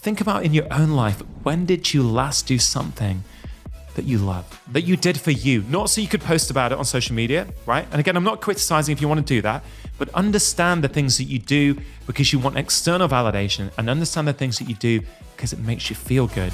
think about in your own life, when did you last do something that you love, that you did for you, not so you could post about it on social media, right? And again, I'm not criticizing if you want to do that, but understand the things that you do because you want external validation, and understand the things that you do because it makes you feel good.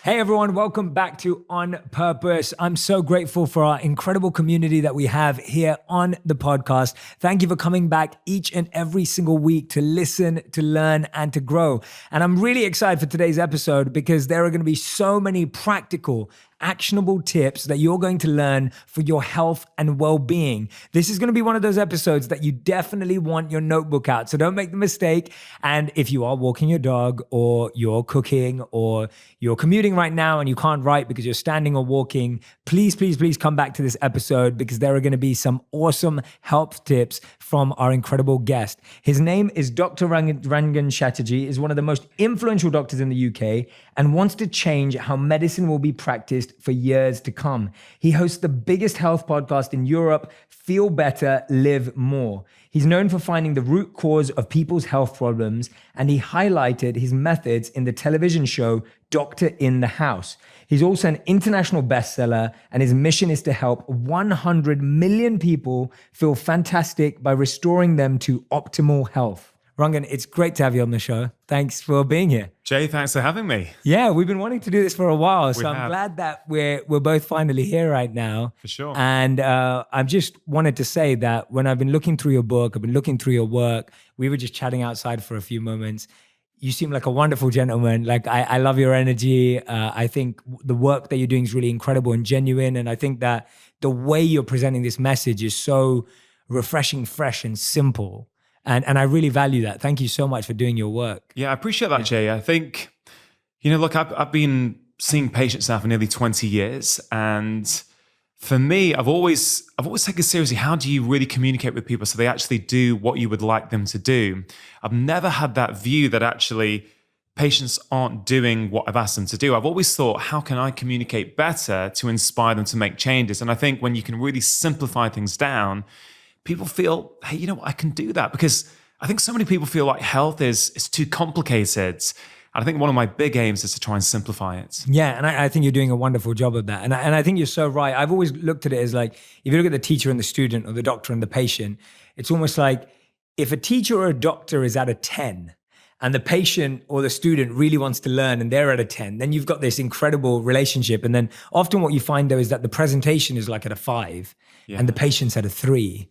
Hey everyone, welcome back to On Purpose. I'm so grateful for our incredible community that we have here on the podcast. Thank you for coming back each and every single week to listen, to learn, and to grow. And I'm really excited for today's episode because there are going to be so many practical, actionable tips that you're going to learn for your health and well-being. This is going to be one of those episodes that you definitely want your notebook out. So don't make the mistake. And if you are walking your dog, or you're cooking, or you're commuting right now and you can't write because you're standing or walking, please come back to this episode because there are going to be some awesome health tips from our incredible guest. His name is Dr. Rangan Chatterjee, is one of the most influential doctors in the UK and wants to change how medicine will be practiced for years to come. He hosts the biggest health podcast in Europe, Feel Better, Live More. He's known for finding the root cause of people's health problems, and he highlighted his methods in the television show Doctor in the House. He's also an international bestseller, and his mission is to help 100 million people feel fantastic by restoring them to optimal health. Rangan, it's great to have you on the show. Thanks for being here. Jay, thanks for having me. Yeah, we've been wanting to do this for a while, so I'm glad that we're both finally here right now. For sure. And I just wanted to say that when I've been looking through your book, I've been looking through your work, we were just chatting outside for a few moments. You seem like a wonderful gentleman. Like, I love your energy. I think the work that you're doing is really incredible and genuine. And I think that the way you're presenting this message is so refreshing, fresh, and simple. And I really value that. Thank you so much for doing your work. Yeah, I appreciate that, Jay. I think, look, I've been seeing patients now for nearly 20 years. And for me, I've always taken seriously, how do you really communicate with people so they actually do what you would like them to do? I've never had that view that actually patients aren't doing what I've asked them to do. I've always thought, how can I communicate better to inspire them to make changes? And I think when you can really simplify things down, people feel, hey, you know what, I can do that. Because I think so many people feel like health is too complicated. And I think one of my big aims is to try and simplify it. Yeah, and I think you're doing a wonderful job of that. And I think you're so right. I've always looked at it as like, if you look at the teacher and the student, or the doctor and the patient, it's almost like if a teacher or a doctor is at a 10 and the patient or the student really wants to learn and they're at a 10, then you've got this incredible relationship. And then often what you find though is that the presentation is like at a 5 and the patient's at a 3.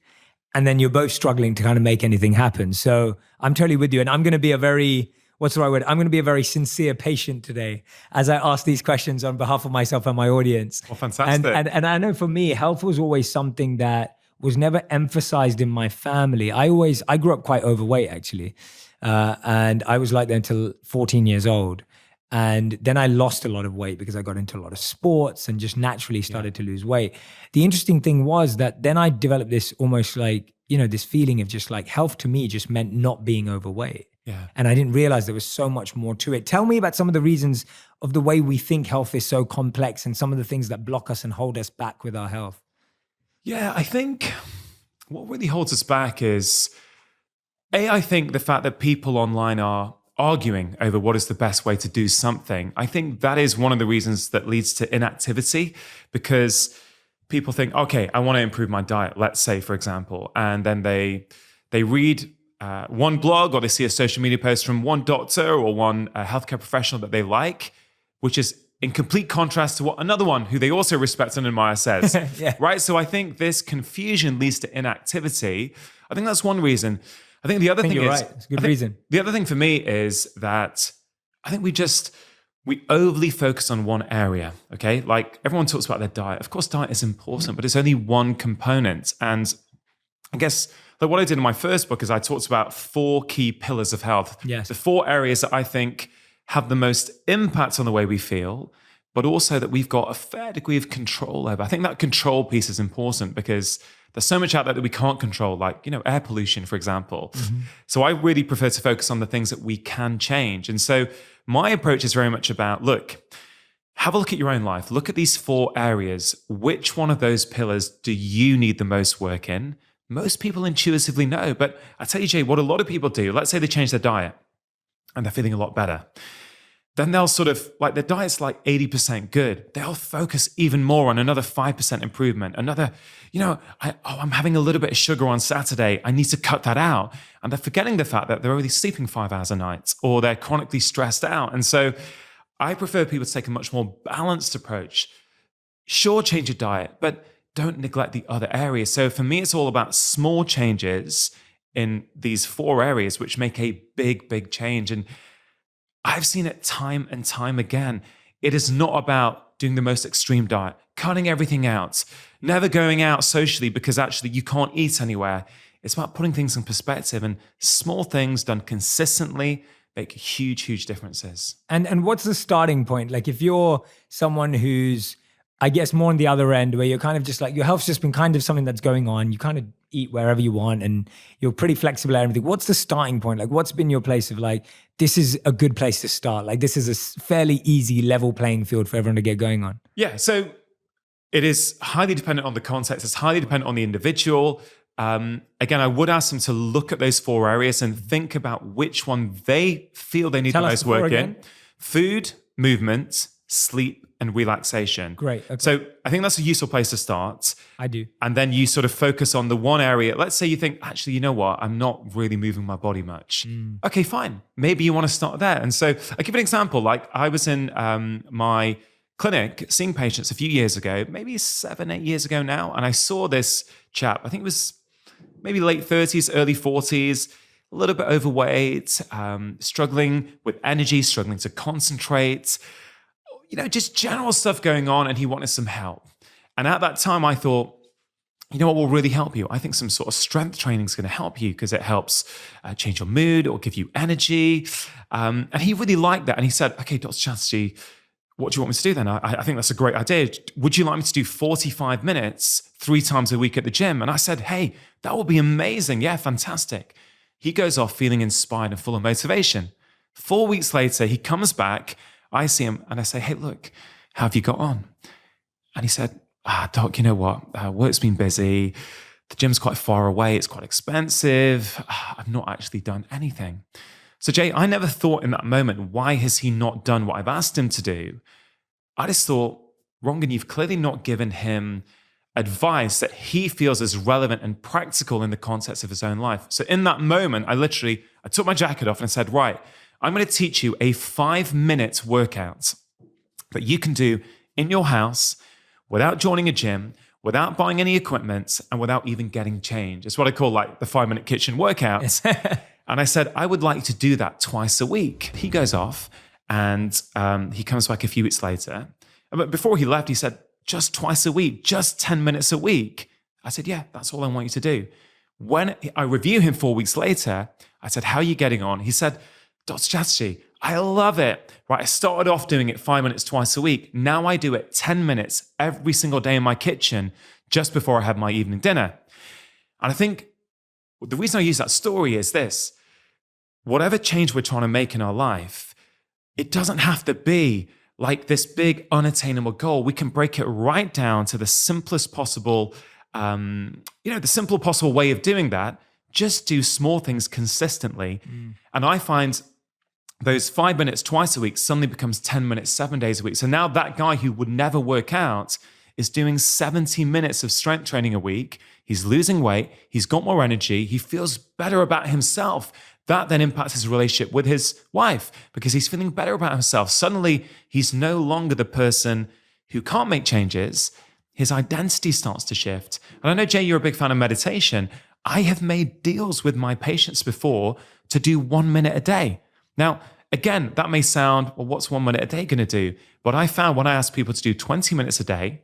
And then you're both struggling to kind of make anything happen. So I'm totally with you. And I'm going to be a very, I'm going to be a very sincere patient today as I ask these questions on behalf of myself and my audience. Well, fantastic. And I know for me, health was always something that was never emphasized in my family. I grew up quite overweight actually. And I was like that until 14 years old. And then I lost a lot of weight because I got into a lot of sports and just naturally started to lose weight. The interesting thing was that then I developed this almost like, this feeling of just like health to me just meant not being overweight. Yeah. And I didn't realize there was so much more to it. Tell me about some of the reasons of the way we think health is so complex and some of the things that block us and hold us back with our health. Yeah, I think what really holds us back is, I think the fact that people online are arguing over what is the best way to do something. I think that is one of the reasons that leads to inactivity, because people think, okay, I want to improve my diet, let's say, for example, and then they read one blog or they see a social media post from one doctor or one healthcare professional that they like, which is in complete contrast to what another one who they also respect and admire says, right? So I think this confusion leads to inactivity. I think that's one reason. I think the other thing is, right. It's a good reason. The other thing for me is that I think we overly focus on one area, okay? Like everyone talks about their diet. Of course, diet is important, but it's only one component. And I guess like what I did in my first book is I talked about 4 key pillars of health. Yes. The 4 areas that I think have the most impact on the way we feel, but also that we've got a fair degree of control over. I think that control piece is important because there's so much out there that we can't control, like, air pollution, for example. Mm-hmm. So I really prefer to focus on the things that we can change. And so my approach is very much about, look, have a look at your own life. Look at these 4 areas. Which one of those pillars do you need the most work in? Most people intuitively know. But I tell you, Jay, what a lot of people do, let's say they change their diet. and they're feeling a lot better. Then they'll sort of, like their diet's like 80% good. They'll focus even more on another 5% improvement. Another, I'm having a little bit of sugar on Saturday. I need to cut that out. And they're forgetting the fact that they're only sleeping 5 hours a night, or they're chronically stressed out. And so I prefer people to take a much more balanced approach. Sure, change your diet, but don't neglect the other areas. So for me, it's all about small changes in these 4 areas, which make a big, big change. And I've seen it time and time again. It is not about doing the most extreme diet, cutting everything out, never going out socially because actually you can't eat anywhere. It's about putting things in perspective, and small things done consistently make huge, huge differences. And what's the starting point? Like if you're someone who's, I guess, more on the other end where you're kind of just like, your health's just been kind of something that's going on. You kind of eat wherever you want and you're pretty flexible and everything. What's the starting point? Like what's been your place of like, this is a good place to start? Like this is a fairly easy level playing field for everyone to get going on. Yeah. So it is highly dependent on the context. It's highly dependent on the individual. Again, I would ask them to look at those 4 areas and think about which one they feel they need the most work in. Food, movement, sleep, and relaxation. Great. Okay. So I think that's a useful place to start. I do. And then you sort of focus on the one area. Let's say you think, actually, you know what? I'm not really moving my body much. Okay, fine. Maybe you want to start there. And so I'll give you an example. Like I was in my clinic seeing patients a few years ago, maybe 7, 8 years ago now. And I saw this chap, I think it was maybe late 30s, early 40s, a little bit overweight, struggling with energy, struggling to concentrate, just general stuff going on, and he wanted some help. And at that time, I thought, you know what will really help you? I think some sort of strength training is going to help you because it helps change your mood or give you energy. And he really liked that. And he said, okay, Dr. Chatterjee, what do you want me to do then? I think that's a great idea. Would you like me to do 45 minutes 3 times a week at the gym? And I said, hey, that would be amazing. Yeah, fantastic. He goes off feeling inspired and full of motivation. 4 weeks later, he comes back. I see him and I say, hey, look, how have you got on? And he said, Doc, you know what? Work's been busy. The gym's quite far away. It's quite expensive. I've not actually done anything. So Jay, I never thought in that moment, why has he not done what I've asked him to do? I just thought, Rongan, you've clearly not given him advice that he feels is relevant and practical in the context of his own life. So in that moment, I took my jacket off and said, right, I'm going to teach you a 5-minute workout that you can do in your house without joining a gym, without buying any equipment, and without even getting changed. It's what I call like the 5-minute kitchen workout. And I said, I would like to do that twice a week. He goes off and he comes back a few weeks later. But before he left, he said, just twice a week, just 10 minutes a week. I said, yeah, that's all I want you to do. When I review him 4 weeks later, I said, how are you getting on? He said, Dr. Chatterjee, I love it. Right, I started off doing it 5 minutes twice a week. Now I do it 10 minutes every single day in my kitchen just before I have my evening dinner. And I think the reason I use that story is this. Whatever change we're trying to make in our life, it doesn't have to be like this big unattainable goal. We can break it right down to the simplest possible, the simple possible way of doing that. Just do small things consistently. And I find those 5 minutes twice a week suddenly becomes 10 minutes, 7 days a week. So now that guy who would never work out is doing 70 minutes of strength training a week. He's losing weight. He's got more energy. He feels better about himself. That then impacts his relationship with his wife because he's feeling better about himself. Suddenly, he's no longer the person who can't make changes. His identity starts to shift. And I know, Jay, you're a big fan of meditation. I have made deals with my patients before to do 1 minute a day. Now, again, that may sound, well, what's 1 minute a day going to do? But I found when I asked people to do 20 minutes a day,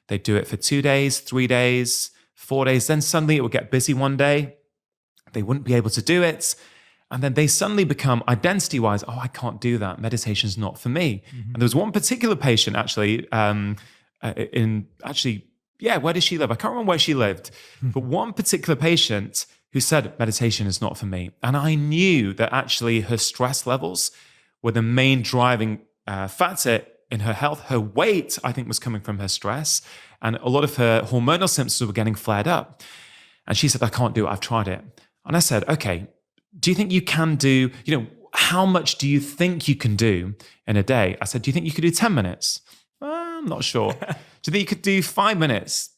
they do it for 2 days, 3 days, 4 days. Then suddenly it would get busy one day. They wouldn't be able to do it. And then they suddenly become identity-wise, oh, I can't do that. Meditation's not for me. And there was one particular patient actually, where did she live? I can't remember where she lived. But one particular patient who said, meditation is not for me. And I knew that actually her stress levels were the main driving factor in her health. Her weight, I think, was coming from her stress. And a lot of her hormonal symptoms were getting flared up. And she said, I can't do it. I've tried it. And I said, okay, do you think you can do, how much do you think you can do in a day? I said, do you think you could do 10 minutes? I'm not sure. Do you think you could do 5 minutes?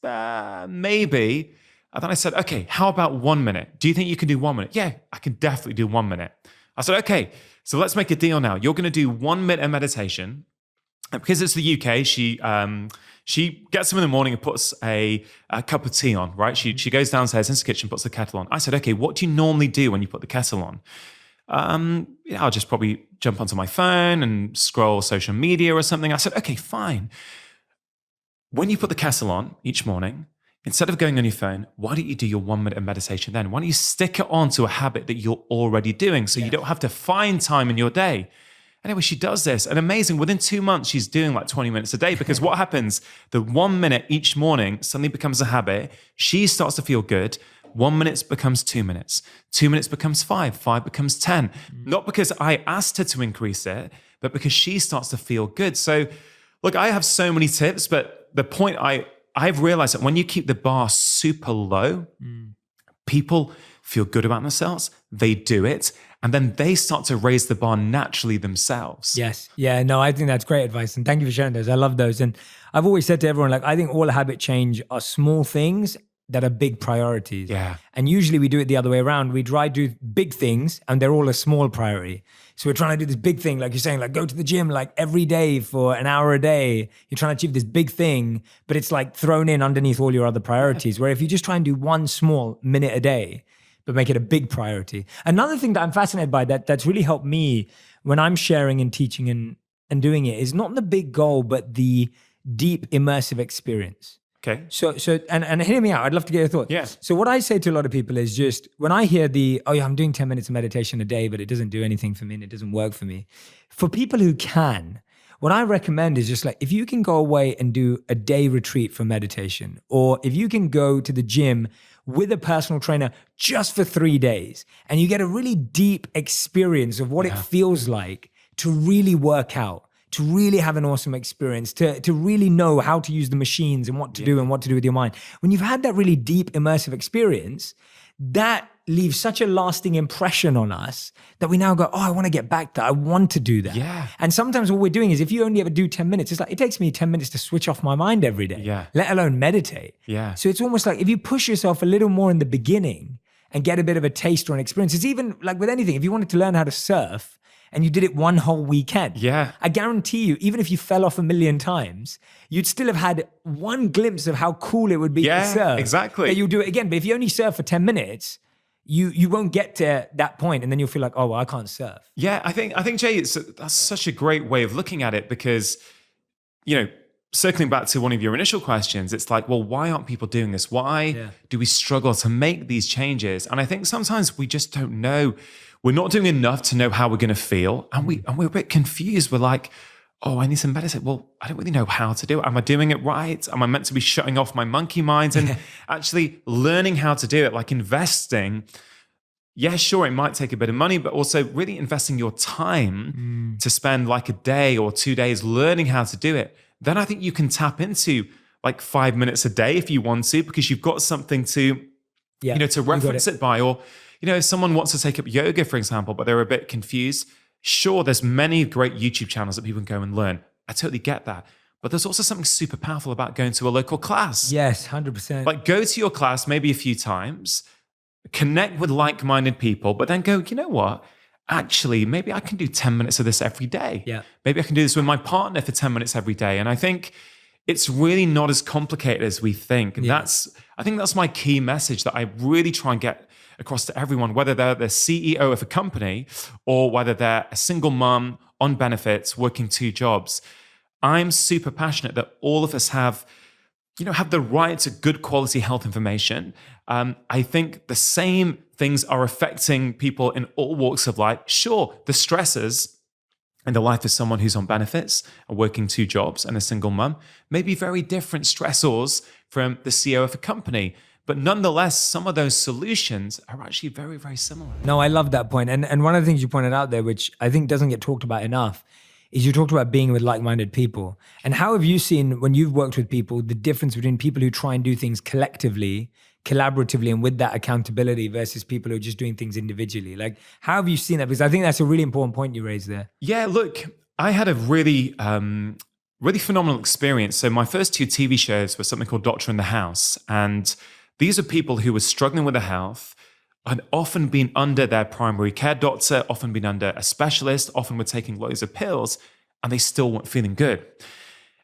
Maybe. And then I said, okay, how about 1 minute? Do you think you can do 1 minute? Yeah, I can definitely do 1 minute. I said, okay, so let's make a deal now. You're going to do 1 minute of meditation. And because it's the UK, she gets up in the morning and puts a cup of tea on, right? She goes downstairs into the kitchen, puts the kettle on. I said, okay, what do you normally do when you put the kettle on? I'll just probably jump onto my phone and scroll social media or something. I said, okay, fine. When you put the kettle on each morning, instead of going on your phone, why don't you do your 1 minute of meditation then? Why don't you stick it on to a habit that you're already doing so you don't have to find time in your day? Anyway, she does this, and amazing. Within 2 months, she's doing like 20 minutes a day, because what happens? The 1 minute each morning suddenly becomes a habit. She starts to feel good. 1 minute becomes 2 minutes. 2 minutes becomes 5. 5 becomes 10. Not because I asked her to increase it, but because she starts to feel good. So look, I have so many tips, but the point I've realized that when you keep the bar super low, people feel good about themselves. They do it. And then they start to raise the bar naturally themselves. Yes. Yeah, no, I think that's great advice. And thank you for sharing those. I love those. And I've always said to everyone, like, I think all habit change are small things that are big priorities. Yeah. And usually we do it the other way around. We try to do big things and they're all a small priority. So we're trying to do this big thing, like you're saying, like go to the gym like every day for an hour a day. You're trying to achieve this big thing, but it's like thrown in underneath all your other priorities. Where if you just try and do one small minute a day, but make it a big priority. Another thing that I'm fascinated by that's really helped me when I'm sharing and teaching and doing it is not the big goal, but the deep immersive experience. Okay. So and hear me out. I'd love to get your thoughts. Yes. So what I say to a lot of people is just when I hear I'm doing 10 minutes of meditation a day, but it doesn't do anything for me and it doesn't work for me. For people who can, what I recommend is just like, if you can go away and do a day retreat for meditation, or if you can go to the gym with a personal trainer just for 3 days, and you get a really deep experience of what it feels like to really work out, to really have an awesome experience, to really know how to use the machines and what to do and what to do with your mind. When you've had that really deep immersive experience, that leaves such a lasting impression on us that we now go, I want to get back there. I want to do that. Yeah. And sometimes what we're doing is if you only ever do 10 minutes, it's like, it takes me 10 minutes to switch off my mind every day, let alone meditate. Yeah. So it's almost like if you push yourself a little more in the beginning and get a bit of a taste or an experience, it's even like with anything, if you wanted to learn how to surf and you did it one whole weekend, I guarantee you, even if you fell off 1,000,000 times, you'd still have had one glimpse of how cool it would be to surf. Exactly. That you'll do it again. But if you only surf for 10 minutes, you won't get to that point, and then you'll feel like, well, I can't surf. Yeah, I think Jay, that's such a great way of looking at it, because, circling back to one of your initial questions, it's like, well, why aren't people doing this? Why do we struggle to make these changes? And I think sometimes we just don't know. We're not doing enough to know how we're going to feel, and we're a bit confused. We're like, I need some meditate. Well, I don't really know how to do it. Am I doing it right? Am I meant to be shutting off my monkey mind and actually learning how to do it? Like investing. Yeah, sure, it might take a bit of money, but also really investing your time to spend like a day or 2 days learning how to do it. Then I think you can tap into like 5 minutes a day if you want to, because you've got something to, to reference it by. Or, if someone wants to take up yoga, for example, but they're a bit confused, sure, there's many great YouTube channels that people can go and learn. I totally get that. But there's also something super powerful about going to a local class. Yes, 100%. Like go to your class maybe a few times, connect with like-minded people, but then go, you know what? Actually, maybe I can do 10 minutes of this every day. Yeah. Maybe I can do this with my partner for 10 minutes every day. And I think it's really not as complicated as we think. Yeah. I think that's my key message that I really try and get across to everyone, whether they're the CEO of a company or whether they're a single mom on benefits working 2 jobs. I'm super passionate that all of us have the right to good quality health information. I think the same things are affecting people in all walks of life. Sure, the stresses in the life of someone who's on benefits and working 2 jobs and a single mum may be very different stressors from the CEO of a company. But nonetheless, some of those solutions are actually very, very similar. No, I love that point. And one of the things you pointed out there, which I think doesn't get talked about enough, is you talked about being with like-minded people. And how have you seen, when you've worked with people, the difference between people who try and do things collectively collaboratively and with that accountability versus people who are just doing things individually? Like, how have you seen that? Because I think that's a really important point you raised there. Yeah, look, I had a really phenomenal experience. So my first 2 TV shows were something called Doctor in the House. And these are people who were struggling with their health, had often been under their primary care doctor, often been under a specialist, often were taking loads of pills, and they still weren't feeling good.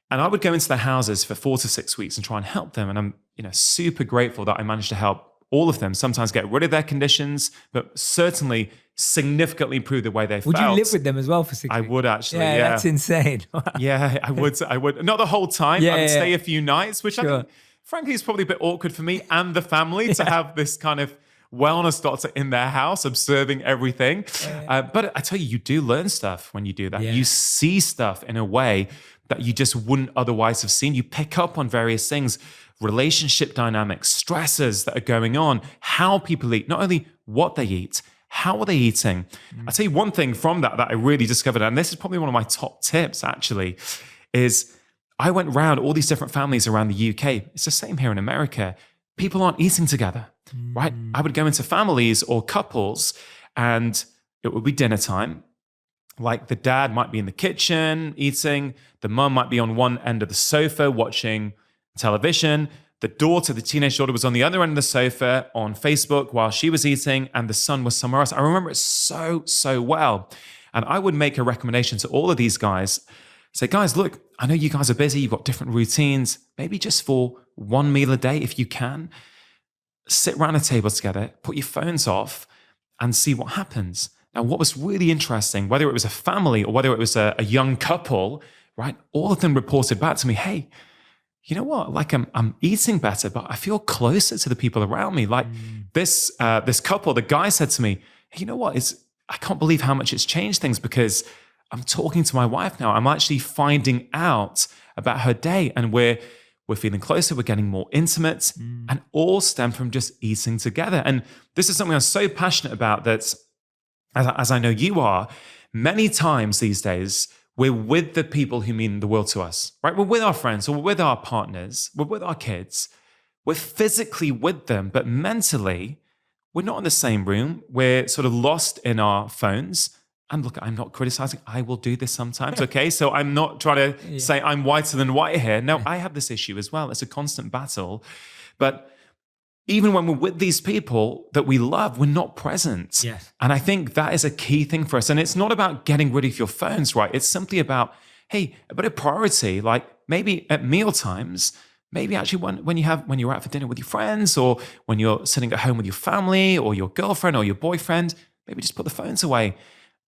And I would go into their houses for 4 to 6 weeks and try and help them. And I'm, super grateful that I managed to help all of them, sometimes get rid of their conditions, but certainly significantly improve the way they felt. Would you live with them as well for 6 weeks? I would actually, yeah. That's insane. Yeah, I would. Not the whole time. I would stay a few nights, which I think, frankly, is probably a bit awkward for me and the family to have this kind of wellness doctor in their house observing everything. But I tell you, you do learn stuff when you do that. You see stuff in a way that you just wouldn't otherwise have seen. You pick up on various things, relationship dynamics, stresses that are going on, how people eat, not only what they eat, how are they eating? I'll tell you one thing from that I really discovered, and this is probably one of my top tips actually, is I went around all these different families around the UK. It's the same here in America. People aren't eating together, right? I would go into families or couples and it would be dinner time. Like the dad might be in the kitchen eating, the mum might be on one end of the sofa watching television, the teenage daughter was on the other end of the sofa on Facebook while she was eating, and the son was somewhere else. I remember it so well. And I would make a recommendation to all of these guys. Say, guys, look, I know you guys are busy, you've got different routines, maybe just for one meal a day, if you can, sit around a table together, put your phones off and see what happens. Now, what was really interesting, whether it was a family or whether it was a young couple, right? All of them reported back to me, hey, you know what? Like I'm eating better, but I feel closer to the people around me. Like this couple, the guy said to me, hey, you know what? I can't believe how much it's changed things because I'm talking to my wife now. I'm actually finding out about her day and we're feeling closer. We're getting more intimate and all stem from just eating together. And this is something I'm so passionate about that, as I know you are, many times these days, we're with the people who mean the world to us, right? We're with our friends or we're with our partners, we're with our kids. We're physically with them, but mentally, we're not in the same room. We're sort of lost in our phones. And look, I'm not criticizing. I will do this sometimes, okay? So I'm not trying to say I'm whiter than white here. No, I have this issue as well. It's a constant battle. But even when we're with these people that we love, we're not present. Yes. And I think that is a key thing for us. And it's not about getting rid of your phones, right? It's simply about, hey, a bit of priority, like maybe at meal times, maybe actually when you're out for dinner with your friends or when you're sitting at home with your family or your girlfriend or your boyfriend, maybe just put the phones away.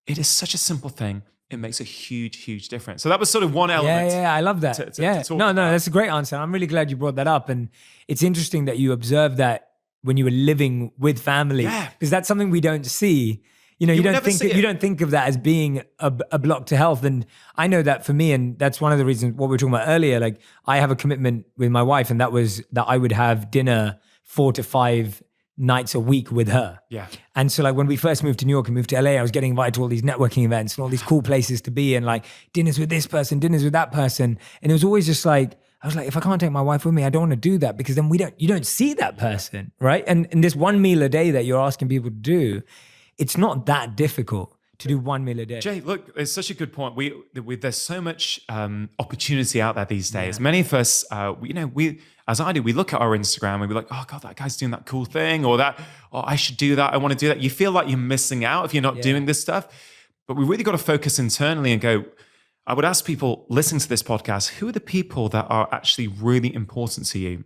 It is such a simple thing. It makes a huge difference. So that was sort of one element. Yeah, I love that. No, that's a great answer. I'm really glad you brought that up. And it's interesting that you observed that when you were living with family, because that's something we don't see. You don't think of that as being a block to health. And I know that for me, and that's one of the reasons what we were talking about earlier, like I have a commitment with my wife, and that was that I would have dinner 4 to 5 nights a week with her. Yeah. And so like when we first moved to New York and moved to LA, I was getting invited to all these networking events and all these cool places to be and like dinners with this person, dinners with that person. And it was always just like, I was like, if I can't take my wife with me, I don't want to do that because then you don't see that person, right? And this one meal a day that you're asking people to do, it's not that difficult to do one meal a day. Jay, look, it's such a good point. There's so much opportunity out there these days. Many of us, as I do, we look at our Instagram and we're like, oh God, that guy's doing that cool thing or I should do that. I want to do that. You feel like you're missing out if you're not doing this stuff. But we really got to focus internally and go, I would ask people listening to this podcast, who are the people that are actually really important to you?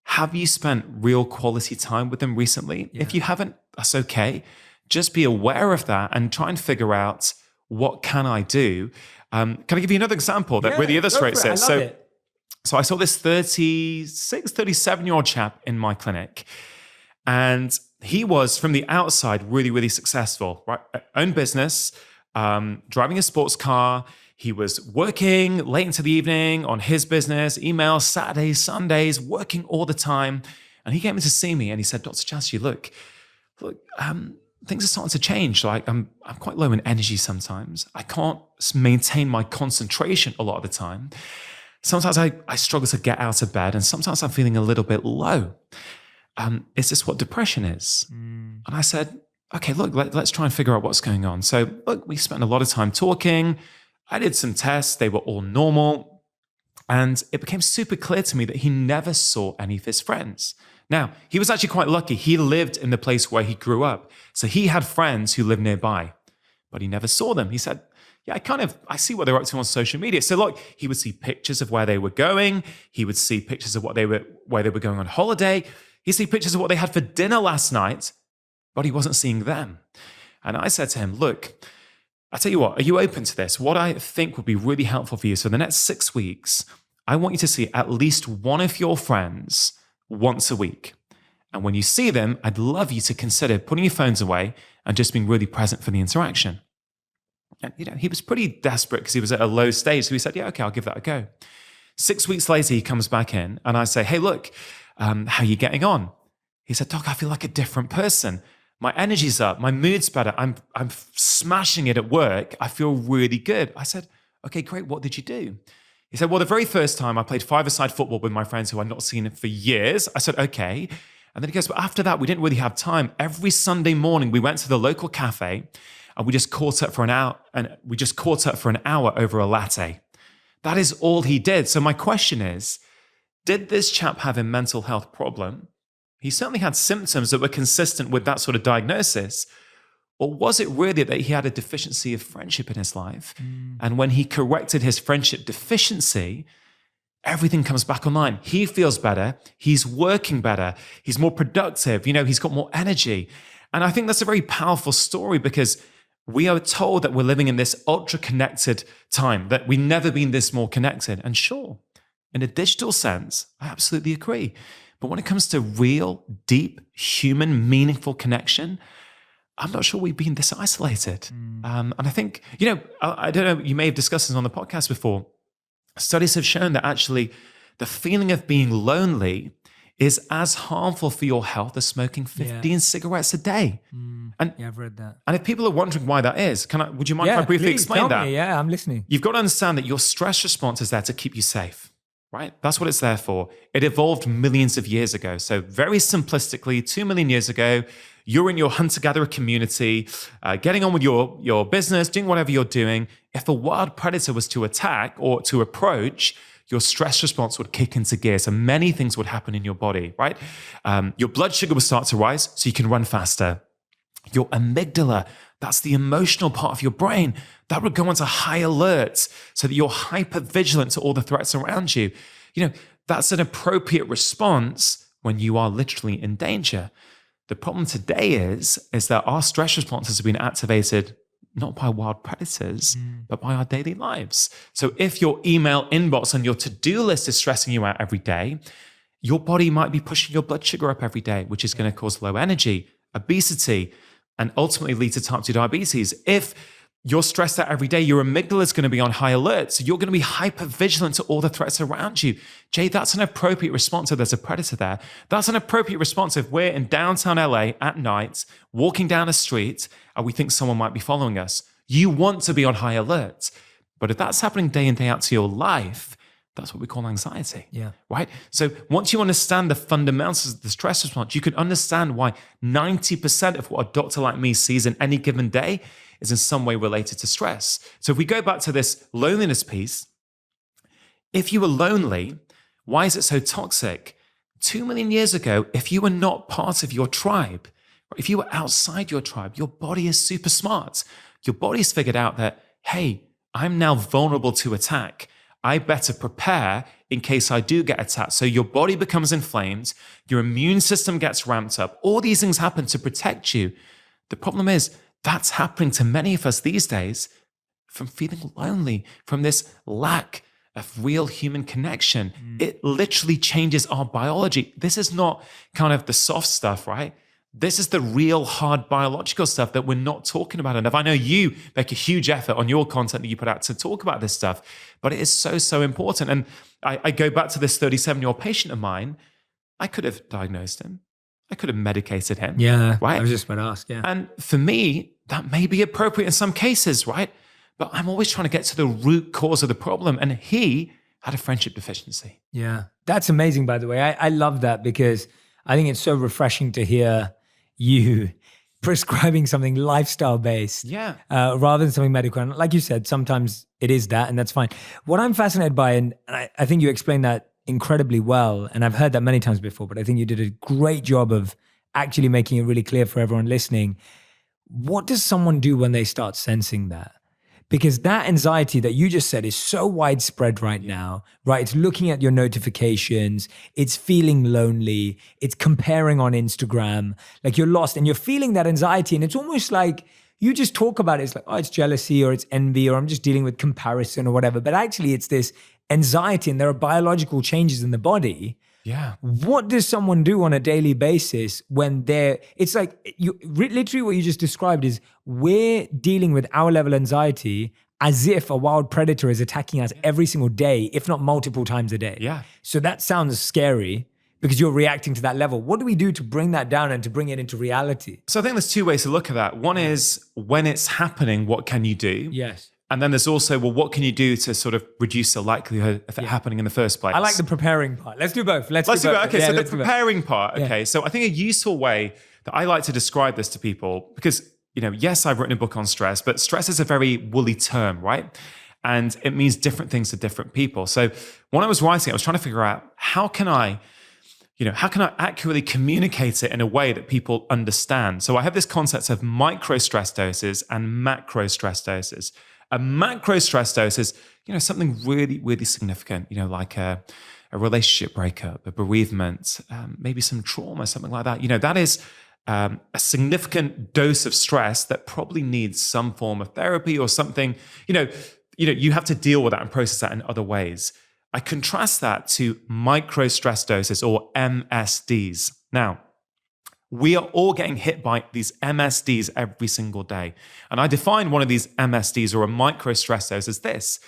Have you spent real quality time with them recently? If you haven't, that's okay. Just be aware of that and try and figure out what can I do. Can I give you another example that really illustrates it? So I saw this 37-year-old chap in my clinic, and he was from the outside really successful, right? Own business, driving a sports car. He was working late into the evening on his business, emails, Saturdays, Sundays, working all the time. And he came in to see me and he said, Dr. Chastity, look, things are starting to change. Like I'm quite low in energy sometimes. I can't maintain my concentration a lot of the time. Sometimes I struggle to get out of bed and sometimes I'm feeling a little bit low. is this what depression is? And I said, okay, look, let's try and figure out what's going on. So look, we spent a lot of time talking. I did some tests. They were all normal. And it became super clear to me that he never saw any of his friends. Now, he was actually quite lucky. He lived in the place where he grew up. So he had friends who lived nearby, but he never saw them. He said, yeah, I see what they're up to on social media. So look, he would see pictures of where they were going. He would see pictures of where they were going on holiday. He'd see pictures of what they had for dinner last night, but he wasn't seeing them. And I said to him, look, I tell you what, are you open to this? What I think would be really helpful for you. So the next 6 weeks, I want you to see at least one of your friends once a week. And when you see them, I'd love you to consider putting your phones away and just being really present for the interaction. And he was pretty desperate because he was at a low stage. So he said, yeah, okay, I'll give that a go. 6 weeks later, he comes back in and I say, hey, look, how are you getting on? He said, Doc, I feel like a different person. My energy's up. My mood's better. I'm smashing it at work. I feel really good. I said, okay, great. What did you do? He said, well, the very first time I played five-a-side football with my friends who I'd not seen for years. I said, okay. And then he goes, but after that, we didn't really have time. Every Sunday morning, we went to the local cafe and we just caught up for an hour over a latte. That is all he did. So my question is, did this chap have a mental health problem? He certainly had symptoms that were consistent with that sort of diagnosis. Or was it really that he had a deficiency of friendship in his life? And when he corrected his friendship deficiency, everything comes back online. He feels better. He's working better. He's more productive. He's got more energy. And I think that's a very powerful story because we are told that we're living in this ultra-connected time, that we've never been this more connected. And sure, in a digital sense, I absolutely agree. But when it comes to real, deep, human, meaningful connection, I'm not sure we've been this isolated. And I think, I don't know, you may have discussed this on the podcast before. Studies have shown that actually the feeling of being lonely is as harmful for your health as smoking 15 cigarettes a day. And I've read that. And if people are wondering why that is, would you mind if I briefly explain that? Yeah, I'm listening. You've got to understand that your stress response is there to keep you safe, right? That's what it's there for. It evolved millions of years ago. So very simplistically, 2 million years ago, you're in your hunter-gatherer community, getting on with your business, doing whatever you're doing. If a wild predator was to attack or to approach, your stress response would kick into gear. So many things would happen in your body, right? Your blood sugar would start to rise so you can run faster. Your amygdala, that's the emotional part of your brain, that would go into high alert so that you're hyper vigilant to all the threats around you. That's an appropriate response when you are literally in danger. The problem today is that our stress responses have been activated not by wild predators, but by our daily lives. So if your email inbox and your to-do list is stressing you out every day, your body might be pushing your blood sugar up every day, which is going to cause low energy, obesity, and ultimately lead to type 2 diabetes. If you're stressed out every day, your amygdala is going to be on high alert. So you're going to be hyper vigilant to all the threats around you. Jay, that's an appropriate response if there's a predator there. That's an appropriate response if we're in downtown LA at night, walking down a street, and we think someone might be following us. You want to be on high alert. But if that's happening day in, day out to your life, that's what we call anxiety. Yeah. Right? So once you understand the fundamentals of the stress response, you can understand why 90% of what a doctor like me sees in any given day is in some way related to stress. So if we go back to this loneliness piece, if you were lonely, why is it so toxic? 2 million years ago, if you were not part of your tribe, if you were outside your tribe, your body is super smart. Your body's figured out that, hey, I'm now vulnerable to attack. I better prepare in case I do get attacked. So your body becomes inflamed, your immune system gets ramped up. All these things happen to protect you. The problem is that's happening to many of us these days from feeling lonely, from this lack of real human connection. It literally changes our biology. This is not kind of the soft stuff, right? This is the real hard biological stuff that we're not talking about enough. I know you make a huge effort on your content that you put out to talk about this stuff, but it is so, so important. And I go back to this 37-year-old patient of mine. I could have diagnosed him. I could have medicated him. Yeah, right? I was just about to ask, yeah. And for me, that may be appropriate in some cases, right? But I'm always trying to get to the root cause of the problem. And he had a friendship deficiency. Yeah, that's amazing, by the way. I love that because I think it's so refreshing to hear you prescribing something lifestyle based rather than something medical. And like you said, sometimes it is that, and that's fine. What I'm fascinated by, and I think you explained that incredibly well, and I've heard that many times before, but I think you did a great job of actually making it really clear for everyone listening. What does someone do when they start sensing that? Because that anxiety that you just said is so widespread right now, right? It's looking at your notifications, it's feeling lonely, it's comparing on Instagram, like you're lost and you're feeling that anxiety. And it's almost like you just talk about it. It's like, oh, it's jealousy or it's envy or I'm just dealing with comparison or whatever. But actually it's this anxiety and there are biological changes in the body. Yeah. What does someone do on a daily basis when it's like literally what you just described is we're dealing with our level of anxiety as if a wild predator is attacking us every single day, if not multiple times a day. Yeah. So that sounds scary because you're reacting to that level. What do we do to bring that down and to bring it into reality? So I think there's two ways to look at that. One is when it's happening, what can you do? Yes. And then there's also, well, what can you do to sort of reduce the likelihood of it happening in the first place? I like the preparing part. Let's do both. Let's do both. Okay, so the preparing part. Okay, so I think a useful way that I like to describe this to people, because, yes, I've written a book on stress, but stress is a very woolly term, right? And it means different things to different people. So when I was writing, I was trying to figure out how can I accurately communicate it in a way that people understand? So I have this concept of micro stress doses and macro stress doses. A macro stress dose is, something really, really significant, like a relationship breakup, a bereavement, maybe some trauma, something like that. That is a significant dose of stress that probably needs some form of therapy or something. You have to deal with that and process that in other ways. I contrast that to micro stress doses or MSDs. Now, we are all getting hit by these MSDs every single day. And I define one of these MSDs or a micro stress dose as this.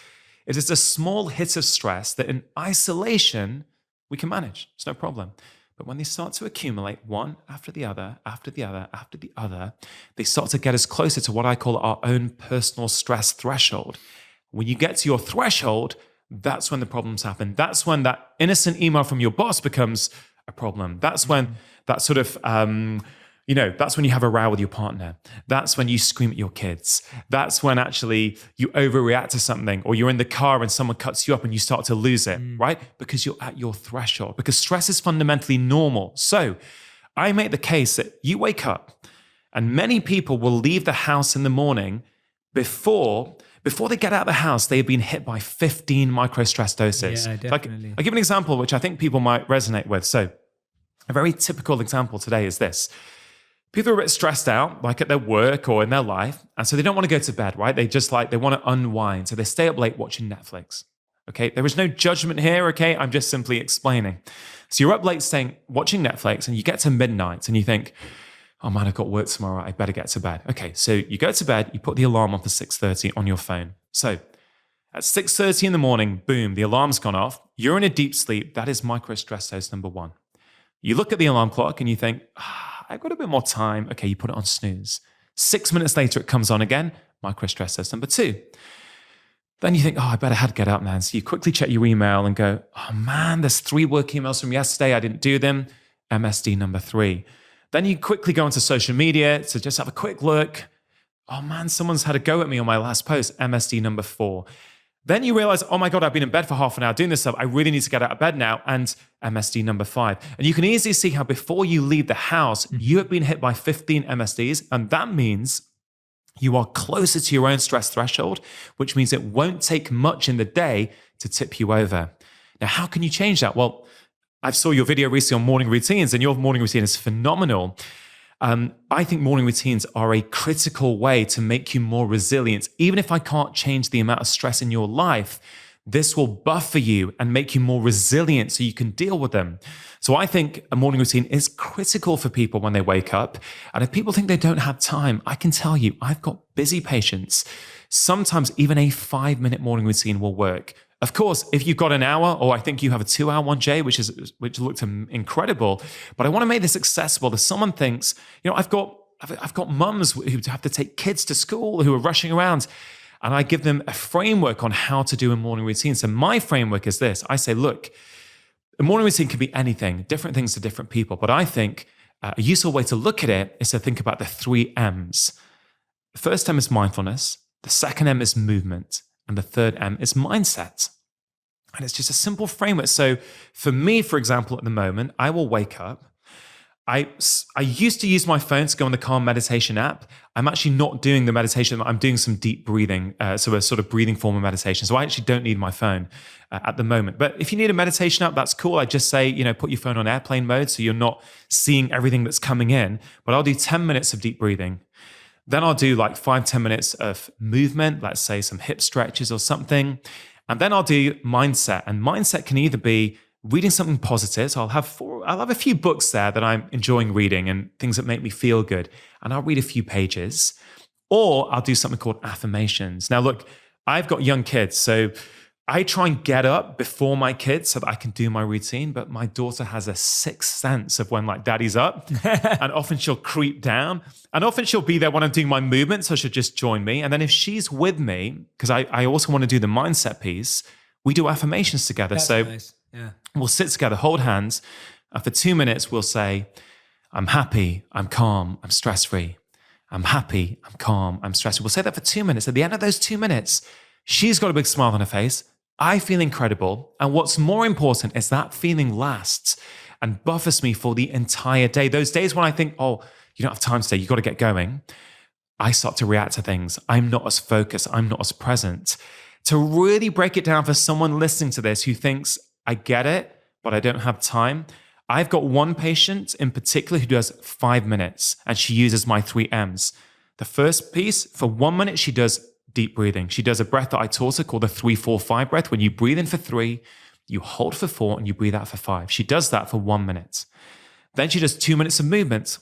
It is a small hit of stress that in isolation, we can manage. It's no problem. But when they start to accumulate one after the other, after the other, after the other, they start to get us closer to what I call our own personal stress threshold. When you get to your threshold, that's when the problems happen. That's when that innocent email from your boss becomes a problem. That's when that sort of, that's when you have a row with your partner. That's when you scream at your kids. That's when actually you overreact to something, or you're in the car and someone cuts you up and you start to lose it, right? Because you're at your threshold, because stress is fundamentally normal. So I make the case that you wake up and many people will leave the house in the morning before they get out of the house, they have been hit by 15 micro stress doses. Yeah, definitely. I'll give an example, which I think people might resonate with. So a very typical example today is this. People are a bit stressed out, like at their work or in their life. And so they don't want to go to bed, right? They want to unwind. So they stay up late watching Netflix. Okay. There is no judgment here. Okay. I'm just simply explaining. So you're up late watching Netflix and you get to midnight and you think, oh man, I've got work tomorrow. I better get to bed. Okay. So you go to bed, you put the alarm on for 6:30 on your phone. So at 6:30 in the morning, boom, the alarm's gone off. You're in a deep sleep. That is micro stress dose number one. You look at the alarm clock and you think, I've got a bit more time. Okay, you put it on snooze. 6 minutes later, it comes on again. Micro stress dose number two. Then you think, I better get up, man. So you quickly check your email and go, oh man, there's 3 work emails from yesterday. I didn't do them. MSD number 3. Then you quickly go onto social media to just have a quick look. Oh man, someone's had a go at me on my last post. MSD number 4. Then you realize, oh my God, I've been in bed for half an hour doing this stuff. I really need to get out of bed now. And MSD number 5. And you can easily see how before you leave the house, you have been hit by 15 MSDs. And that means you are closer to your own stress threshold, which means it won't take much in the day to tip you over. Now, how can you change that? Well, I saw your video recently on morning routines, and your morning routine is phenomenal. I think morning routines are a critical way to make you more resilient. Even if I can't change the amount of stress in your life, this will buffer you and make you more resilient so you can deal with them. So I think a morning routine is critical for people when they wake up. And if people think they don't have time, I can tell you, I've got busy patients. Sometimes even a 5-minute morning routine will work. Of course, if you've got an hour, or I think you have a 2-hour one, Jay, which looked incredible, but I want to make this accessible. If someone thinks, I've got mums who have to take kids to school who are rushing around, and I give them a framework on how to do a morning routine. So my framework is this. I say, look, a morning routine can be anything, different things to different people. But I think a useful way to look at it is to think about the 3 M's. The first M is mindfulness. The second M is movement. And the third M is mindset. And it's just a simple framework. So for me, for example, at the moment, I will wake up. I used to use my phone to go on the Calm meditation app. I'm actually not doing the meditation. I'm doing some deep breathing, so a sort of breathing form of meditation. So I actually don't need my phone at the moment. But if you need a meditation app, that's cool. I just say, put your phone on airplane mode so you're not seeing everything that's coming in. But I'll do 10 minutes of deep breathing. Then I'll do like 5-10 minutes of movement, let's say some hip stretches or something. And then I'll do mindset. And mindset can either be reading something positive. So I'll have a few books there that I'm enjoying reading and things that make me feel good. And I'll read a few pages. Or I'll do something called affirmations. Now, look, I've got young kids, so I try and get up before my kids so that I can do my routine. But my daughter has a sixth sense of when like daddy's up. And often she'll creep down. And often she'll be there when I'm doing my movement. So she'll just join me. And then if she's with me, because I also want to do the mindset piece, we do affirmations together. That's so nice. Yeah. We'll sit together, hold hands. And for 2 minutes, we'll say, I'm happy, I'm calm, I'm stress-free. I'm happy, I'm calm, I'm stress-free. We'll say that for 2 minutes. At the end of those 2 minutes, she's got a big smile on her face. I feel incredible. And what's more important is that feeling lasts and buffers me for the entire day. Those days when I think, oh, you don't have time today, you got to get going. I start to react to things. I'm not as focused. I'm not as present. To really break it down for someone listening to this who thinks, I get it, but I don't have time. I've got one patient in particular who does 5 minutes and she uses my 3 M's. The first piece, for 1 minute, she does deep breathing. She does a breath that I taught her called the 3-4-5 breath. When you breathe in for 3, you hold for 4, and you breathe out for 5. She does that for 1 minute. Then she does 2 minutes of movement.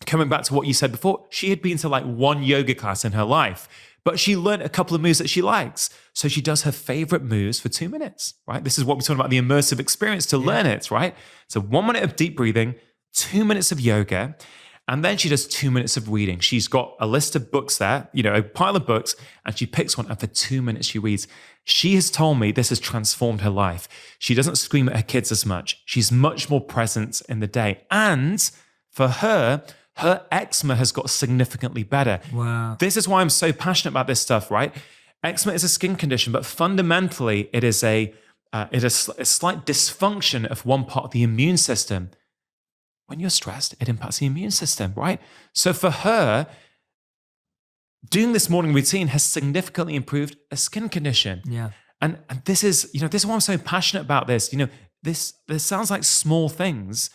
Coming back to what you said before, she had been to like 1 yoga class in her life, but she learned a couple of moves that she likes. So she does her favorite moves for 2 minutes, right? This is what we're talking about, the immersive experience to learn it, right? So 1 minute of deep breathing, 2 minutes of yoga, and then she does 2 minutes of reading. She's got a list of books there, a pile of books, and she picks one, and for 2 minutes she reads. She has told me this has transformed her life. She doesn't scream at her kids as much. She's much more present in the day. And for her eczema has got significantly better. Wow. This is why I'm so passionate about this stuff, right? Eczema is a skin condition, but fundamentally it is a slight dysfunction of one part of the immune system. When you're stressed, it impacts the immune system, right? So for her, doing this morning routine has significantly improved a skin condition. Yeah. And this is why I'm so passionate about this. This sounds like small things.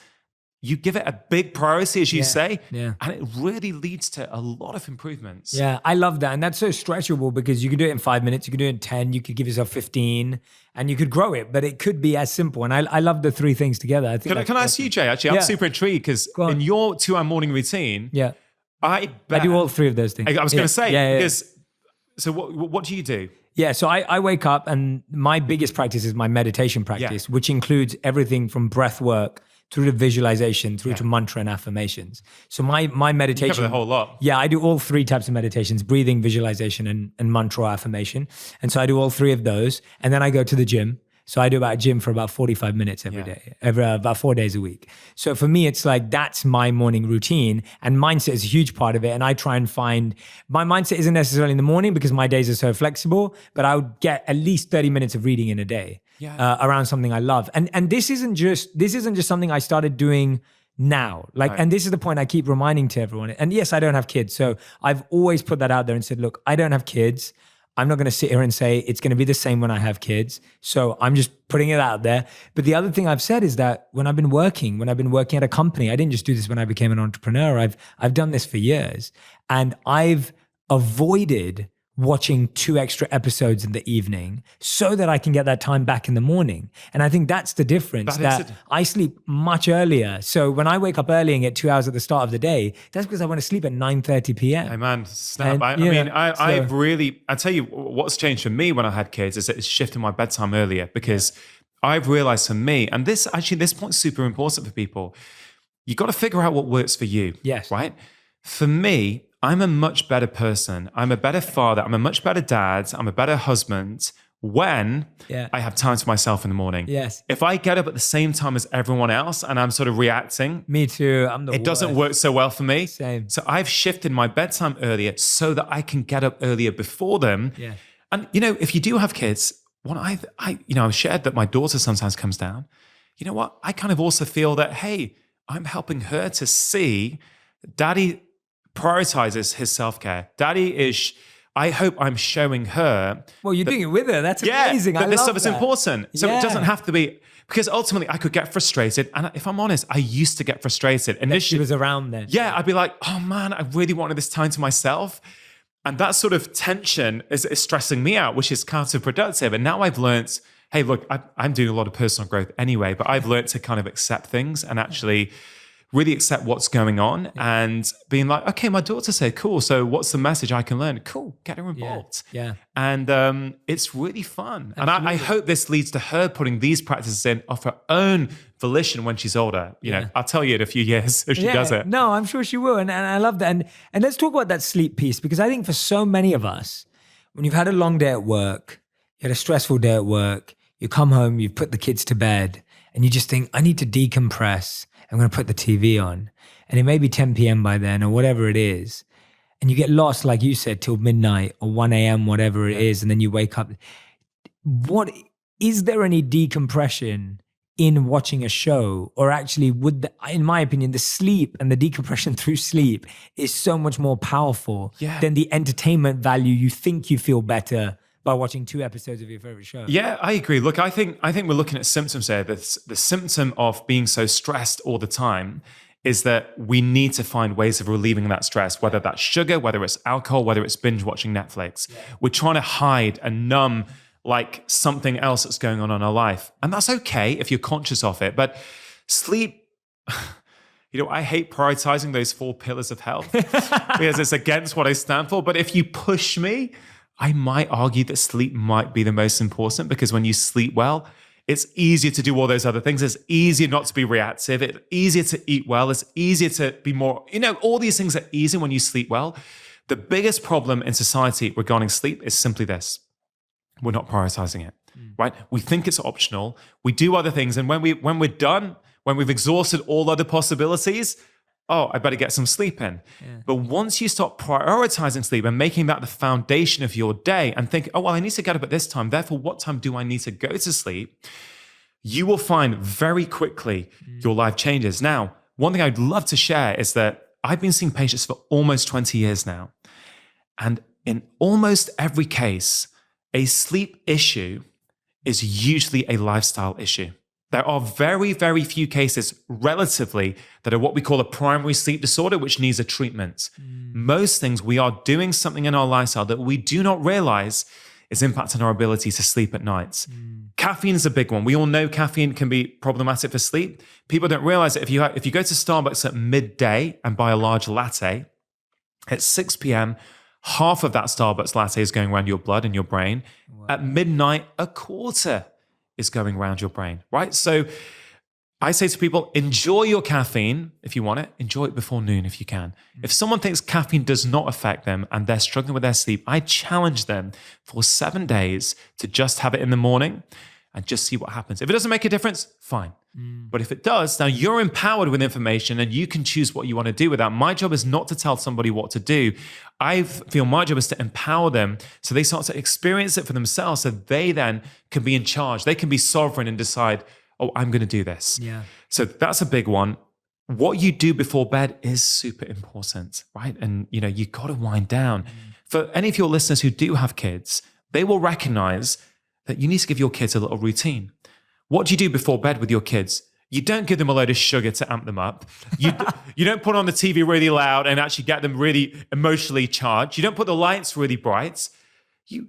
You give it a big priority, as you say, and it really leads to a lot of improvements. Yeah, I love that. And that's so stretchable because you can do it in 5 minutes, you can do it in 10, you could give yourself 15, and you could grow it, but it could be as simple. And I love the 3 things together. I think Can I ask you, Jay, actually, I'm super intrigued because in your 2-hour morning routine, I do all 3 of those things. I was going to say, because, so what do you do? Yeah, so I wake up and my biggest practice is my meditation practice, which includes everything from breath work through to visualization, through to mantra and affirmations. So my meditation— You cover the whole lot. Yeah, I do all 3 types of meditations: breathing, visualization, and mantra or affirmation. And so I do all 3 of those. And then I go to the gym. So I do about gym for about 45 minutes every day, about 4 days a week. So for me, it's like, that's my morning routine, and mindset is a huge part of it. And I try and find, my mindset isn't necessarily in the morning because my days are so flexible, but I would get at least 30 minutes of reading in a day around something I love. And this isn't just something I started doing now. And this is the point I keep reminding to everyone. And yes, I don't have kids. So I've always put that out there and said, look, I don't have kids. I'm not going to sit here and say it's going to be the same when I have kids. So I'm just putting it out there. But the other thing I've said is that when I've been working at a company, I didn't just do this when I became an entrepreneur. I've done this for years, and I've avoided watching 2 extra episodes in the evening so that I can get that time back in the morning. And I think that's the difference, that I sleep much earlier. So when I wake up early and get 2 hours at the start of the day, that's because I want to sleep at 9:30 p.m. Hey man, snap. I tell you what's changed for me when I had kids is that it's shifting my bedtime earlier, because I've realized for me, and this point's super important for people, you got to figure out what works for you. Yes. Right? For me, I'm a much better person. I'm a better father. I'm a much better dad. I'm a better husband when Yeah. I have time to myself in the morning. Yes. If I get up at the same time as everyone else and I'm sort of reacting, Me too. I'm the it doesn't worst. work so well for me. Same. So I've shifted my bedtime earlier so that I can get up earlier before them. Yeah. And, you know, if you do have kids, what I've shared that my daughter sometimes comes down. You know what? I kind of also feel that, hey, I'm helping her to see daddy prioritizes his self-care. I hope I'm showing her. Well, you're doing it with her. That's amazing. That I this love stuff is that. important. So Yeah. it doesn't have to be, because ultimately I could get frustrated. And if I'm honest, I used to get frustrated. And She was around then. yeah, I'd be like, oh man, I really wanted this time to myself. And that sort of tension is stressing me out, which is counterproductive. And now I've learned, hey, look, I'm doing a lot of personal growth anyway, but I've learned to kind of accept things and actually really accept what's going on and being like, okay, my daughter said, cool. So what's the message I can learn? Cool, get her involved. Yeah. And it's really fun. And I hope this leads to her putting these practices in of her own volition when she's older. You know, I'll tell you in a few years if she does it. No, I'm sure she will. And I love that. And let's talk about that sleep piece, because I think for so many of us, when you've had a long day at work, you had a stressful day at work, you come home, you've put the kids to bed, and you just think, I need to decompress. I'm going to put the TV on. And it may be 10 p.m. by then or whatever it is. And you get lost, like you said, till midnight or 1 a.m., whatever it is. And then you wake up. Is there any decompression in watching a show? Or actually, in my opinion, the sleep and the decompression through sleep is so much more powerful than the entertainment value you think you feel better by watching 2 episodes of your favorite show. Yeah, I agree. Look, I think we're looking at symptoms here. The symptom of being so stressed all the time is that we need to find ways of relieving that stress, whether that's sugar, whether it's alcohol, whether it's binge watching Netflix. Yeah. We're trying to hide and numb like something else that's going on in our life. And that's okay if you're conscious of it. But sleep, you know, I hate prioritizing those 4 pillars of health because it's against what I stand for. But if you push me, I might argue that sleep might be the most important, because when you sleep well, it's easier to do all those other things. It's easier not to be reactive. It's easier to eat well. It's easier to be more, you know, all these things are easier when you sleep well. The biggest problem in society regarding sleep is simply this. We're not prioritizing it, right? We think it's optional. We do other things. And when we're done, when we've exhausted all other possibilities, oh, I better get some sleep in. Yeah. But once you start prioritizing sleep and making that the foundation of your day and think, oh, well, I need to get up at this time, therefore, what time do I need to go to sleep? You will find very quickly your life changes. Now, one thing I'd love to share is that I've been seeing patients for almost 20 years now. And in almost every case, a sleep issue is usually a lifestyle issue. There are very, very few cases relatively that are what we call a primary sleep disorder, which needs a treatment. Most things, we are doing something in our lifestyle that we do not realize is impacting our ability to sleep at night. Caffeine is a big one. We all know caffeine can be problematic for sleep. People don't realize that if you go to Starbucks at midday and buy a large latte, at 6 p.m., half of that Starbucks latte is going around your blood and your brain. Wow. At midnight, a quarter is going around your brain, right? So I say to people, enjoy your caffeine if you want it. Enjoy it before noon if you can. If someone thinks caffeine does not affect them and they're struggling with their sleep, I challenge them for 7 days to just have it in the morning and just see what happens. If it doesn't make a difference, fine. But if it does, now you're empowered with information and you can choose what you want to do with that. My job is not to tell somebody what to do. I feel my job is to empower them so they start to experience it for themselves, so they then can be in charge. They can be sovereign and decide, oh, I'm going to do this. Yeah. So that's a big one. What you do before bed is super important, right? And you know, you got to wind down. For any of your listeners who do have kids, they will recognize that you need to give your kids a little routine. What do you do before bed with your kids? You don't give them a load of sugar to amp them up. You don't put on the TV really loud and actually get them really emotionally charged. You don't put the lights really bright. You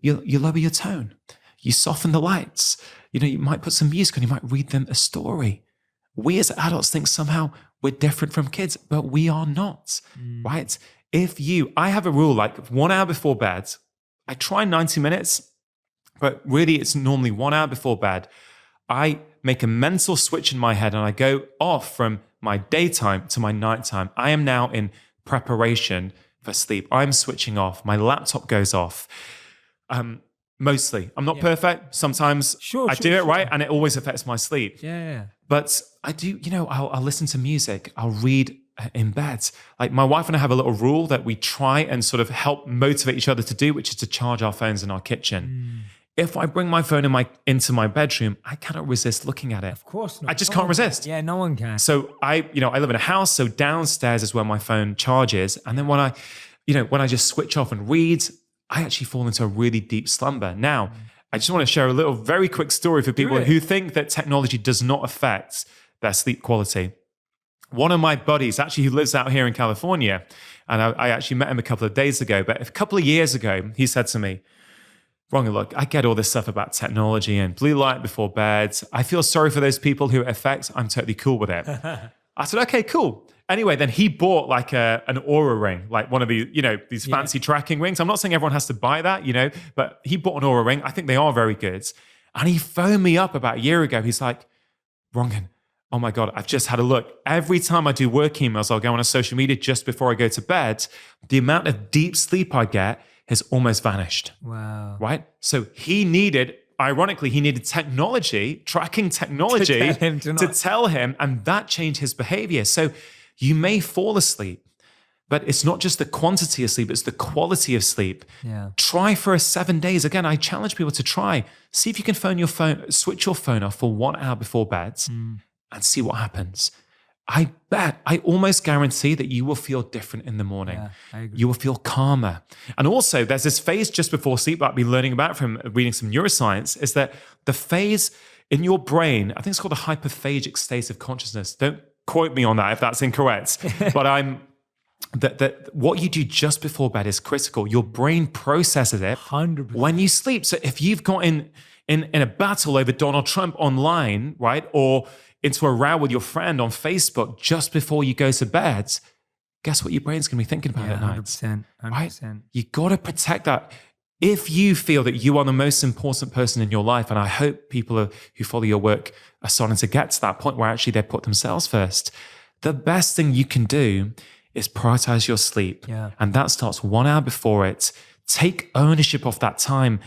lower your tone. You soften the lights. You know, you might put some music on. You might read them a story. We as adults think somehow we're different from kids, but we are not, right? I have a rule, like 1 hour before bed, I try 90 minutes, but really it's normally 1 hour before bed. I make a mental switch in my head and I go off from my daytime to my nighttime. I am now in preparation for sleep. I'm switching off. My laptop goes off. Mostly. I'm not perfect. Sometimes I do it right, and it always affects my sleep. Yeah. But I do, I'll listen to music. I'll read in bed. Like my wife and I have a little rule that we try and sort of help motivate each other to do, which is to charge our phones in our kitchen. If I bring my phone into my bedroom, I cannot resist looking at it. Of course not. I just can't resist. Yeah, no one can. So I live in a house, so downstairs is where my phone charges. And then when I just switch off and read, I actually fall into a really deep slumber. Now, I just want to share a little very quick story for people who think that technology does not affect their sleep quality. One of my buddies, actually, who lives out here in California, and I actually met him a couple of days ago, but a couple of years ago, he said to me, "Rongan, look, I get all this stuff about technology and blue light before bed. I feel sorry for those people who it affects. I'm totally cool with it." I said, "Okay, cool." Anyway, then he bought like an Aura ring, like one of the, these fancy tracking rings. I'm not saying everyone has to buy that, but he bought an Aura ring. I think they are very good. And he phoned me up about a year ago. He's like, "Rongan, oh my God, I've just had a look. Every time I do work emails, I'll go on a social media just before I go to bed. The amount of deep sleep I get has almost vanished." Wow. Right? So ironically, he needed tracking technology to tell him, and that changed his behavior. So you may fall asleep, but it's not just the quantity of sleep, it's the quality of sleep. Yeah. Try for 7 days. Again, I challenge people to try. See if you can switch your phone off for 1 hour before bed and see what happens. I almost guarantee that you will feel different in the morning. Yeah, I agree. You will feel calmer. And also, there's this phase just before sleep that I've been learning about from reading some neuroscience, is that the phase in your brain, I think it's called a hyperphagic state of consciousness. Don't quote me on that if that's incorrect. But that what you do just before bed is critical. Your brain processes it 100%. when you sleep. So if you've got in a battle over Donald Trump online, right, or into a row with your friend on Facebook just before you go to bed, guess what your brain's going to be thinking about at night? 100%. Right? You got to protect that. If you feel that you are the most important person in your life, and I hope people who follow your work are starting to get to that point where actually they put themselves first, the best thing you can do is prioritize your sleep. Yeah. And that starts 1 hour before it. Take ownership of that time.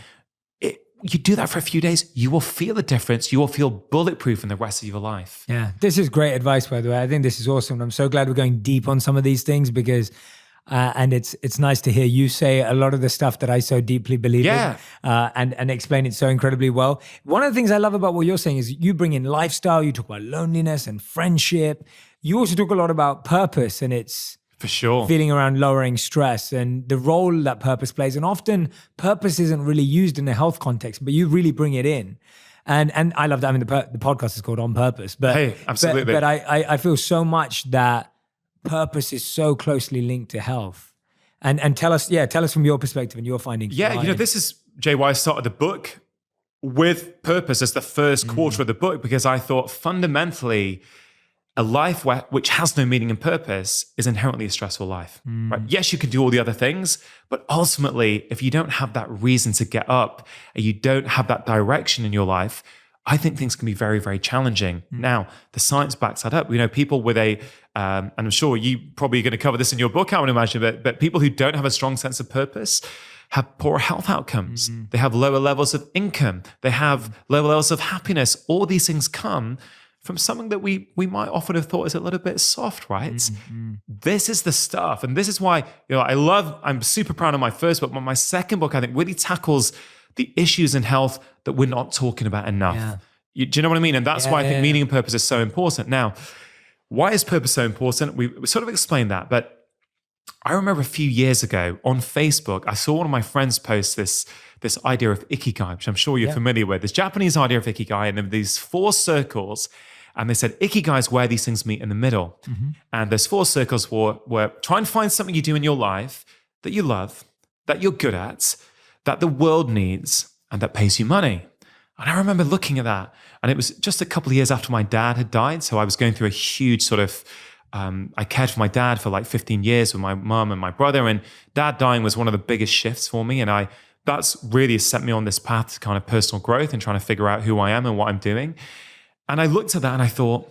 You do that for a few days, you will feel a difference. You will feel bulletproof in the rest of your life. Yeah, this is great advice, by the way. I think this is awesome. I'm so glad we're going deep on some of these things because, and it's nice to hear you say a lot of the stuff that I so deeply believe in and explain it so incredibly well. One of the things I love about what you're saying is you bring in lifestyle, you talk about loneliness and friendship. You also talk a lot about purpose, and it's for sure feeling around lowering stress and the role that purpose plays. And often purpose isn't really used in a health context, but you really bring it in. And I love that. I mean, the podcast is called On Purpose, but hey, absolutely. But I feel so much that purpose is so closely linked to health. And tell us from your perspective and your findings. Yeah, this is, Jay, why I started the book with purpose as the first quarter of the book, because I thought fundamentally a life which has no meaning and purpose is inherently a stressful life. Right? Yes, you can do all the other things, but ultimately, if you don't have that reason to get up and you don't have that direction in your life, I think things can be very, very challenging. Now, the science backs that up. People with and I'm sure you probably are going to cover this in your book, I would imagine, but people who don't have a strong sense of purpose have poor health outcomes. They have lower levels of income. They have lower levels of happiness. All these things come from something that we might often have thought is a little bit soft, right? This is the stuff. And this is why, I'm super proud of my first book, but my second book, I think, really tackles the issues in health that we're not talking about enough. Yeah. Do you know what I mean? And that's why I think meaning and purpose is so important. Now, why is purpose so important? We sort of explained that, but I remember a few years ago on Facebook, I saw one of my friends post this idea of ikigai, which I'm sure you're familiar with, this Japanese idea of ikigai, and there were these 4 circles. And they said, ikigai is where these things meet in the middle. And those 4 circles were try and find something you do in your life that you love, that you're good at, that the world needs, and that pays you money. And I remember looking at that, and it was just a couple of years after my dad had died. So I was going through a huge sort of, I cared for my dad for like 15 years with my mom and my brother, and dad dying was one of the biggest shifts for me. And that's really set me on this path to kind of personal growth and trying to figure out who I am and what I'm doing. And I looked at that and I thought,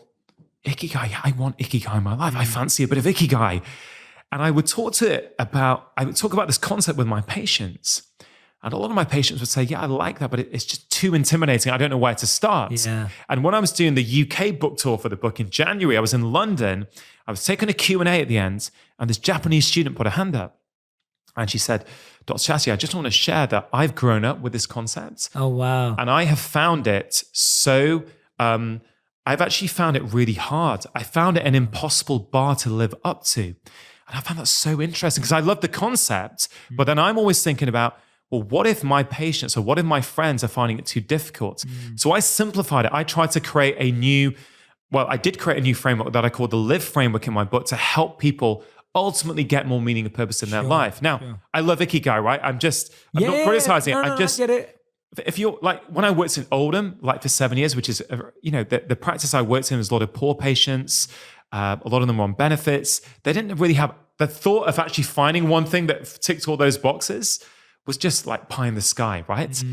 ikigai, I want ikigai in my life. I fancy a bit of ikigai. And I would talk about this concept with my patients. And a lot of my patients would say, yeah, I like that, but it's just too intimidating. I don't know where to start. Yeah. And when I was doing the UK book tour for the book in January, I was in London. I was taking a Q&A at the end, and this Japanese student put a hand up. And she said, Dr. Shetty, I just want to share that I've grown up with this concept. Oh, wow. And I have found it so, I've actually found it really hard. I found it an impossible bar to live up to. And I found that so interesting because I love the concept, but then I'm always thinking about, well, what if my patients or what if my friends are finding it too difficult? So I simplified it. I tried to create I did create a new framework that I called the Live framework in my book to help people ultimately get more meaning and purpose in their life. Now, I love Ikigai, right? I'm not criticizing it. I get it. If you're like, when I worked in Oldham, like for 7 years, which is, the practice I worked in was a lot of poor patients. A lot of them were on benefits. They didn't really have the thought of actually finding one thing that ticked all those boxes was just like pie in the sky, right?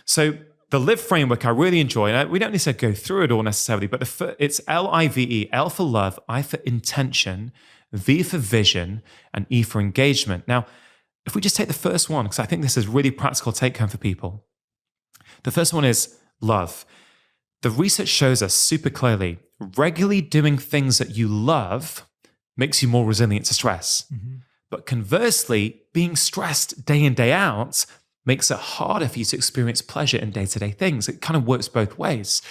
So the Live framework I really enjoy, and we don't necessarily go through it all necessarily, but it's LIVE, L for love, I for intention, V for vision, and E for engagement. Now, if we just take the first one, because I think this is really practical take home for people. The first one is love. The research shows us super clearly, regularly doing things that you love makes you more resilient to stress. But conversely, being stressed day in, day out makes it harder for you to experience pleasure in day-to-day things. It kind of works both ways.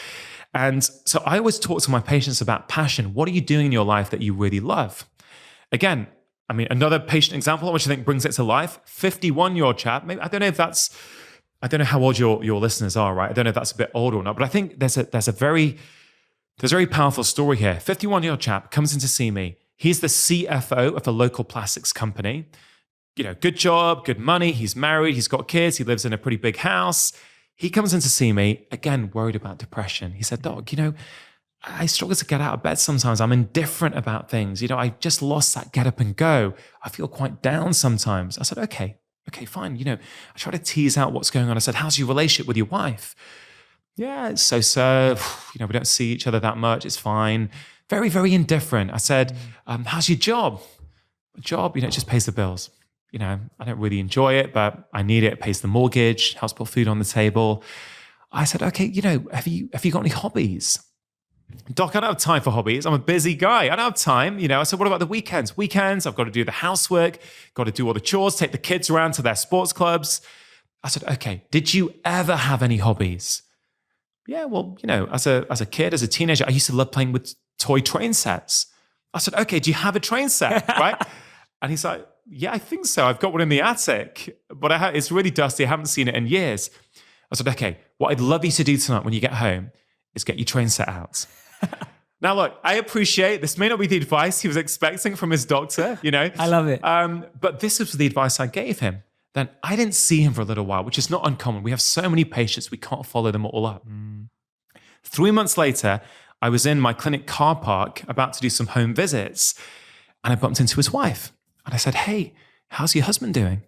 And so I always talk to my patients about passion. What are you doing in your life that you really love? Again, I mean, another patient example, which I think brings it to life, 51-year-old chap. Maybe, I don't know how old your listeners are, right? I don't know if that's a bit old or not, but I think there's a very powerful story here. 51-year-old chap comes in to see me. He's the CFO of a local plastics company. Good job, good money. He's married, he's got kids, he lives in a pretty big house. He comes in to see me, again, worried about depression. He said, Doc, I struggle to get out of bed sometimes. I'm indifferent about things. I just lost that get up and go. I feel quite down sometimes. I said, okay, fine. I try to tease out what's going on. I said, how's your relationship with your wife? Yeah, it's so. We don't see each other that much. It's fine. Very, very indifferent. I said, how's your job? Job, it just pays the bills. I don't really enjoy it, but I need it. It pays the mortgage, helps put food on the table. I said, okay, have you got any hobbies? Doc, I don't have time for hobbies. I'm a busy guy. I don't have time. I said, what about the weekends? Weekends, I've got to do the housework, got to do all the chores, take the kids around to their sports clubs. I said, okay, did you ever have any hobbies? Yeah, well, as a kid, as a teenager, I used to love playing with toy train sets. I said, okay, do you have a train set, right? And he's like, yeah, I think so. I've got one in the attic, but it's really dusty. I haven't seen it in years. I said, okay, what I'd love you to do tonight when you get home is get your train set out. Now, look, I appreciate this may not be the advice he was expecting from his doctor, I love it. But this was the advice I gave him. Then I didn't see him for a little while, which is not uncommon. We have so many patients, we can't follow them all up. 3 months later, I was in my clinic car park about to do some home visits, and I bumped into his wife. And I said, hey, how's your husband doing?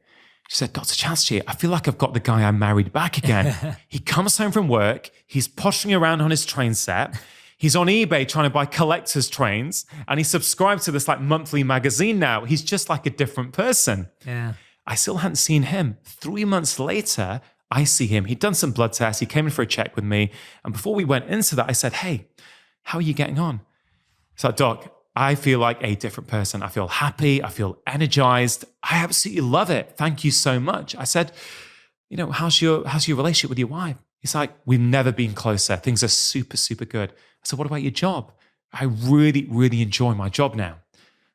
She said, Dr. Shetty, I feel like I've got the guy I married back again. He comes home from work, he's pottering around on his train set, he's on eBay trying to buy collector's trains, and he subscribed to this monthly magazine now. He's just like a different person. Yeah. I still hadn't seen him. 3 months later, I see him. He'd done some blood tests. He came in for a check with me. And before we went into that, I said, hey, how are you getting on? He's like, Doc, I feel like a different person. I feel happy. I feel energized. I absolutely love it. Thank you so much. I said, how's your relationship with your wife? He's like, we've never been closer. Things are super, super good. I said, what about your job? I really, really enjoy my job now.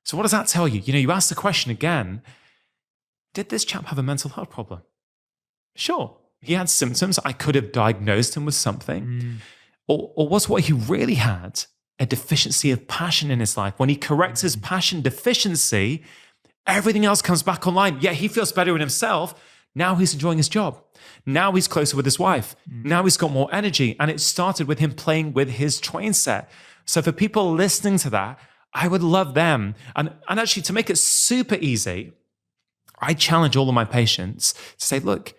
So what does that tell you? You asked the question again, did this chap have a mental health problem? Sure. He had symptoms. I could have diagnosed him with something. Or was what he really had a deficiency of passion in his life? When he corrects his passion deficiency, everything else comes back online. Yeah, he feels better in himself. Now he's enjoying his job. Now he's closer with his wife. Now he's got more energy. And it started with him playing with his train set. So for people listening to that, I would love them. And actually, to make it super easy, I challenge all of my patients to say, look,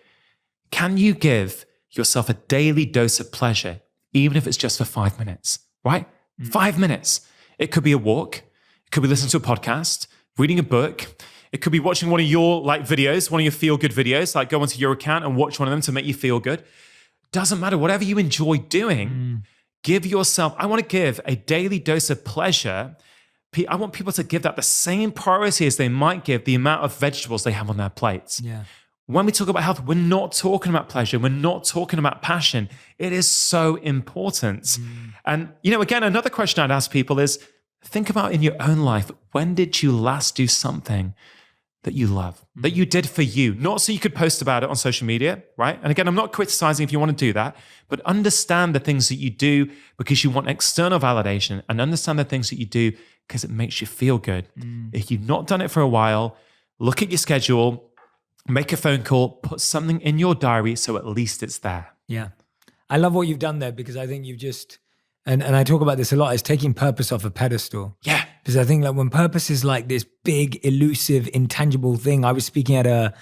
can you give yourself a daily dose of pleasure, even if it's just for 5 minutes, right? 5 minutes. It could be a walk. It could be listening to a podcast, reading a book. It could be watching one of your videos, one of your feel-good videos, go onto your account and watch one of them to make you feel good. Doesn't matter, whatever you enjoy doing, give yourself, I want to give a daily dose of pleasure. I want people to give that the same priority as they might give the amount of vegetables they have on their plates. Yeah. When we talk about health, we're not talking about pleasure. We're not talking about passion. It is so important. And, again, another question I'd ask people is, think about in your own life, when did you last do something that you love, that you did for you, not so you could post about it on social media, right? And again, I'm not criticizing if you want to do that, but understand the things that you do because you want external validation, and understand the things that you do because it makes you feel good. If you've not done it for a while, look at your schedule, make a phone call, put something in your diary so at least it's there. Yeah. I love what you've done there, because I think you've just, and I talk about this a lot, is taking purpose off a pedestal. Yeah. Because I think when purpose is this big, elusive, intangible thing. I was speaking at a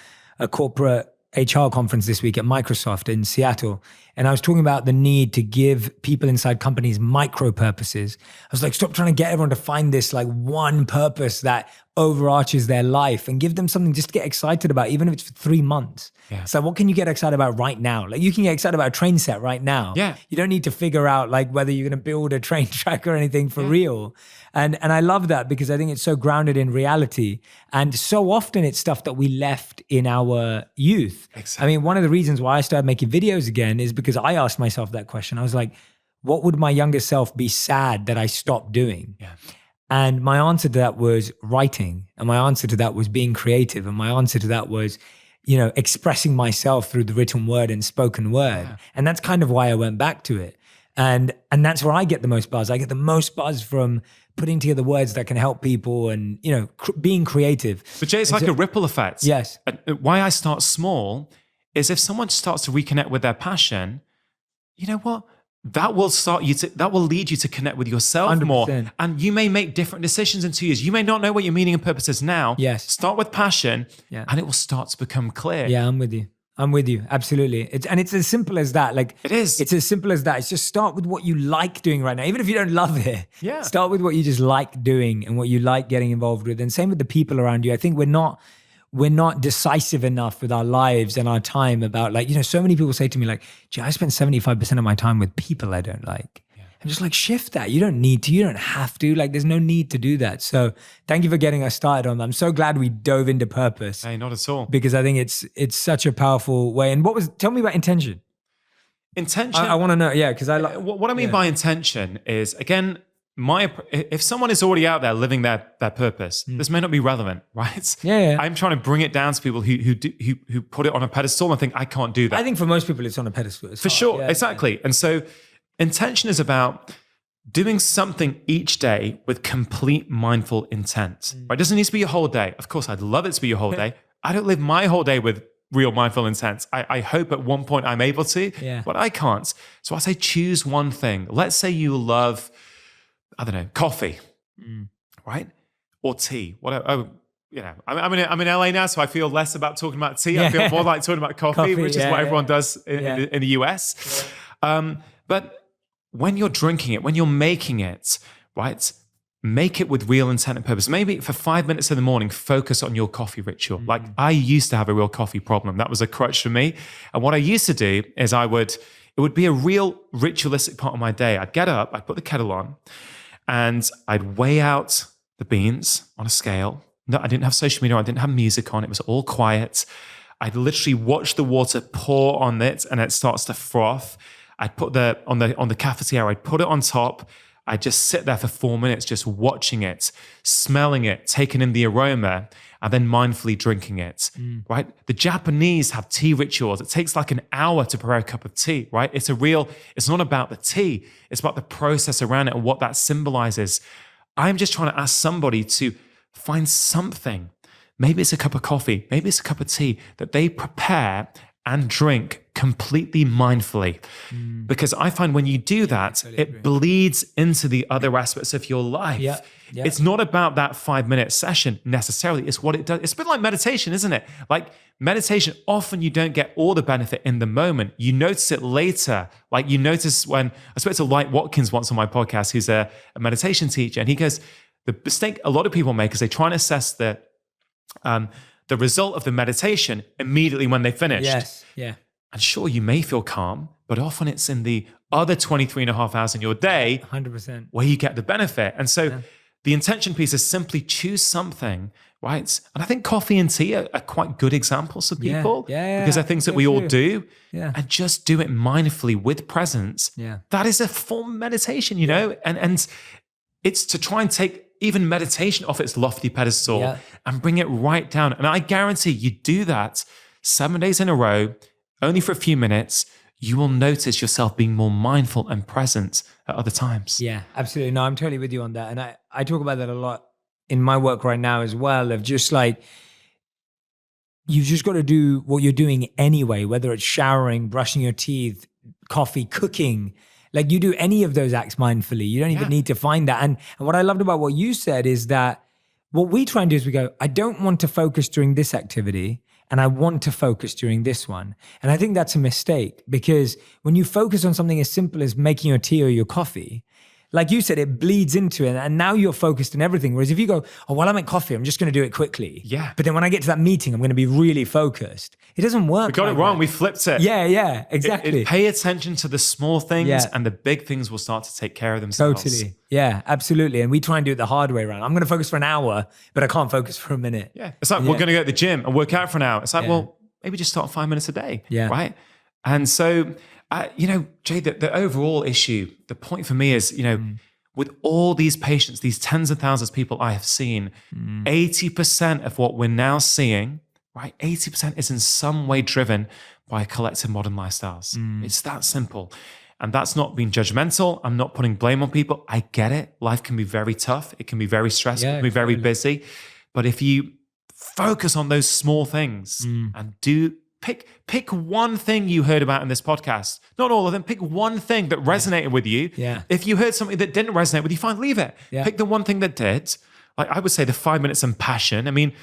corporate HR conference this week at Microsoft in Seattle, and I was talking about the need to give people inside companies micro purposes. I was like, stop trying to get everyone to find this one purpose that overarches their life, and give them something just to get excited about, even if it's for 3 months. Yeah. So what can you get excited about right now? You can get excited about a train set right now. Yeah. You don't need to figure out whether you're going to build a train track or anything for real. And I love that, because I think it's so grounded in reality. And so often it's stuff that we left in our youth. Exactly. I mean, one of the reasons why I started making videos again is because I asked myself that question. I was like, what would my younger self be sad that I stopped doing? Yeah. And my answer to that was writing. And my answer to that was being creative. And my answer to that was, expressing myself through the written word and spoken word. Yeah. And that's kind of why I went back to it. And that's where I get the most buzz. I get the most buzz from putting together words that can help people and, being creative. But Jay, it's a ripple effect. Yes. Why I start small is if someone starts to reconnect with their passion, you know what? That will lead you to connect with yourself 100%. more. And you may make different decisions in 2 years. You may not know what your meaning and purpose is now. Yes. Start with passion, and it will start to become clear. Yeah, I'm with you. Absolutely. It's as simple as that. It is. It's as simple as that. It's just start with what you like doing right now. Even if you don't love it. Yeah. Start with what you just like doing and what you like getting involved with. And same with the people around you. I think we're not decisive enough with our lives and our time about so many people say to me Jay, I spend 75% of my time with people I don't like. Yeah. I'm just shift that. You don't need to, you don't have to, there's no need to do that. So thank you for getting us started on that. I'm so glad we dove into purpose. Hey, not at all. Because I think it's such a powerful way. And tell me about intention. Intention. I want to know. Yeah. Because what I mean by intention is, again, if someone is already out there living their purpose, this may not be relevant, right? Yeah. I'm trying to bring it down to people who put it on a pedestal and think I can't do that. I think for most people it's on a pedestal. For sure, yeah, exactly. Yeah. And so intention is about doing something each day with complete mindful intent. Right? It doesn't need to be your whole day. Of course, I'd love it to be your whole day. I don't live my whole day with real mindful intent. I hope at one point I'm able to, but I can't. So I say choose one thing. Let's say you love, I don't know, coffee, right? Or tea. I'm in LA now, so I feel less about talking about tea. I feel more like talking about coffee, which is what everyone does in the US. Yeah. But when you're drinking it, when you're making it, right? Make it with real intent and purpose. Maybe for 5 minutes in the morning, focus on your coffee ritual. I used to have a real coffee problem. That was a crutch for me. And what I used to do is it would be a real ritualistic part of my day. I'd get up, I'd put the kettle on, and I'd weigh out the beans on a scale. No, I didn't have social media, I didn't have music on, it was all quiet. I'd literally watch the water pour on it and it starts to froth. I'd put on the cafetiere, I'd put it on top. I'd just sit there for 4 minutes, just watching it, smelling it, taking in the aroma, and then mindfully drinking it, right? The Japanese have tea rituals. It takes an hour to prepare a cup of tea, right? It's not about the tea. It's about the process around it and what that symbolizes. I'm just trying to ask somebody to find something. Maybe it's a cup of coffee. Maybe it's a cup of tea that they prepare and drink completely mindfully. Because I find when you do that, totally it bleeds into the other aspects of your life. Yeah. It's not about that 5-minute session necessarily. It's what it does. It's a bit like meditation, isn't it? Meditation, often you don't get all the benefit in the moment. You notice it later. You notice when I spoke to Light Watkins once on my podcast, who's a meditation teacher, and he goes, the mistake a lot of people make is they try and assess the the result of the meditation immediately when they finished. Yes. Yeah. And sure, you may feel calm, but often it's in the other 23 and a half hours in your day 100%. where you get the benefit. And so the intention piece is simply choose something, right? And I think coffee and tea are quite good examples for people because they're things that we all do. Yeah. And just do it mindfully with presence. Yeah. That is a form of meditation, you know? And it's to try and take even meditation off its lofty pedestal and bring it right down. And I guarantee you do that 7 days in a row, only for a few minutes, you will notice yourself being more mindful and present at other times. Yeah, absolutely. No, I'm totally with you on that. And I talk about that a lot in my work right now as well, of just like, you've just got to do what you're doing anyway, whether it's showering, brushing your teeth, coffee, cooking. Like, you do any of those acts mindfully. You don't even need to find that. And what I loved about what you said is that what we try and do is we go, I don't want to focus during this activity, and I want to focus during this one. And I think that's a mistake, because when you focus on something as simple as making your tea or your coffee, like you said, it bleeds into it. And now you're focused on everything. Whereas if you go, oh, while I make coffee, I'm just going to do it quickly. Yeah. But then when I get to that meeting, I'm going to be really focused. It doesn't work. We got it wrong. We flipped it. Yeah, exactly. Pay attention to the small things and the big things will start to take care of themselves. Totally. Yeah, absolutely. And we try and do it the hard way around. I'm going to focus for an hour, but I can't focus for a minute. Yeah. It's like, we're going to go to the gym and work out for an hour. It's like, well, maybe just start 5 minutes a day. Yeah. Right. And so, Jay, the overall issue, the point for me is, with all these patients, these tens of thousands of people I have seen, 80% of what we're now seeing, right? 80% is in some way driven by collective modern lifestyles. It's that simple. And that's not being judgmental. I'm not putting blame on people. I get it. Life can be very tough. It can be very stressful. It can be very busy. But if you focus on those small things and pick one thing you heard about in this podcast. Not all of them. Pick one thing that resonated with you. Yeah. If you heard something that didn't resonate with you, fine, leave it. Yeah. Pick the one thing that did. Like I would say the 5 minutes and passion. I mean,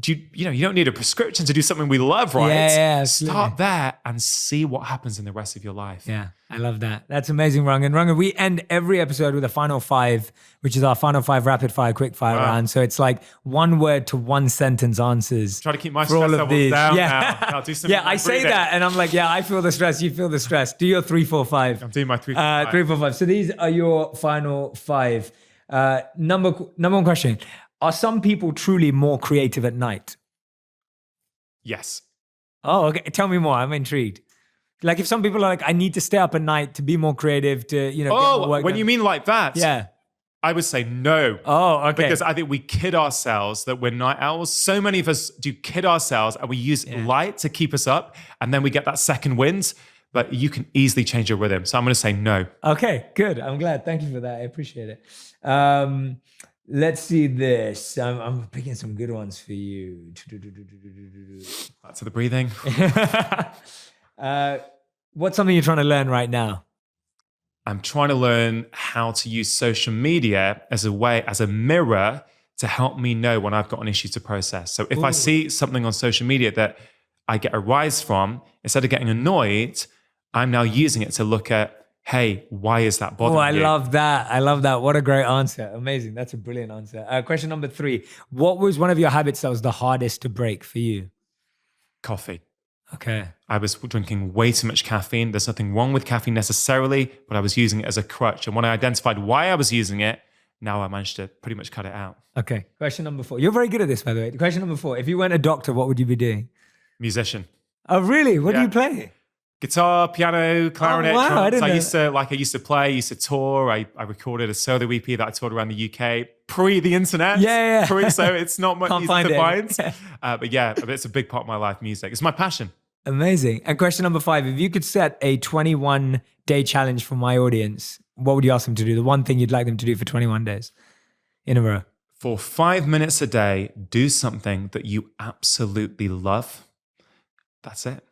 you don't need a prescription to do something we love, right? Yeah, start there and see what happens in the rest of your life. Yeah, I love that. That's amazing, Rangan. Rangan, we end every episode with a final 5, which is our final 5 rapid fire, quick fire round. So it's like 1 word to 1 sentence answers. Try to keep my stress levels down now. I'll do something. I say that and I'm like, I feel the stress. You feel the stress. Do your 3, 4, 5. I'm doing my 3, 4, 5. 3, 4, 5. So these are your final 5. Number one question. Are some people truly more creative at night? Yes. Oh, okay. Tell me more. I'm intrigued. Like if some people are like, I need to stay up at night to be more creative, to, get more work when done. you mean like that? Yeah. I would say no. Oh, okay. Because I think we kid ourselves that we're night owls. So many of us do kid ourselves and we use light to keep us up. And then we get that second wind. But you can easily change your rhythm. So I'm going to say no. Okay, good. I'm glad. Thank you for that. I appreciate it. Let's see this. I'm picking some good ones for you. Back to the breathing. What's something you're trying to learn right now? I'm trying to learn how to use social media as a mirror to help me know when I've got an issue to process. So if I see something on social media that I get a rise from, instead of getting annoyed, I'm now using it to look at, hey, why is that bothering you? I love that. I love that. What a great answer. Amazing. That's a brilliant answer. Question number 3. What was one of your habits that was the hardest to break for you? Coffee. Okay. I was drinking way too much caffeine. There's nothing wrong with caffeine necessarily, but I was using it as a crutch. And when I identified why I was using it, now I managed to pretty much cut it out. Okay. Question number 4. You're very good at this, by the way. Question number 4. If you weren't a doctor, what would you be doing? Musician. Oh, really? What do you play? Guitar, piano, clarinet, drums. I used to play, I used to tour. I recorded a solo EP that I toured around the UK pre the internet. Yeah. So it's not much easy to find. But it's a big part of my life, music. It's my passion. Amazing. And question number 5, if you could set a 21-day challenge for my audience, what would you ask them to do? The one thing you'd like them to do for 21 days in a row. For 5 minutes a day, do something that you absolutely love. That's it.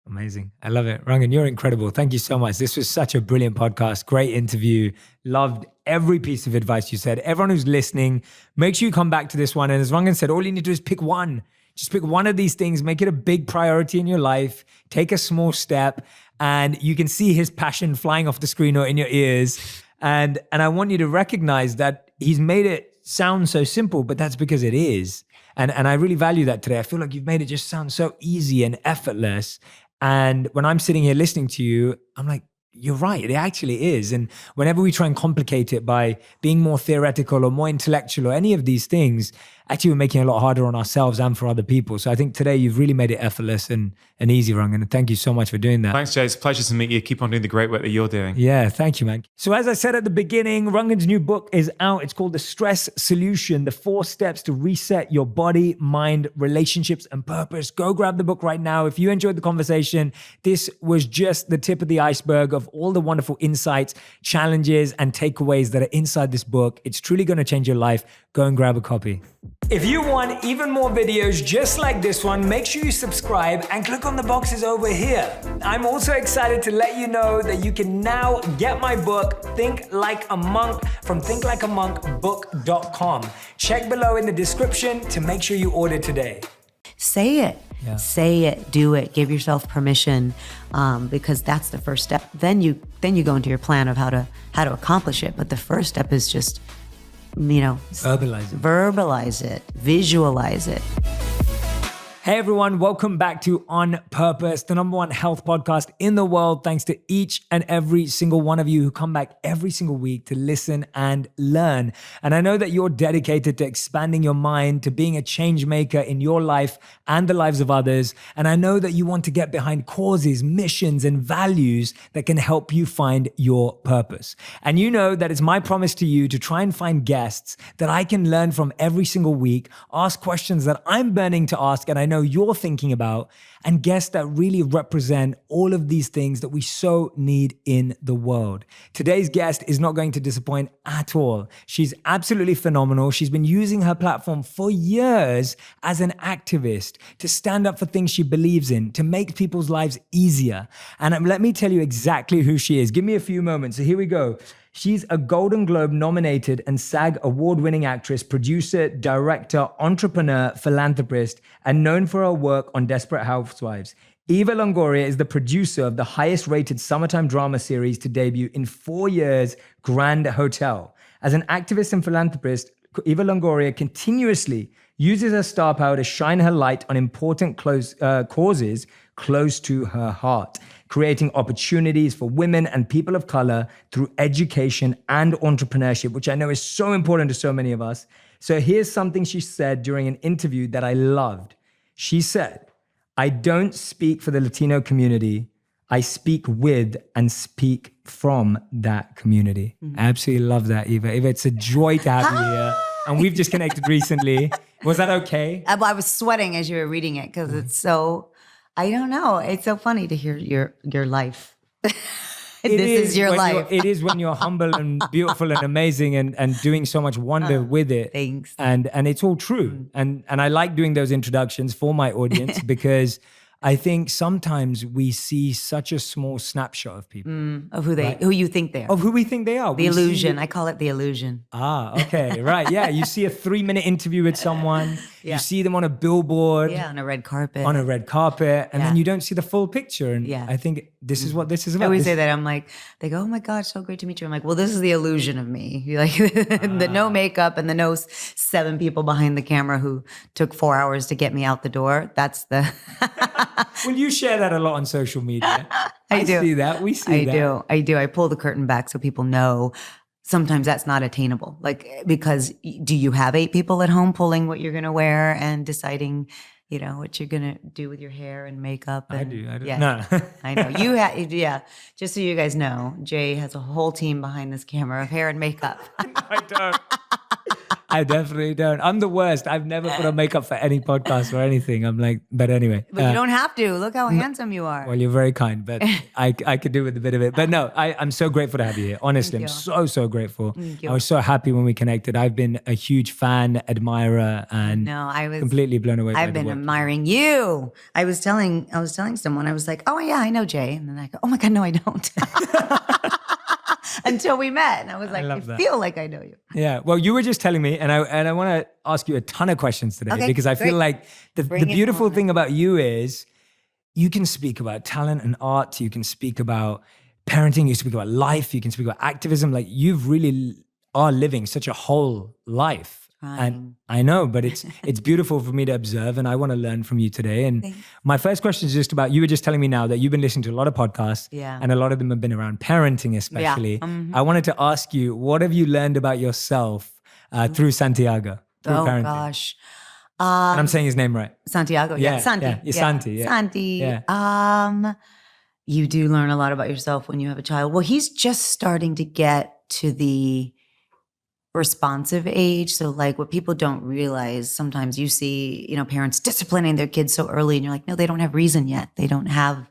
Amazing. I love it. Rangan, you're incredible. Thank you so much. This was such a brilliant podcast. Great interview. Loved every piece of advice you said. Everyone who's listening, make sure you come back to this one. And as Rangan said, all you need to do is pick one. Just pick one of these things, make it a big priority in your life, take a small step, and you can see his passion flying off the screen or in your ears. And I want you to recognize that he's made it sound so simple, but that's because it is. And I really value that today. I feel like you've made it just sound so easy and effortless. And when I'm sitting here listening to you, I'm like, you're right, it actually is. And whenever we try and complicate it by being more theoretical or more intellectual or any of these things, actually we're making it a lot harder on ourselves and for other people. So I think today you've really made it effortless and easy, Rangan. And thank you so much for doing that. Thanks, Jay. It's a pleasure to meet you. Keep on doing the great work that you're doing. Yeah, thank you, man. So as I said at the beginning, Rangan's new book is out. It's called The Stress Solution, the 4 steps to reset your body, mind, relationships, and purpose. Go grab the book right now. If you enjoyed the conversation, this was just the tip of the iceberg of all the wonderful insights, challenges, and takeaways that are inside this book. It's truly going to change your life. Go and grab a copy. If you want even more videos just like this one, make sure you subscribe and click on the boxes over here. I'm also excited to let you know that you can now get my book, Think Like a Monk, from thinklikeamonkbook.com. Check below in the description to make sure you order today. Say it. Yeah. Say it, do it, give yourself permission, because that's the first step. Then you go into your plan of how to accomplish it. But the first step is just, verbalize it, visualize it. Hey everyone, welcome back to On Purpose, the #1 health podcast in the world. Thanks to each and every single one of you who come back every single week to listen and learn. And I know that you're dedicated to expanding your mind, to being a change maker in your life and the lives of others. And I know that you want to get behind causes, missions, and values that can help you find your purpose. And you know that it's my promise to you to try and find guests that I can learn from every single week, ask questions that I'm burning to ask, and I know you're thinking about, and guests that really represent all of these things that we so need in the world. Today's guest is not going to disappoint at all. She's absolutely phenomenal. She's been using her platform for years as an activist to stand up for things she believes in, to make people's lives easier. And let me tell you exactly who she is. Give me a few moments. So here we go. She's a Golden Globe nominated and SAG award-winning actress, producer, director, entrepreneur, philanthropist, and known for her work on Desperate Housewives. Eva Longoria is the producer of the highest-rated summertime drama series to debut in 4 years, Grand Hotel. As an activist and philanthropist, Eva Longoria continuously uses her star power to shine her light on important causes close to her heart, creating opportunities for women and people of color through education and entrepreneurship, which I know is so important to so many of us. So here's something she said during an interview that I loved. She said, "I don't speak for the Latino community. I speak with and speak from that community." I absolutely love that, Eva. Eva, it's a joy to have you here. And we've just connected recently. Was that okay? I was sweating as you were reading it because it's so, I don't know. It's so funny to hear your life. This is your life. It is when you're humble and beautiful and amazing and doing so much wonder with it. Thanks. And it's all true. And I like doing those introductions for my audience because I think sometimes we see such a small snapshot of people. Of who you think they are. Of who we think they are. The illusion. I call it the illusion. Okay. Right. Yeah. You see a 3-minute interview with someone. Yeah. You see them on a billboard. Yeah, on a red carpet. And then you don't see the full picture. And I think this is what this is about. I always say that. I'm like, they go, "Oh my God, so great to meet you." I'm like, well, this is the illusion of me. You're like the no makeup and the no 7 people behind the camera who took 4 hours to get me out the door. That's the... Well, you share that a lot on social media. I do. See that. We see that. I do. I pull the curtain back so people know sometimes that's not attainable. Like, because do you have 8 people at home pulling what you're going to wear and deciding, what you're going to do with your hair and makeup? And, I do. Yeah, no. I know. Yeah. Just so you guys know, Jay has a whole team behind this camera of hair and makeup. I don't. I definitely don't. I'm the worst. I've never put on makeup for any podcast or anything. I'm like, but anyway. But you don't have to. Look how handsome you are. Well, you're very kind, but I could do with a bit of it. But no, I'm so grateful to have you here. Honestly, I'm so grateful. I was so happy when we connected. I've been a huge fan, admirer, and completely blown away by the work. I've been admiring you. I was telling someone, I was like, "Oh yeah, I know Jay." And then I go, "Oh my God, no, I don't." Until we met, and I was like, I feel like I know you. Yeah. Well, you were just telling me, and I want to ask you a ton of questions today because I feel like the beautiful thing about you is you can speak about talent and art. You can speak about parenting. You speak about life. You can speak about activism. Like, you've really are living such a whole life. And I know, but it's beautiful for me to observe, and I want to learn from you today. And my first question is just about, you were just telling me now that you've been listening to a lot of podcasts, and a lot of them have been around parenting especially. I wanted to ask you, what have you learned about yourself through Santiago, through parenting? Gosh. And I'm saying his name right. Santiago, Santi. Santi. Santi. Yeah. You do learn a lot about yourself when you have a child. Well, he's just starting to get to the responsive age. So like what people don't realize, sometimes you see, parents disciplining their kids so early and you're like, no, they don't have reason yet. They don't have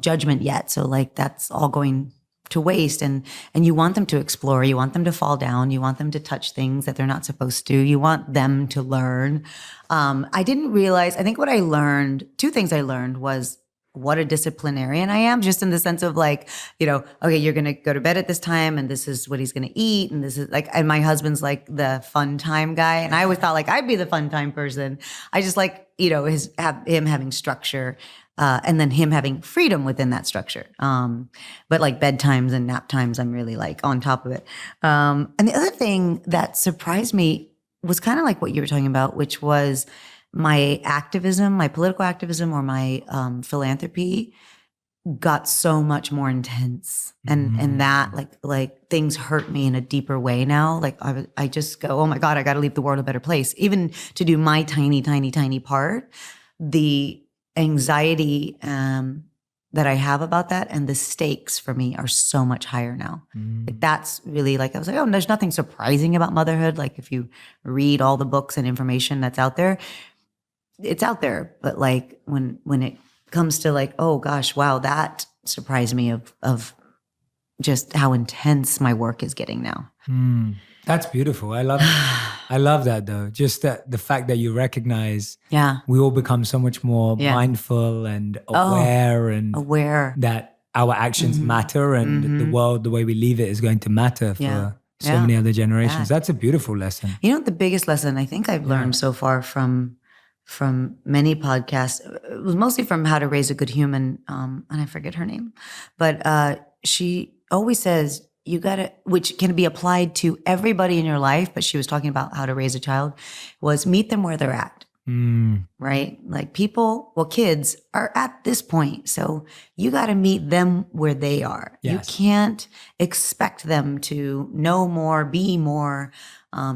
judgment yet. So like that's all going to waste. And you want them to explore. You want them to fall down. You want them to touch things that they're not supposed to. You want them to learn. I didn't realize, I think what I learned, two things I learned was what a disciplinarian I am, just in the sense of like, okay, you're going to go to bed at this time and this is what he's going to eat. And this is like, and my husband's like the fun time guy. And I always thought like I'd be the fun time person. I just like, him having structure, and then him having freedom within that structure. But like bedtimes and nap times, I'm really like on top of it. And the other thing that surprised me was kind of like what you were talking about, which was my activism, my political activism, or my philanthropy got so much more intense, and that like things hurt me in a deeper way now. Like I just go, oh my God, I got to leave the world a better place. Even to do my tiny, tiny, tiny part, the anxiety that I have about that and the stakes for me are so much higher now. Like that's really like, I was like, oh, there's nothing surprising about motherhood. Like if you read all the books and information that's out there, it's out there. But like when it comes to like, oh gosh, wow, that surprised me of just how intense my work is getting now. That's beautiful. I love that though. Just the fact that you recognize we all become so much more mindful and aware that our actions matter, and the world, the way we leave it, is going to matter for so many other generations. That's a beautiful lesson. The biggest lesson I think I've learned so far from many podcasts, it was mostly from How to Raise a Good Human, and I forget her name, but she always says, you gotta, which can be applied to everybody in your life, but she was talking about how to raise a child, was meet them where they're at, right? Like kids are at this point, so you gotta meet them where they are. Yes. You can't expect them to know more, be more,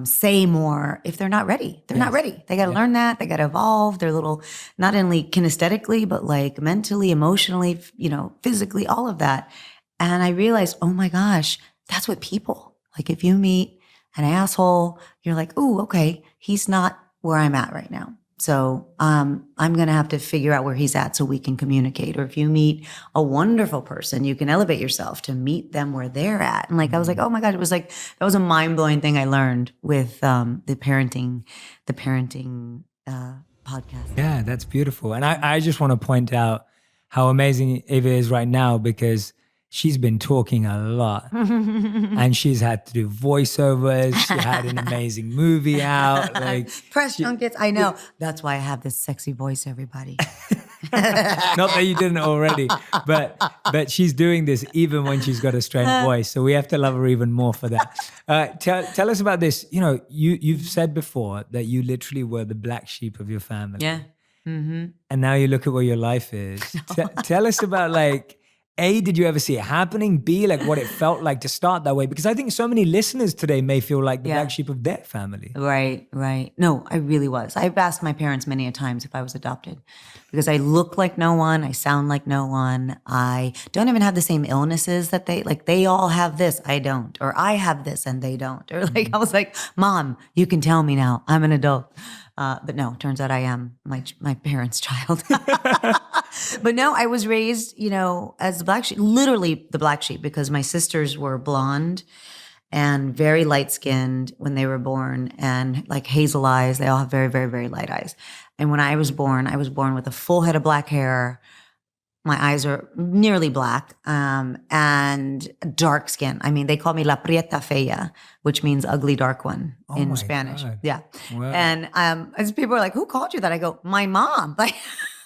say more if they're not ready. They're not ready. They got to learn that. They got to evolve. They're little, not only kinesthetically, but like mentally, emotionally, physically, all of that. And I realized, oh my gosh, that's what people, like if you meet an asshole, you're like, ooh, okay, he's not where I'm at right now. So I'm going to have to figure out where he's at so we can communicate. Or if you meet a wonderful person, you can elevate yourself to meet them where they're at. And like, I was like, oh my God, it was like, that was a mind-blowing thing I learned with the parenting podcast. Yeah, that's beautiful. And I just want to point out how amazing Eva is right now, because she's been talking a lot and she's had to do voiceovers. She had an amazing movie out. Like press junkets. I know. That's why I have this sexy voice, everybody. Not that you didn't already, but she's doing this even when she's got a strange voice. So we have to love her even more for that. Tell us about this. You've said before that you literally were the black sheep of your family. Yeah. Mm-hmm. And now you look at where your life is. Tell us about like, A, did you ever see it happening? B, like what it felt like to start that way? Because I think so many listeners today may feel like the black sheep of their family. Right. No, I really was. I've asked my parents many a times if I was adopted, because I look like no one. I sound like no one. I don't even have the same illnesses that they all have this. I don't. Or I have this and they don't. Or like, I was like, Mom, you can tell me now. I'm an adult. But no, turns out I am my parents' child. But no, I was raised, as the black sheep, literally the black sheep, because my sisters were blonde and very light-skinned when they were born, and like hazel eyes. They all have very, very, very light eyes. And when I was born with a full head of black hair. My eyes are nearly black, and dark skin. I mean, they call me La Prieta Fea, which means ugly dark one in Spanish. God. Yeah. Wow. And as people are like, who called you that? I go, my mom. Like,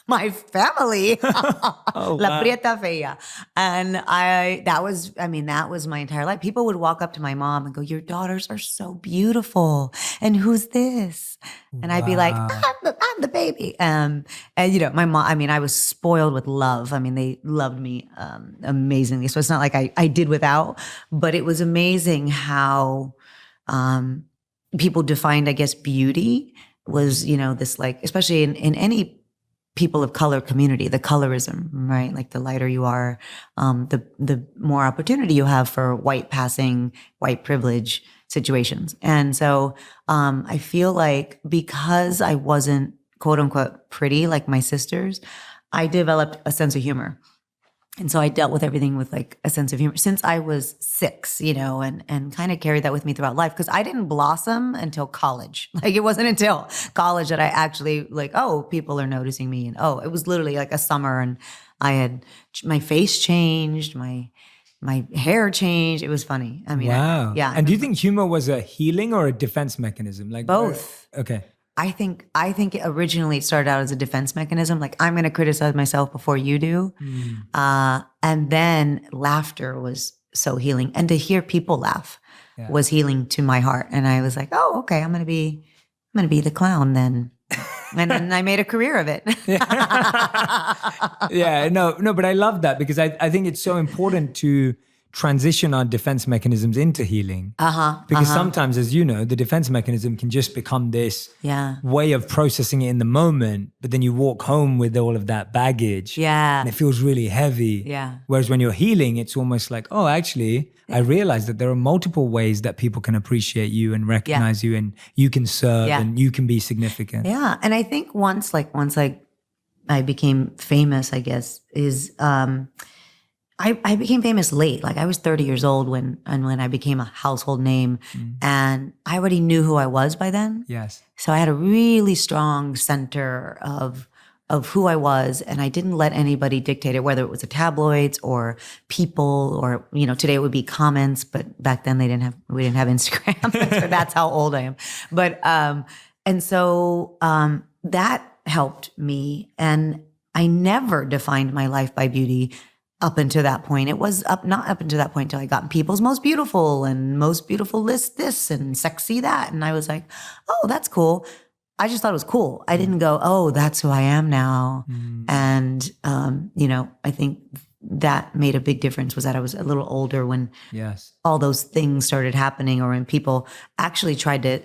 my family. Oh, La wow. Prieta Fea. And that was my entire life. People would walk up to my mom and go, your daughters are so beautiful. And who's this? And I'd be like, I'm the baby. And my mom, I was spoiled with love. They loved me amazingly. So it's not like I did without, but it was amazing how people defined, I guess, beauty was, this like, especially in any people of color community, the colorism, right? Like the lighter you are, the more opportunity you have for white privilege situations. And so I feel like because I wasn't quote unquote pretty like my sisters, I developed a sense of humor. And so I dealt with everything with like a sense of humor since I was 6, and kind of carried that with me throughout life because I didn't blossom until college. Like it wasn't until college that I actually like, oh, people are noticing me. And it was literally like a summer and I had my face changed, my hair changed. It was funny. Wow. Yeah. And do you think humor was a healing or a defense mechanism? Like both. Okay. I think it originally started out as a defense mechanism. Like I'm going to criticize myself before you do. And then laughter was so healing. And to hear people laugh was healing to my heart. And I was like, oh, okay, I'm going to be the clown then. And then I made a career of it. No, but I love that because I think it's so important to transition our defense mechanisms into healing. Because sometimes, as you know, the defense mechanism can just become this way of processing it in the moment, but then you walk home with all of that baggage. And it feels really heavy. Whereas when you're healing, it's almost like, oh, actually, I realize that there are multiple ways that people can appreciate you and recognize you and you can serve and you can be significant. And I think once I became famous, I guess, is I became famous late. Like I was 30 years old when I became a household name, and I already knew who I was by then. Yes. So I had a really strong center of who I was, and I didn't let anybody dictate it, whether it was the tabloids or people or today it would be comments, but back then we didn't have Instagram. So that's how old I am. But and so that helped me, and I never defined my life by beauty. Up until that point, it was not up until that point until I got People's Most Beautiful and Most Beautiful List this and Sexy that. And I was like, oh, that's cool. I just thought it was cool. I didn't go, oh, that's who I am now. And, I think that made a big difference was that I was a little older when all those things started happening or when people actually tried to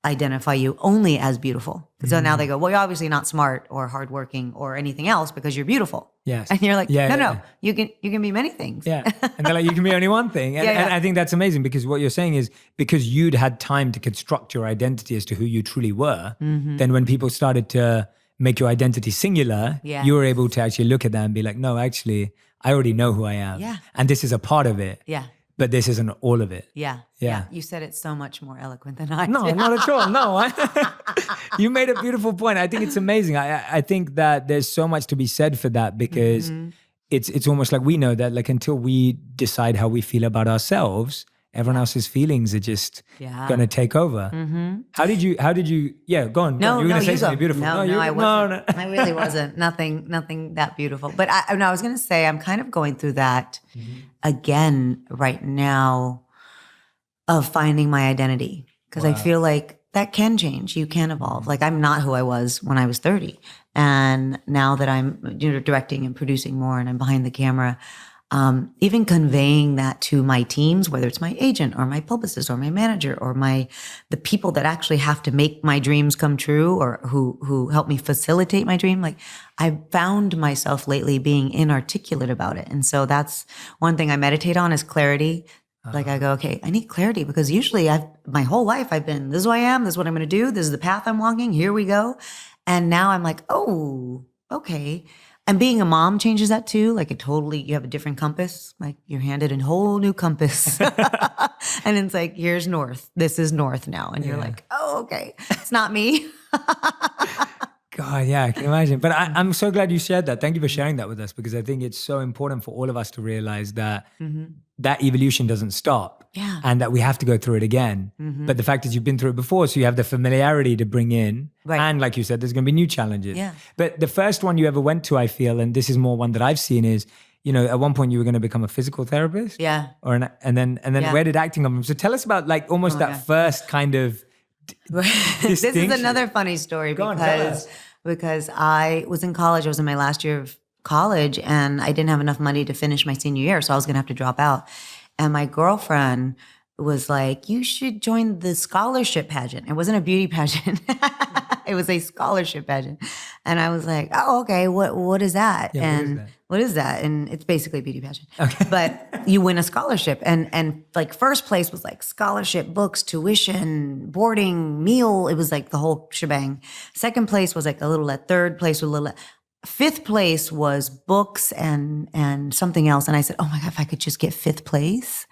identify you only as beautiful. So now they go, well, you're obviously not smart or hardworking or anything else because you're beautiful. Yes. And you're like, no, you can be many things. Yeah. And they're like, you can be only one thing. And, and I think that's amazing because what you're saying is because you'd had time to construct your identity as to who you truly were, then when people started to make your identity singular, you were able to actually look at that and be like, no, actually, I already know who I am. Yeah. And this is a part of it. Yeah. But this isn't all of it. Yeah. You said it so much more eloquent than I No, did. not at all. No, you made a beautiful point. I think it's amazing. I think that there's so much to be said for that because it's almost like we know that like until we decide how we feel about ourselves, everyone else's feelings are just going to take over. How did you, go on. No, you were going to say you something go. beautiful. No, I wasn't. I really wasn't. Nothing that beautiful. But I was going to say, I'm kind of going through that again right now of finding my identity. Because I feel like that can change. You can evolve. Like I'm not who I was when I was 30. And now that I'm directing and producing more and I'm behind the camera, even conveying that to my teams, whether it's my agent or my publicist or my manager or the people that actually have to make my dreams come true or who help me facilitate my dream. Like I found myself lately being inarticulate about it. And so that's one thing I meditate on is clarity. Like I go, okay, I need clarity because usually my whole life I've been, this is who I am, this is what I'm going to do, this is the path I'm walking, here we go. And now I'm like, oh, okay. And being a mom changes that too. Like you have a different compass. Like you're handed a whole new compass. And it's like, here's north. This is north now. And you're like, oh, okay. It's not me. God, yeah, I can imagine. But I'm so glad you shared that. Thank you for sharing that with us, because I think it's so important for all of us to realize that that evolution doesn't stop. Yeah. And that we have to go through it again. But the fact is you've been through it before, so you have the familiarity to bring in. Right. And like you said, there's going to be new challenges. Yeah. But the first one you ever went to, I feel, and this is more one that I've seen, is, you know, at one point you were going to become a physical therapist. Yeah. Or and then Yeah. where did acting come from? So tell us about like almost that God. first kind of This is another funny story Go on, tell because I was in college. I was in my last year of college and I didn't have enough money to finish my senior year. So I was going to have to drop out. And my girlfriend was like, you should join the scholarship pageant. It wasn't a beauty pageant. It was a scholarship pageant. And I was like, oh, okay, what is that? Yeah, and what is that? And it's basically a beauty pageant. Okay. But you win a scholarship. And like first place was like scholarship, books, tuition, boarding, meal. It was like the whole shebang. Second place was like a little at. Third place was a little at. Fifth place was books and something else. And I said, oh my God, if I could just get fifth place,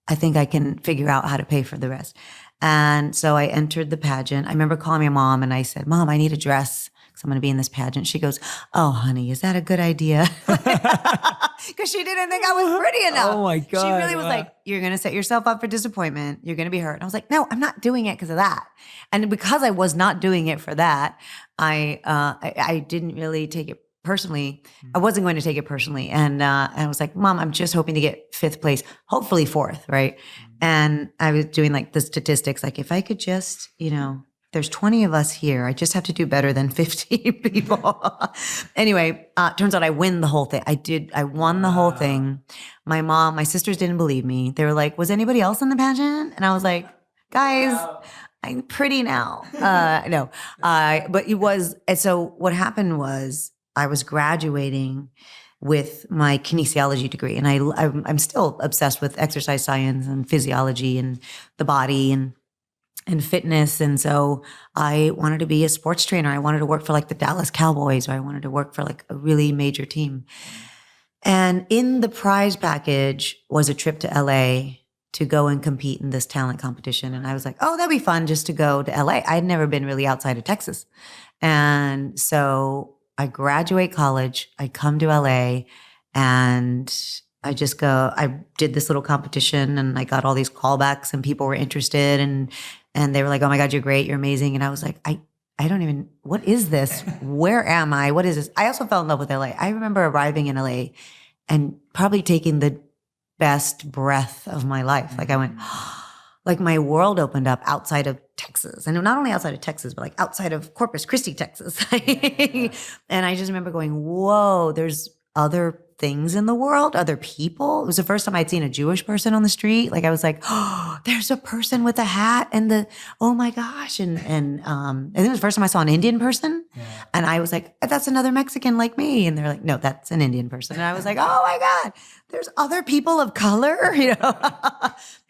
I think I can figure out how to pay for the rest. And so I entered the pageant. I remember calling my mom and I said, Mom, I need a dress because I'm going to be in this pageant. She goes, oh, honey, is that a good idea? Because she didn't think I was pretty enough. Oh my God. She really was like, you're going to set yourself up for disappointment. You're going to be hurt. And I was like, no, I'm not doing it because of that. And because I was not doing it for that, I didn't really take it personally. I wasn't going to take it personally. And I was like, Mom, I'm just hoping to get fifth place, hopefully fourth, right? And I was doing like the statistics, like if I could just, you know, there's 20 of us here. I just have to do better than 15 people. Anyway, turns out I win the whole thing. I won the whole thing. My sisters didn't believe me. They were like, was anybody else in the pageant? And I was like, guys, I'm pretty now. No, but it was, and so what happened was I was graduating with my kinesiology degree. And I'm still obsessed with exercise science and physiology and the body and fitness. And so I wanted to be a sports trainer. I wanted to work for like the Dallas Cowboys, or I wanted to work for like a really major team. And in the prize package was a trip to LA to go and compete in this talent competition. And I was like, oh, that'd be fun just to go to LA. I had never been really outside of Texas. And so I graduate college, I come to LA, and I just go, I did this little competition and I got all these callbacks and people were interested and they were like, oh my God, you're great, you're amazing. And I was like, I don't even, what is this? Where am I? What is this? I also fell in love with LA. I remember arriving in LA and probably taking the best breath of my life. Like I went, like my world opened up outside of Texas. And not only outside of Texas, but like outside of Corpus Christi, Texas. And I just remember going, whoa, there's other things in the world, other people. It was the first time I'd seen a Jewish person on the street. Like I was like, oh, there's a person with a hat and oh my gosh. And it was the first time I saw an Indian person. Yeah. And I was like, that's another Mexican like me. And they're like, no, that's an Indian person. And I was like, oh my God, there's other people of color, you know?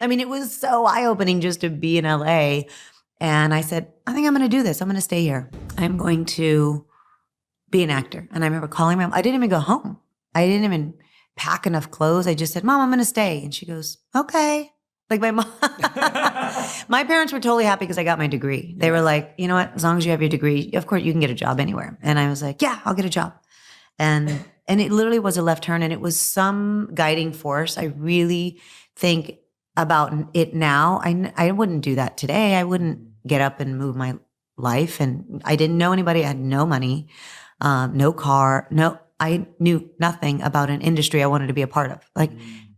I mean, it was so eye-opening just to be in LA. And I said, I think I'm going to do this. I'm going to stay here. I'm going to be an actor. And I remember calling my mom. I didn't even go home. I didn't even pack enough clothes. I just said, Mom, I'm going to stay. And she goes, okay. Like my mom, my parents were totally happy because I got my degree. They were like, you know what, as long as you have your degree, of course you can get a job anywhere. And I was like, yeah, I'll get a job. And it literally was a left turn and it was some guiding force. I really think about it now. I wouldn't do that today. I wouldn't get up and move my life. And I didn't know anybody. I had no money, no car, I knew nothing about an industry I wanted to be a part of. Like,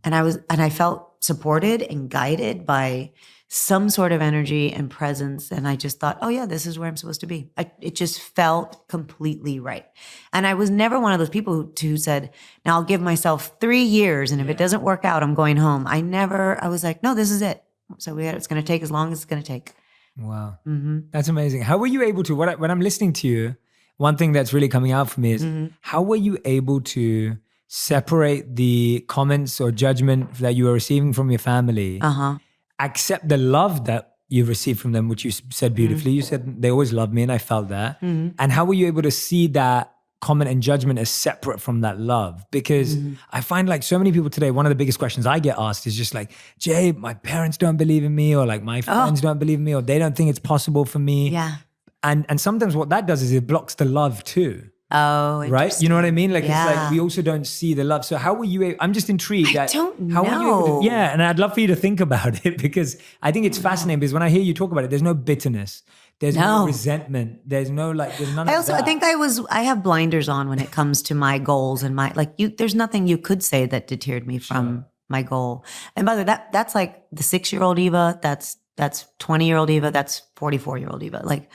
and I felt supported and guided by some sort of energy and presence. And I just thought, oh yeah, this is where I'm supposed to be. It just felt completely right. And I was never one of those people who said, now I'll give myself 3 years. And if it doesn't work out, I'm going home. I was like, no, this is it. So it's going to take as long as it's going to take. Wow. Mm-hmm. That's amazing. How were you able to, when I'm listening to you, one thing that's really coming out for me is how were you able to separate the comments or judgment that you were receiving from your family, accept the love that you received from them, which you said beautifully. You said they always loved me and I felt that. And how were you able to see that comment and judgment as separate from that love? Because I find like so many people today, one of the biggest questions I get asked is just like, Jay, my parents don't believe in me, or like my friends don't believe in me, or they don't think it's possible for me. Yeah. And sometimes what that does is it blocks the love too. Oh, Right? You know what I mean? Like it's Yeah. like we also don't see the love. So how were you I'm just intrigued I at don't how were you able know. to, yeah, and I'd love for you to think about it because I think it's fascinating because when I hear you talk about it, there's no bitterness. There's no No. resentment. There's no there's none I of also, that. I think I have blinders on when it comes to my goals and there's nothing you could say that deterred me from my goal. And by the way, that's like the 6-year-old Eva, that's 20-year-old Eva, that's 44-year-old Eva. Like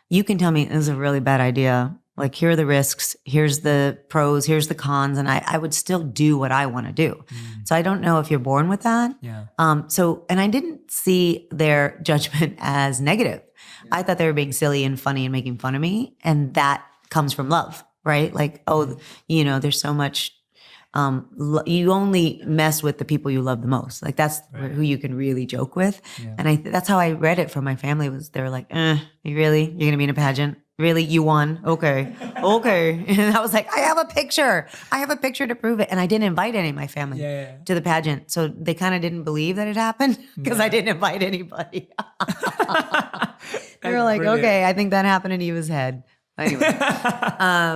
you can tell me this is a really bad idea. Like here are the risks, here's the pros, here's the cons. And I would still do what I want to do. So I don't know if you're born with that. Yeah. And I didn't see their judgment as negative. I thought they were being silly and funny and making fun of me. And that comes from love, right? Like, there's so much, you only mess with the people you love the most. Like that's who you can really joke with. Yeah. And that's how I read it from my family was they were like, you really, you're going to be in a pageant? Really? You won? Okay. And I was like, I have a picture to prove it. And I didn't invite any of my family to the pageant. So they kind of didn't believe that it happened because I didn't invite anybody. They were like, brilliant. Okay, I think that happened in Eva's head. Anyway.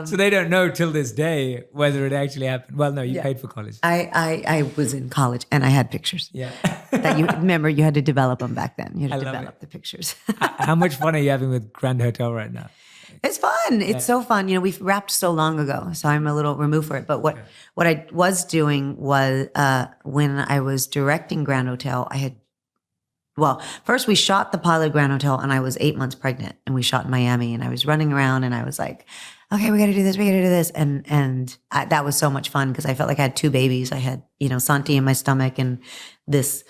So they don't know till this day whether it actually happened. Well, no, you paid for college. I was in college and I had pictures. Yeah. That you remember you had to develop them back then. You had to develop the pictures. How much fun are you having with Grand Hotel right now? It's fun. It's so fun. We've wrapped so long ago, so I'm a little removed for it. But what I was doing was when I was directing Grand Hotel, first we shot the pilot Grand Hotel and I was 8 months pregnant and we shot in Miami and I was running around and I was like, okay, we got to do this. And that was so much fun because I felt like I had 2 babies. I had, Santi in my stomach and this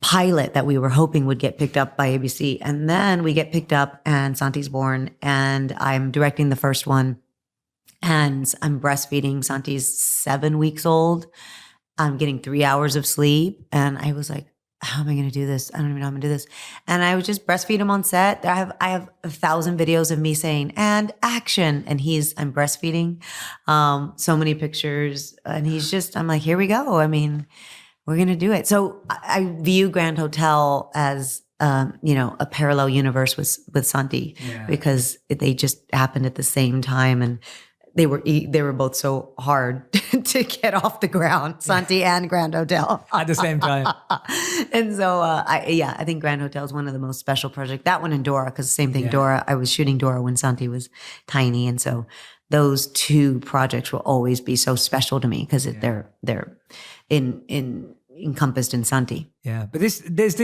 pilot that we were hoping would get picked up by ABC. And then we get picked up and Santi's born and I'm directing the first one and I'm breastfeeding. Santi's 7 weeks old. I'm getting 3 hours of sleep. And I was like, how am I going to do this? I don't even know how I'm going to do this. And I would just breastfeed him on set. I have 1,000 videos of me saying, and action. And I'm breastfeeding, so many pictures. And I'm like, here we go. I mean, we're going to do it. So I view Grand Hotel as, a parallel universe with Santi because they just happened at the same time. And they were both so hard to get off the ground, Santi and Grand Hotel. At the same time. And so, I think Grand Hotel is one of the most special projects. That one and Dora, because same thing, Dora, I was shooting Dora when Santi was tiny. And so those 2 projects will always be so special to me because they're encompassed in Santi. Yeah, but this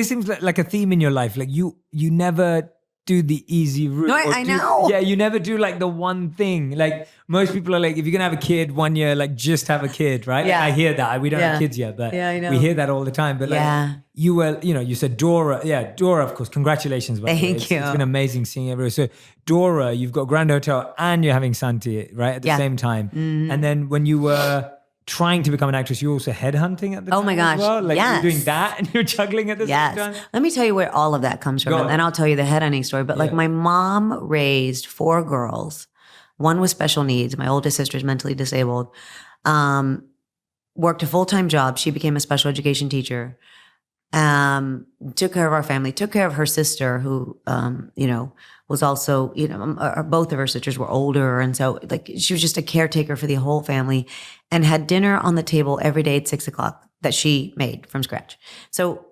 seems like a theme in your life. Like you never do the easy route. No, I know. Yeah, you never do like the one thing. Like most people are like, if you're gonna have a kid 1 year, like just have a kid, right? Yeah. Like, I hear that. We don't have kids yet, but I know. we hear that all the time. But like you were, you said Dora. Yeah, Dora, of course. Congratulations. By the way. Thank you. It's been amazing seeing everyone. So Dora, you've got Grand Hotel and you're having Santi, right? At the same time. Mm-hmm. And then when you were trying to become an actress, you're also headhunting at the time. Oh my gosh. As well? Like yes. you're doing that and you're juggling at the same time. Let me tell you where all of that comes from. And then I'll tell you the headhunting story. But like my mom raised 4 girls. One with special needs. My oldest sister is mentally disabled. Worked a full-time job. She became a special education teacher. Took care of our family, took care of her sister who, was also, both of her sisters were older. And so like, she was just a caretaker for the whole family and had dinner on the table every day at 6:00 that she made from scratch. So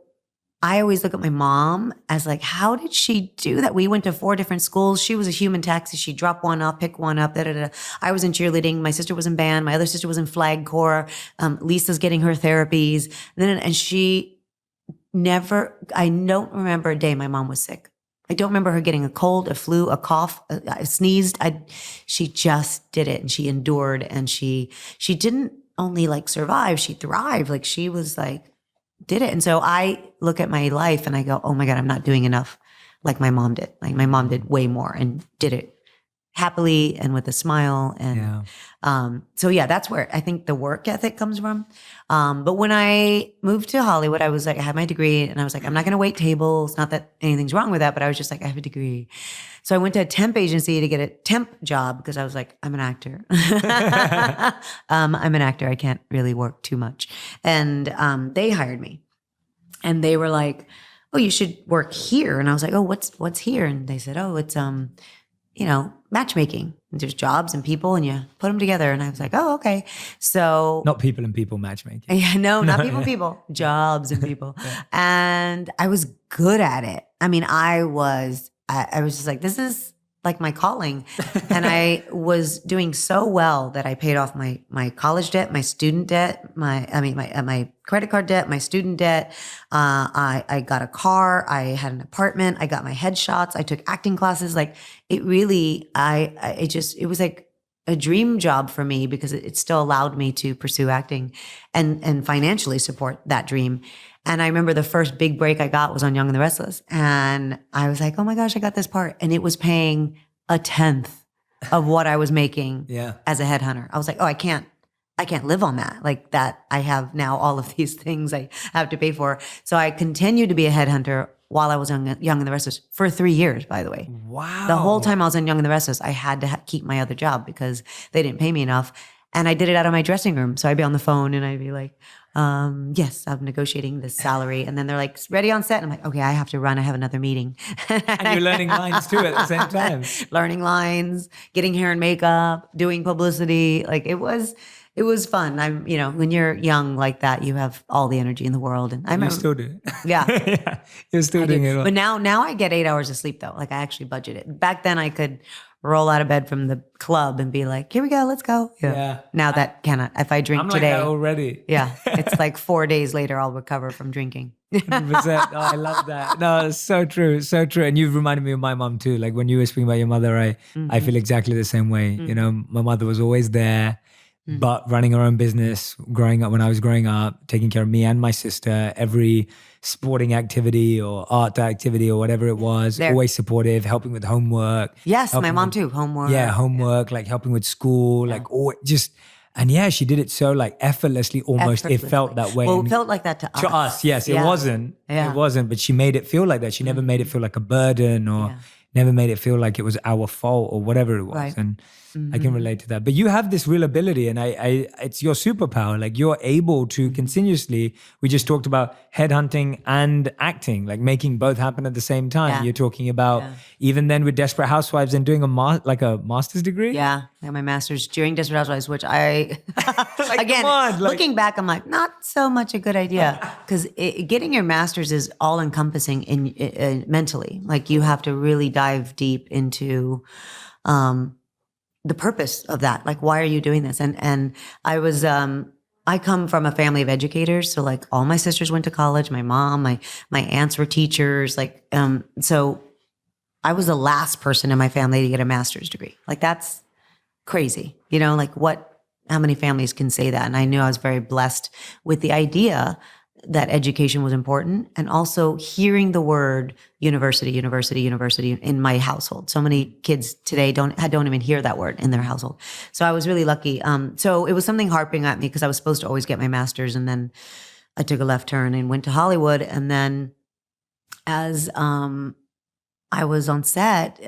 I always look at my mom as like, how did she do that? We went to 4 different schools. She was a human taxi. She'd drop one up, pick one up, I was in cheerleading. My sister was in band. My other sister was in flag corps. Lisa's getting her therapies. And she I don't remember a day my mom was sick. I don't remember her getting a cold, a flu, a cough, a sneezed. She just did it and she endured and she didn't only like survive, she thrived. Like she was like, did it. And so I look at my life and I go, oh my God, I'm not doing enough like my mom did. Like my mom did way more and did it happily and with a smile. And that's where I think the work ethic comes from. But when I moved to Hollywood, I was like, I had my degree and I was like, I'm not going to wait tables. Not that anything's wrong with that, but I was just like, I have a degree. So I went to a temp agency to get a temp job because I was like, I'm an actor. I'm an actor. I can't really work too much. And they hired me and they were like, oh, you should work here. And I was like, oh, what's here? And they said, oh, it's, matchmaking. There's jobs and people and you put them together. And I was like, oh, okay. So Not people and people matchmaking. yeah, no, not people, jobs and people. Yeah. And I was good at it. I mean, I was just like, this is like my calling. And I was doing so well that I paid off my college debt, my student debt, my credit card debt, my student debt. I got a car. I had an apartment. I got my headshots. I took acting classes. Like it really, it was like a dream job for me because it still allowed me to pursue acting and financially support that dream. And I remember the first big break I got was on Young and the Restless. And I was like, oh my gosh, I got this part. And it was paying 1/10 of what I was making as a headhunter. I was like, oh, I can't live on that. Like that, I have now all of these things I have to pay for. So I continued to be a headhunter while I was on Young and the Restless for 3 years, by the way. Wow. The whole time I was on Young and the Restless, I had to keep my other job because they didn't pay me enough. And I did it out of my dressing room. So I'd be on the phone and I'd be like, yes, I'm negotiating this salary. And then they're like, ready on set. And I'm like, okay, I have to run. I have another meeting. And you're learning lines too at the same time. Learning lines, getting hair and makeup, doing publicity. Like it was fun. When you're young like that, you have all the energy in the world. And I remember, You still do. Yeah. Yeah. You're still doing it. But now I get 8 hours of sleep though. Like I actually budget it. Back then I could roll out of bed from the club and be like, here we go, let's go. Yeah. Now that cannot. If I drink I'm today. like that already. Yeah. It's like 4 days later I'll recover from drinking. 100%. Oh, I love that. No, it's so true. So true. And you've reminded me of my mom too. Like when you were speaking about your mother, I feel exactly the same way. You know, my mother was always there, but running her own business, when I was growing up, taking care of me and my sister, every sporting activity or art activity or whatever it was, always supportive, helping with homework. Yes, my mom too. Homework. Yeah, homework, like helping with school, like and she did it so like effortlessly almost. It felt that way. Well, it felt like that to us. To us, yes. It wasn't. Yeah. It wasn't, but she made it feel like that. She never made it feel like a burden or never made it feel like it was our fault or whatever it was. Right. And I can relate to that. But you have this real ability and it's your superpower. Like you're able to continuously, we just talked about headhunting and acting, like making both happen at the same time. Yeah. You're talking about even then with Desperate Housewives and doing a master's degree. Yeah, I got my master's during Desperate Housewives, which I, Like, again, come on, like- looking back, I'm like, not so much a good idea because getting your master's is all encompassing in mentally. Like you have to really dive deep into the purpose of that. Like, why are you doing this? And I was, I come from a family of educators. So like all my sisters went to college, my mom, my aunts were teachers. Like, so I was the last person in my family to get a master's degree. Like that's crazy, like how many families can say that? And I knew I was very blessed with the idea that education was important and also hearing the word university in my household. So many kids today don't even hear that word in their household. So I was really lucky. So it was something harping at me because I was supposed to always get my master's and then I took a left turn and went to Hollywood. And then as I was on set,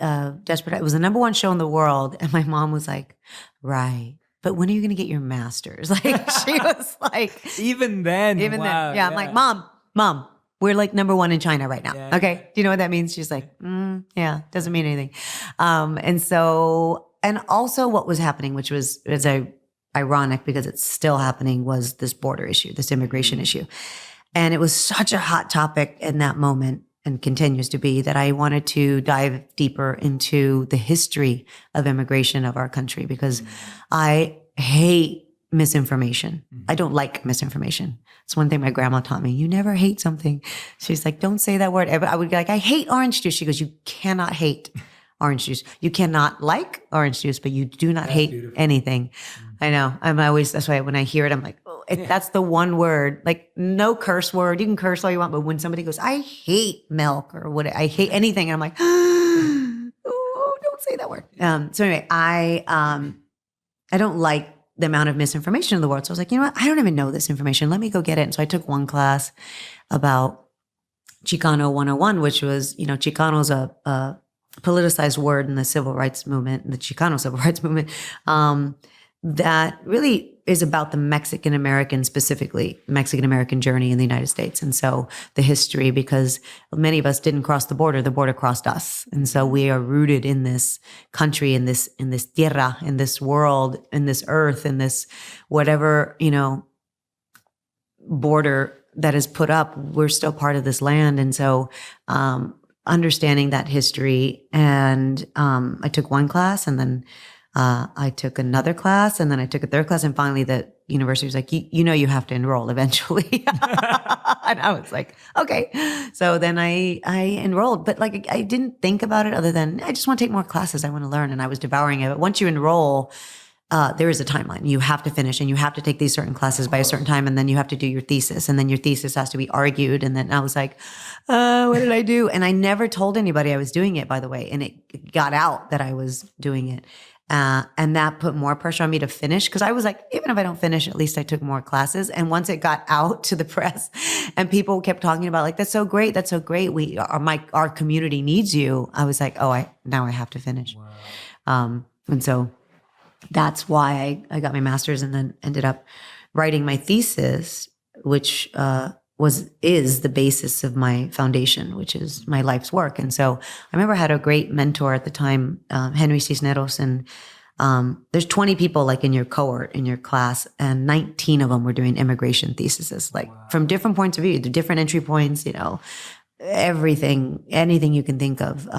Desperate, it was the #1 show in the world. And my mom was like, right. But when are you going to get your master's? Like she was like, Even then. yeah. I'm like, mom, we're like #1 in China right now. Yeah. Okay. Do you know what that means? She's like, yeah, doesn't mean anything. And also what was happening, which was ironic because it's still happening, was this border issue, this immigration issue. And it was such a hot topic in that moment and continues to be that I wanted to dive deeper into the history of immigration of our country because I hate misinformation. I don't like misinformation. It's one thing my grandma taught me. You never hate something. She's like, don't say that word. I would be like, I hate orange juice. She goes, you cannot hate orange juice. You cannot like orange juice, but you do not hate anything. I know. That's why when I hear it, I'm like, oh, that's the one word, like no curse word. You can curse all you want, but when somebody goes, I hate milk or what, I hate anything. And I'm like, oh, don't say that word. So anyway, I don't like the amount of misinformation in the world. So I was like, you know what? I don't even know this information. Let me go get it. And so I took one class about Chicano 101, which was, Chicano's a politicized word in the civil rights movement, the Chicano civil rights movement, that really is about the Mexican American, specifically Mexican American journey in the United States. And so the history, because many of us didn't cross the border crossed us. And so we are rooted in this country, in this tierra, in this world, in this earth, in this whatever, border that is put up, we're still part of this land. And so, understanding that history, and I took one class, and then I took another class, and then I took a third class, and finally the university was like, you have to enroll eventually. And I was like, okay. So then I enrolled, but like I didn't think about it other than I just want to take more classes. I want to learn, and I was devouring it. But once you enroll, there is a timeline. You have to finish, and you have to take these certain classes by a certain time, and then you have to do your thesis, and then your thesis has to be argued. And then I was like, what did I do? And I never told anybody I was doing it, by the way. And it got out that I was doing it. And that put more pressure on me to finish, because I was like, even if I don't finish, at least I took more classes. And once it got out to the press and people kept talking about like, that's so great. That's so great. Our community needs you. I was like, now I have to finish. Wow. And so that's why I got my master's, and then ended up writing my thesis, which is the basis of my foundation, which is my life's work. And so I remember I had a great mentor at the time, Henry Cisneros, and there's 20 people like in your cohort, in your class, and 19 of them were doing immigration theses, like from different points of view, the different entry points, everything, anything you can think of.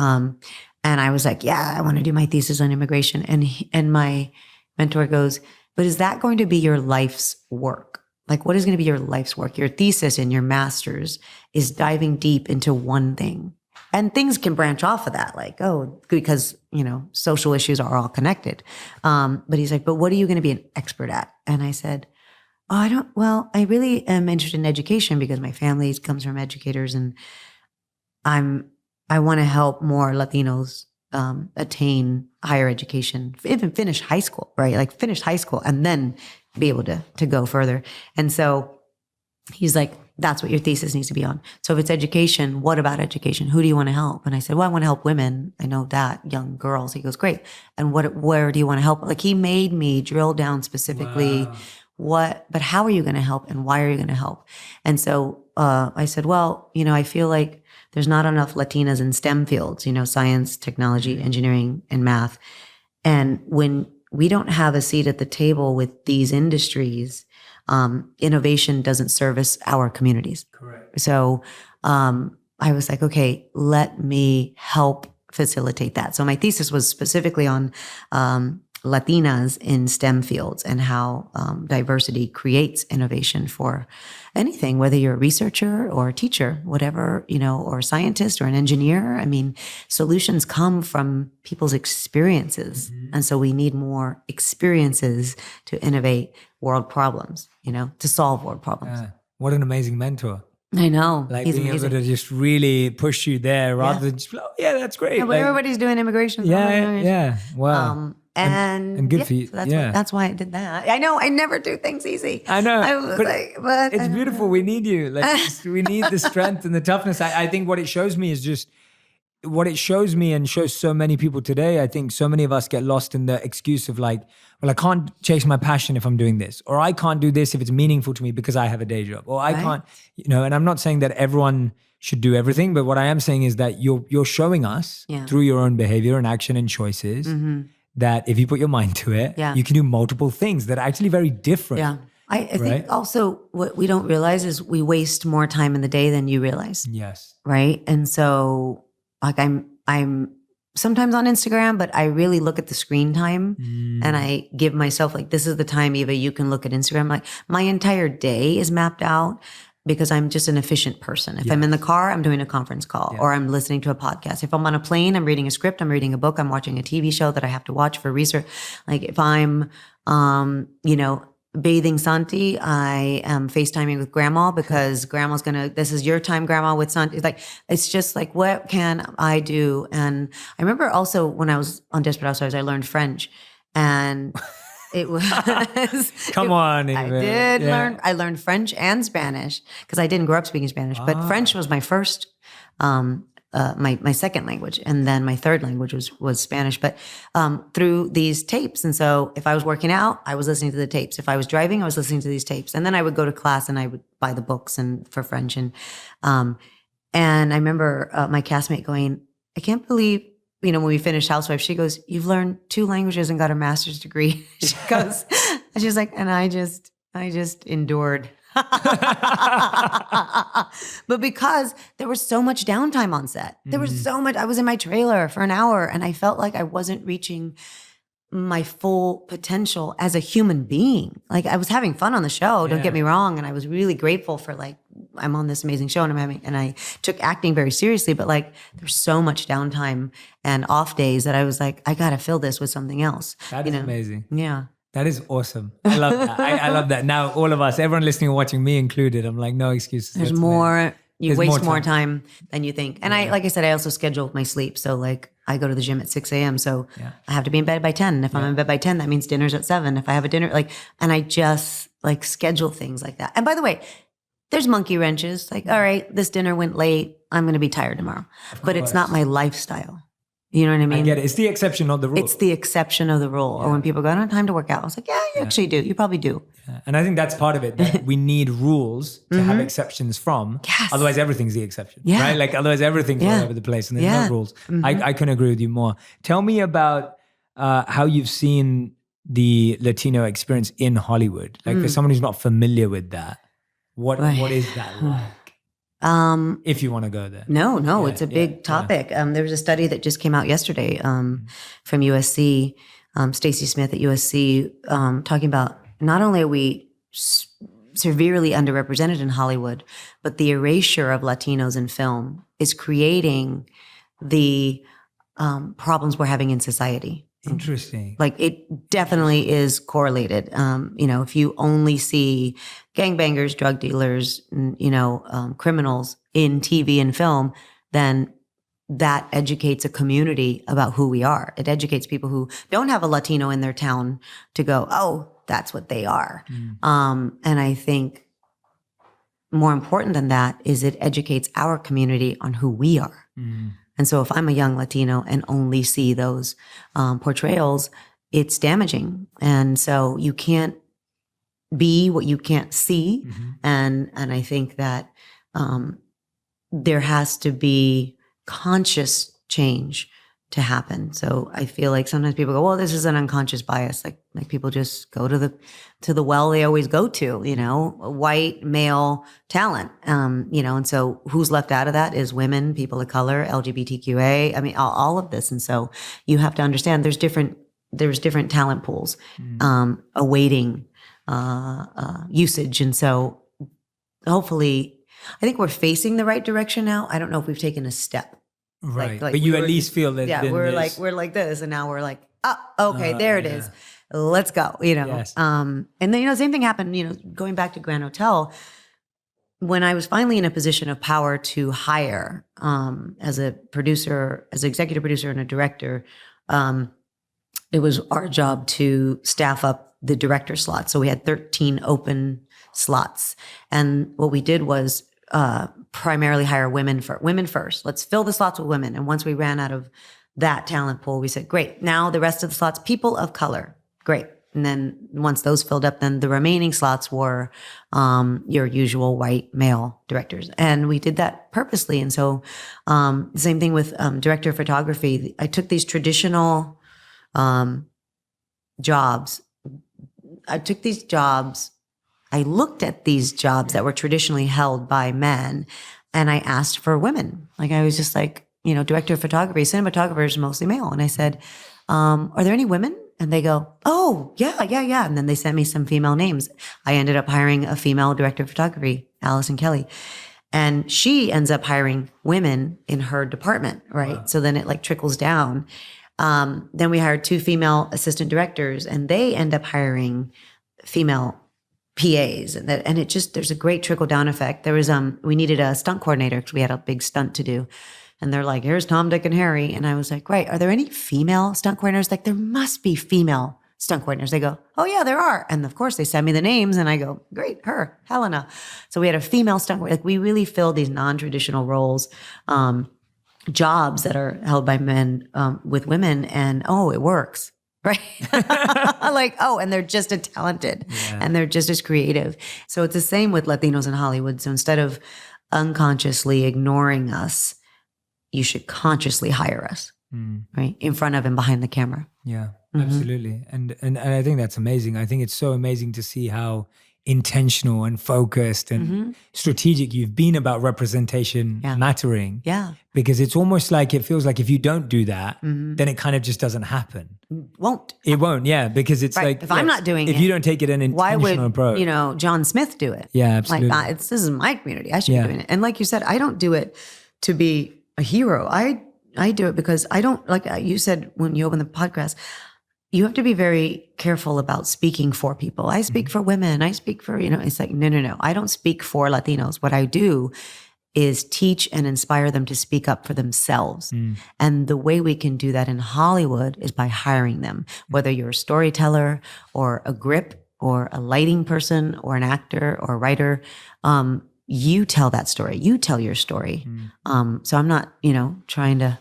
And I was like, yeah, I want to do my thesis on immigration. And my mentor goes, but is that going to be your life's work? Like, what is going to be your life's work? Your thesis and your master's is diving deep into one thing. And things can branch off of that, like, because, social issues are all connected. But he's like, but what are you going to be an expert at? And I said, I really am interested in education because my family comes from educators, and I want to help more Latinos attain higher education, even finish high school, right? Like finish high school and then be able to go further. And so he's like, that's what your thesis needs to be on. So if it's education, what about education? Who do you want to help? And I said, well, I want to help women. I know that, young girls. He goes, great. And where do you want to help? Like he made me drill down specifically but how are you going to help, and why are you going to help? And so I said, well, I feel like there's not enough Latinas in STEM fields, science, technology, engineering, and math. And when we don't have a seat at the table with these industries, innovation doesn't service our communities. Correct. So I was like, okay, let me help facilitate that. So my thesis was specifically on Latinas in STEM fields and how diversity creates innovation for anything, whether you're a researcher or a teacher, whatever, or a scientist or an engineer. I mean, solutions come from people's experiences. Mm-hmm. And so we need more experiences to innovate world problems, to solve world problems. Yeah. What an amazing mentor. I know. Like he's being amazing. able to just really push you there rather than just, that's great. Yeah, but everybody's doing immigration. Yeah. Wow. And good for you. So that's why I did that. I know I never do things easy. I know. I was but it's beautiful. We need you. We need the strength and the toughness. I think what it shows me is just what it shows me and shows so many people today. I think so many of us get lost in the excuse of like, well, I can't chase my passion if I'm doing this, or I can't do this if it's meaningful to me because I have a day job, or I can't, and I'm not saying that everyone should do everything, but what I am saying is that you're showing us through your own behavior and action and choices that if you put your mind to it, you can do multiple things that are actually very different. Yeah. I think also what we don't realize is we waste more time in the day than you realize. Yes. Right. And so like I'm sometimes on Instagram, but I really look at the screen time and I give myself like, this is the time, Eva, you can look at Instagram. Like my entire day is mapped out because I'm just an efficient person. If I'm in the car, I'm doing a conference call or I'm listening to a podcast. If I'm on a plane, I'm reading a script, I'm reading a book, I'm watching a TV show that I have to watch for research. Like if I'm, bathing Santi, I am FaceTiming with grandma because grandma's this is your time, grandma, with Santi. It's just like, what can I do? And I remember also when I was on Desperate Housewives, I learned French and it was... Come on. I learned French and Spanish because I didn't grow up speaking Spanish, but French was my first my second language, and then my third language was Spanish. But through these tapes, and so if I was working out, I was listening to the tapes. If I was driving, I was listening to these tapes, and then I would go to class and I would buy the books and for French, and I remember my castmate going, "I can't believe." When we finished Housewives, she goes, "You've learned 2 languages and got a master's degree." She goes, and she's like, "And I just endured." But because there was so much downtime on set, there was so much, I was in my trailer for an hour and I felt like I wasn't reaching my full potential as a human being. Like I was having fun on the show, don't get me wrong. And I was really grateful for I'm on this amazing show and I took acting very seriously, but there's so much downtime and off days that I was like, I got to fill this with something else. That is amazing. Yeah. That is awesome. I love that. I love that. Now, all of us, everyone listening and watching, me included, I'm like, no excuses. There's more. You waste more time than you think. And like I said, I also schedule my sleep. So I go to the gym at 6 a.m. So I have to be in bed by 10. If I'm in bed by 10, that means dinner's at 7. If I have a dinner, and I just schedule things like that. And by the way, there's monkey wrenches. All right, this dinner went late. I'm going to be tired tomorrow. But it's not my lifestyle. You know what I mean? I get it. It's the exception, not the rule. It's the exception of the rule. Or when people go, I don't have time to work out. I was like, yeah, you actually do. You probably do. Yeah. And I think that's part of it. That we need rules to have exceptions from. Yes. Otherwise, everything's the exception. Yeah. Right? Otherwise, everything's all over the place and there's no rules. I couldn't agree with you more. Tell me about how you've seen the Latino experience in Hollywood. For someone who's not familiar with that, what is that like? If you want to go there. No, it's a big topic. There was a study that just came out yesterday from USC, Stacy Smith at USC, talking about not only are we severely underrepresented in Hollywood, but the erasure of Latinos in film is creating the problems we're having in society. Interesting. It definitely is correlated. If you only see gangbangers, drug dealers, criminals in TV and film, then that educates a community about who we are. It educates people who don't have a Latino in their town to go, oh, that's what they are. And I think more important than that is it educates our community on who we are. And so if I'm a young Latino and only see those portrayals, it's damaging. And so you can't be what you can't see. And I think that there has to be conscious change to happen. So I feel like sometimes people go, well, this is an unconscious bias. Like people just go to the well they always go to, white male talent. And so who's left out of that is women, people of color, LGBTQA. I mean, all of this. And so you have to understand there's different talent pools awaiting usage. And so hopefully I think we're facing the right direction now. I don't know if we've taken a step. Right. But you at least feel that we're like this, and now we're like, oh, okay, there it is. Let's go. Yes. And then same thing happened, going back to Grand Hotel, when I was finally in a position of power to hire as a producer, as an executive producer and a director, it was our job to staff up the director slots. So we had 13 open slots. And what we did was primarily hire women first. Let's fill the slots with women. And once we ran out of that talent pool, we said, great. Now the rest of the slots, people of color. Great. And then once those filled up, then the remaining slots were your usual white male directors. And we did that purposely. And so same thing with director of photography. I took these traditional jobs. I looked at these jobs that were traditionally held by men, and I asked for women. I was just director of photography, cinematographer is mostly male. And I said, are there any women? And they go, oh, yeah. And then they sent me some female names. I ended up hiring a female director of photography, Allison Kelly. And she ends up hiring women in her department, right? Wow. So then it trickles down. Then we hired 2 female assistant directors, and they end up hiring female PAs, and it just, there's a great trickle down effect. There was we needed a stunt coordinator because we had a big stunt to do, and they're like, here's Tom, Dick, and Harry, and I was like, great. Are there any female stunt coordinators? There must be female stunt coordinators. They go, oh yeah, there are, and of course they send me the names, and I go, great, her, Helena. So we had a female stunt coordinator. We really filled these non-traditional roles, jobs that are held by men with women, and it works. Right. Like, and they're just as talented and they're just as creative. So it's the same with Latinos in Hollywood. So instead of unconsciously ignoring us, you should consciously hire us, right? In front of and behind the camera. Yeah, absolutely. And I think that's amazing. I think it's so amazing to see how intentional and focused and strategic you've been about representation mattering. Yeah. Because it's almost like, it feels like if you don't do that, then it kind of just doesn't happen. It won't, yeah. Because it's like, if I'm not doing it, if you don't take it an intentional approach. Why would, John Smith do it? Yeah, absolutely. Like, this is my community. I should be doing it. And like you said, I don't do it to be a hero. I do it because I don't, like you said when you opened the podcast, you have to be very careful about speaking for people. I speak for women. I speak for, it's like, no. I don't speak for Latinos. What I do is teach and inspire them to speak up for themselves. And the way we can do that in Hollywood is by hiring them, whether you're a storyteller or a grip or a lighting person or an actor or a writer. You tell that story. You tell your story. So I'm not, trying to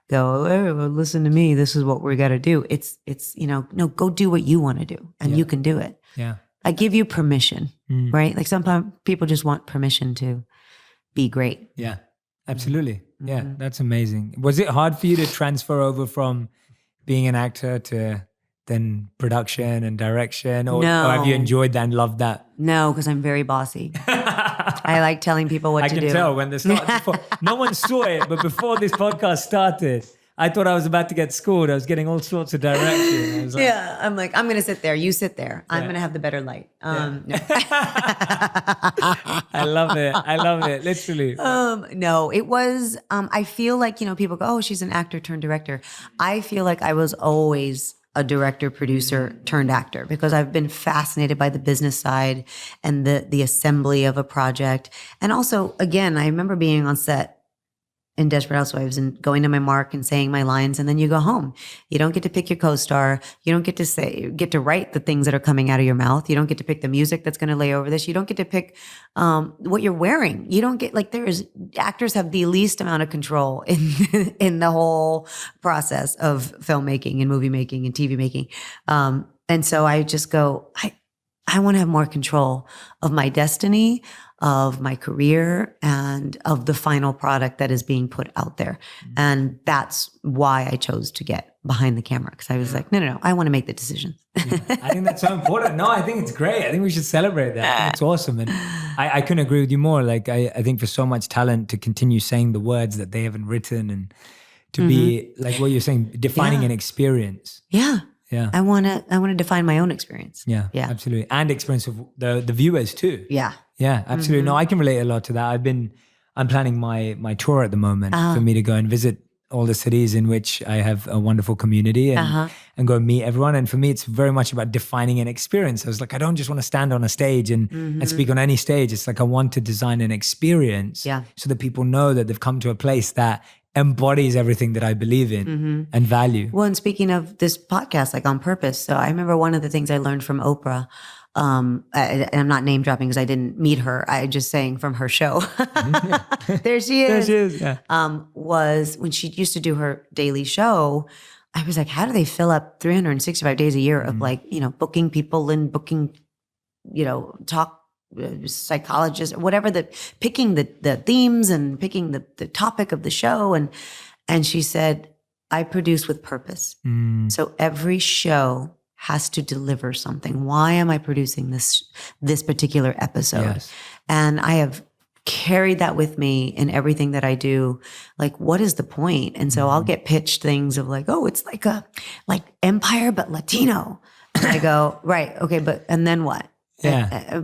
go, well, listen to me. This is what we got to do. It's, no, go do what you want to do and you can do it. Yeah. I give you permission, right? Like sometimes people just want permission to be great. Yeah, absolutely. Yeah, that's amazing. Was it hard for you to transfer over from being an actor to then production and direction? Or have you enjoyed that and loved that? No, because I'm very bossy. I like telling people what to do. I can tell when no one saw it, but before this podcast started, I thought I was about to get schooled. I was getting all sorts of direction. I was like, I'm like, I'm going to sit there. You sit there. I'm going to have the better light. No. I love it. Literally. No, it was, I feel like, people go, she's an actor turned director. I feel like I was always a director, producer turned actor because I've been fascinated by the business side and the assembly of a project. And also, again, I remember being on set in Desperate Housewives and going to my mark and saying my lines, and then you go home. You don't get to pick your co-star. You don't get to write the things that are coming out of your mouth. You don't get to pick the music that's going to lay over this. You don't get to pick what you're wearing. You don't get actors have the least amount of control in the whole process of filmmaking and movie making and TV making. And so I just go, I want to have more control of my destiny, of my career, and of the final product that is being put out there. And that's why I chose to get behind the camera, because I was like, no, I want to make the decisions. I think that's so important. No, I think it's great. I think we should celebrate that. It's awesome. And I couldn't agree with you more. Like, I think for so much talent to continue saying the words that they haven't written and to be, like what you're saying, defining an experience. Yeah. Yeah. I want to define my own experience. Yeah, absolutely. And experience of the viewers too. Yeah. Yeah, absolutely. No, I can relate a lot to that. I'm planning my tour at the moment for me to go and visit all the cities in which I have a wonderful community and go and meet everyone. And for me, it's very much about defining an experience. I was like, I don't just want to stand on a stage and speak on any stage. It's like, I want to design an experience so that people know that they've come to a place that embodies everything that I believe in and value. Well, and speaking of this podcast, like On Purpose. So I remember one of the things I learned from Oprah, and I'm not name dropping because I didn't meet her. I just saying from her show. There she is. There she is. Yeah. Was when she used to do her daily show. I was like, how do they fill up 365 days a year of booking people and booking, talk psychologists, whatever, picking the themes and picking the topic of the show. And she said, I produce with purpose. So every show has to deliver something. Why am I producing this particular episode? Yes. And I have carried that with me in everything that I do. Like, what is the point? And so I'll get pitched things of like, it's like Empire, but Latino. And I go, right. Okay. And then what? Yeah.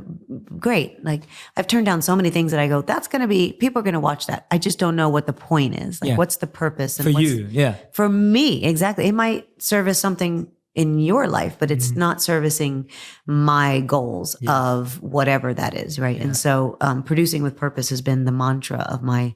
Great. Like, I've turned down so many things that I go, people are going to watch that. I just don't know what the point is. Like, what's the purpose? And for you. Yeah. For me. Exactly. It might service something in your life, but it's not servicing my goals of whatever that is. Right. Yeah. And so, producing with purpose has been the mantra of my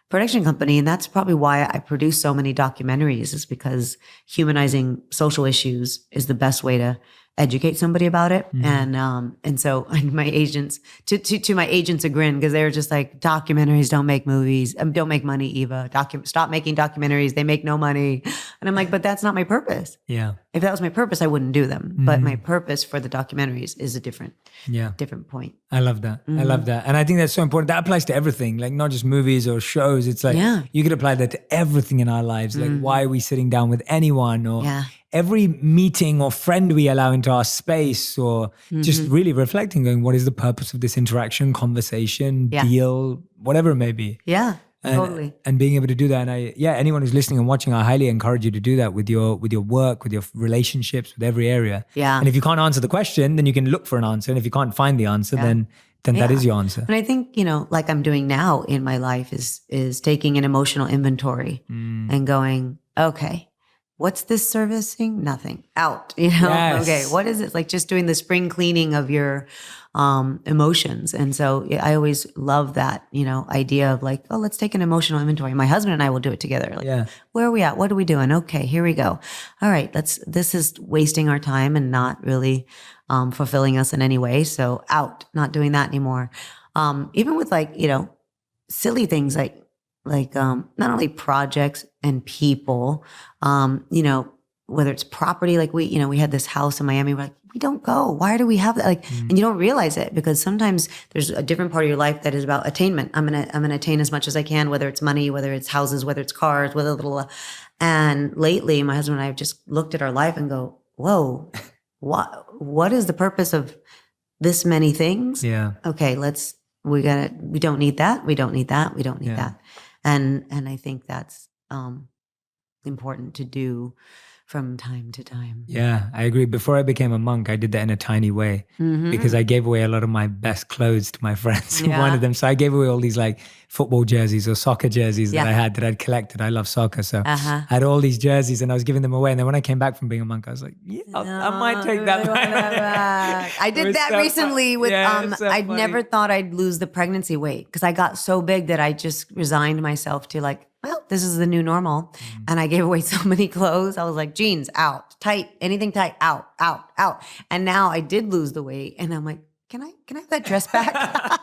production company. And that's probably why I produce so many documentaries, is because humanizing social issues is the best way to educate somebody about it. And so my agents, to my agents, a grin, because they were just like, documentaries don't make movies, don't make money, Eva. Stop making documentaries. They make no money. And I'm like, but that's not my purpose. Yeah. If that was my purpose, I wouldn't do them. But my purpose for the documentaries is a different point. I love that. I love that. And I think that's so important. That applies to everything, like not just movies or shows. It's like, you could apply that to everything in our lives. Like, why are we sitting down with anyone, or every meeting or friend we allow into our space, or just really reflecting, going, what is the purpose of this interaction, conversation, deal, whatever it may be. Yeah. Totally. And being able to do that. And anyone who's listening and watching, I highly encourage you to do that with your work, with your relationships, with every area. Yeah. And if you can't answer the question, then you can look for an answer. And if you can't find the answer, then that is your answer. And I think, like I'm doing now in my life is taking an emotional inventory and going, okay, what's this servicing? Nothing. Out, Yes. Okay, what is it? Like just doing the spring cleaning of your emotions. And so I always love that, idea of like, oh, let's take an emotional inventory. My husband and I will do it together. Like, where are we at? What are we doing? Okay, here we go. All right, this is wasting our time and not really fulfilling us in any way. So out, not doing that anymore. Even with like, silly things like not only projects and people, whether it's property, like we had this house in Miami, we're like, we don't go. Why do we have that? Like, and you don't realize it because sometimes there's a different part of your life that is about attainment. I'm gonna attain as much as I can, whether it's money, whether it's houses, whether it's cars, and lately my husband and I have just looked at our life and go, whoa, what is the purpose of this many things? Yeah. Okay, we don't need that. We don't need that. We don't need that. And I think that's important to do from time to time. Yeah, I agree. Before I became a monk, I did that in a tiny way because I gave away a lot of my best clothes to my friends who wanted them. So I gave away all these like football jerseys or soccer jerseys that I had that I'd collected. I love soccer. So I had all these jerseys and I was giving them away. And then when I came back from being a monk, I was like, I might take that back. I did that recently with, I never thought I'd lose the pregnancy weight because I got so big that I just resigned myself to like, well, this is the new normal. And I gave away so many clothes. I was like, jeans, out, tight, anything tight, out, out, out. And now I did lose the weight. And I'm like, can I have that dress back?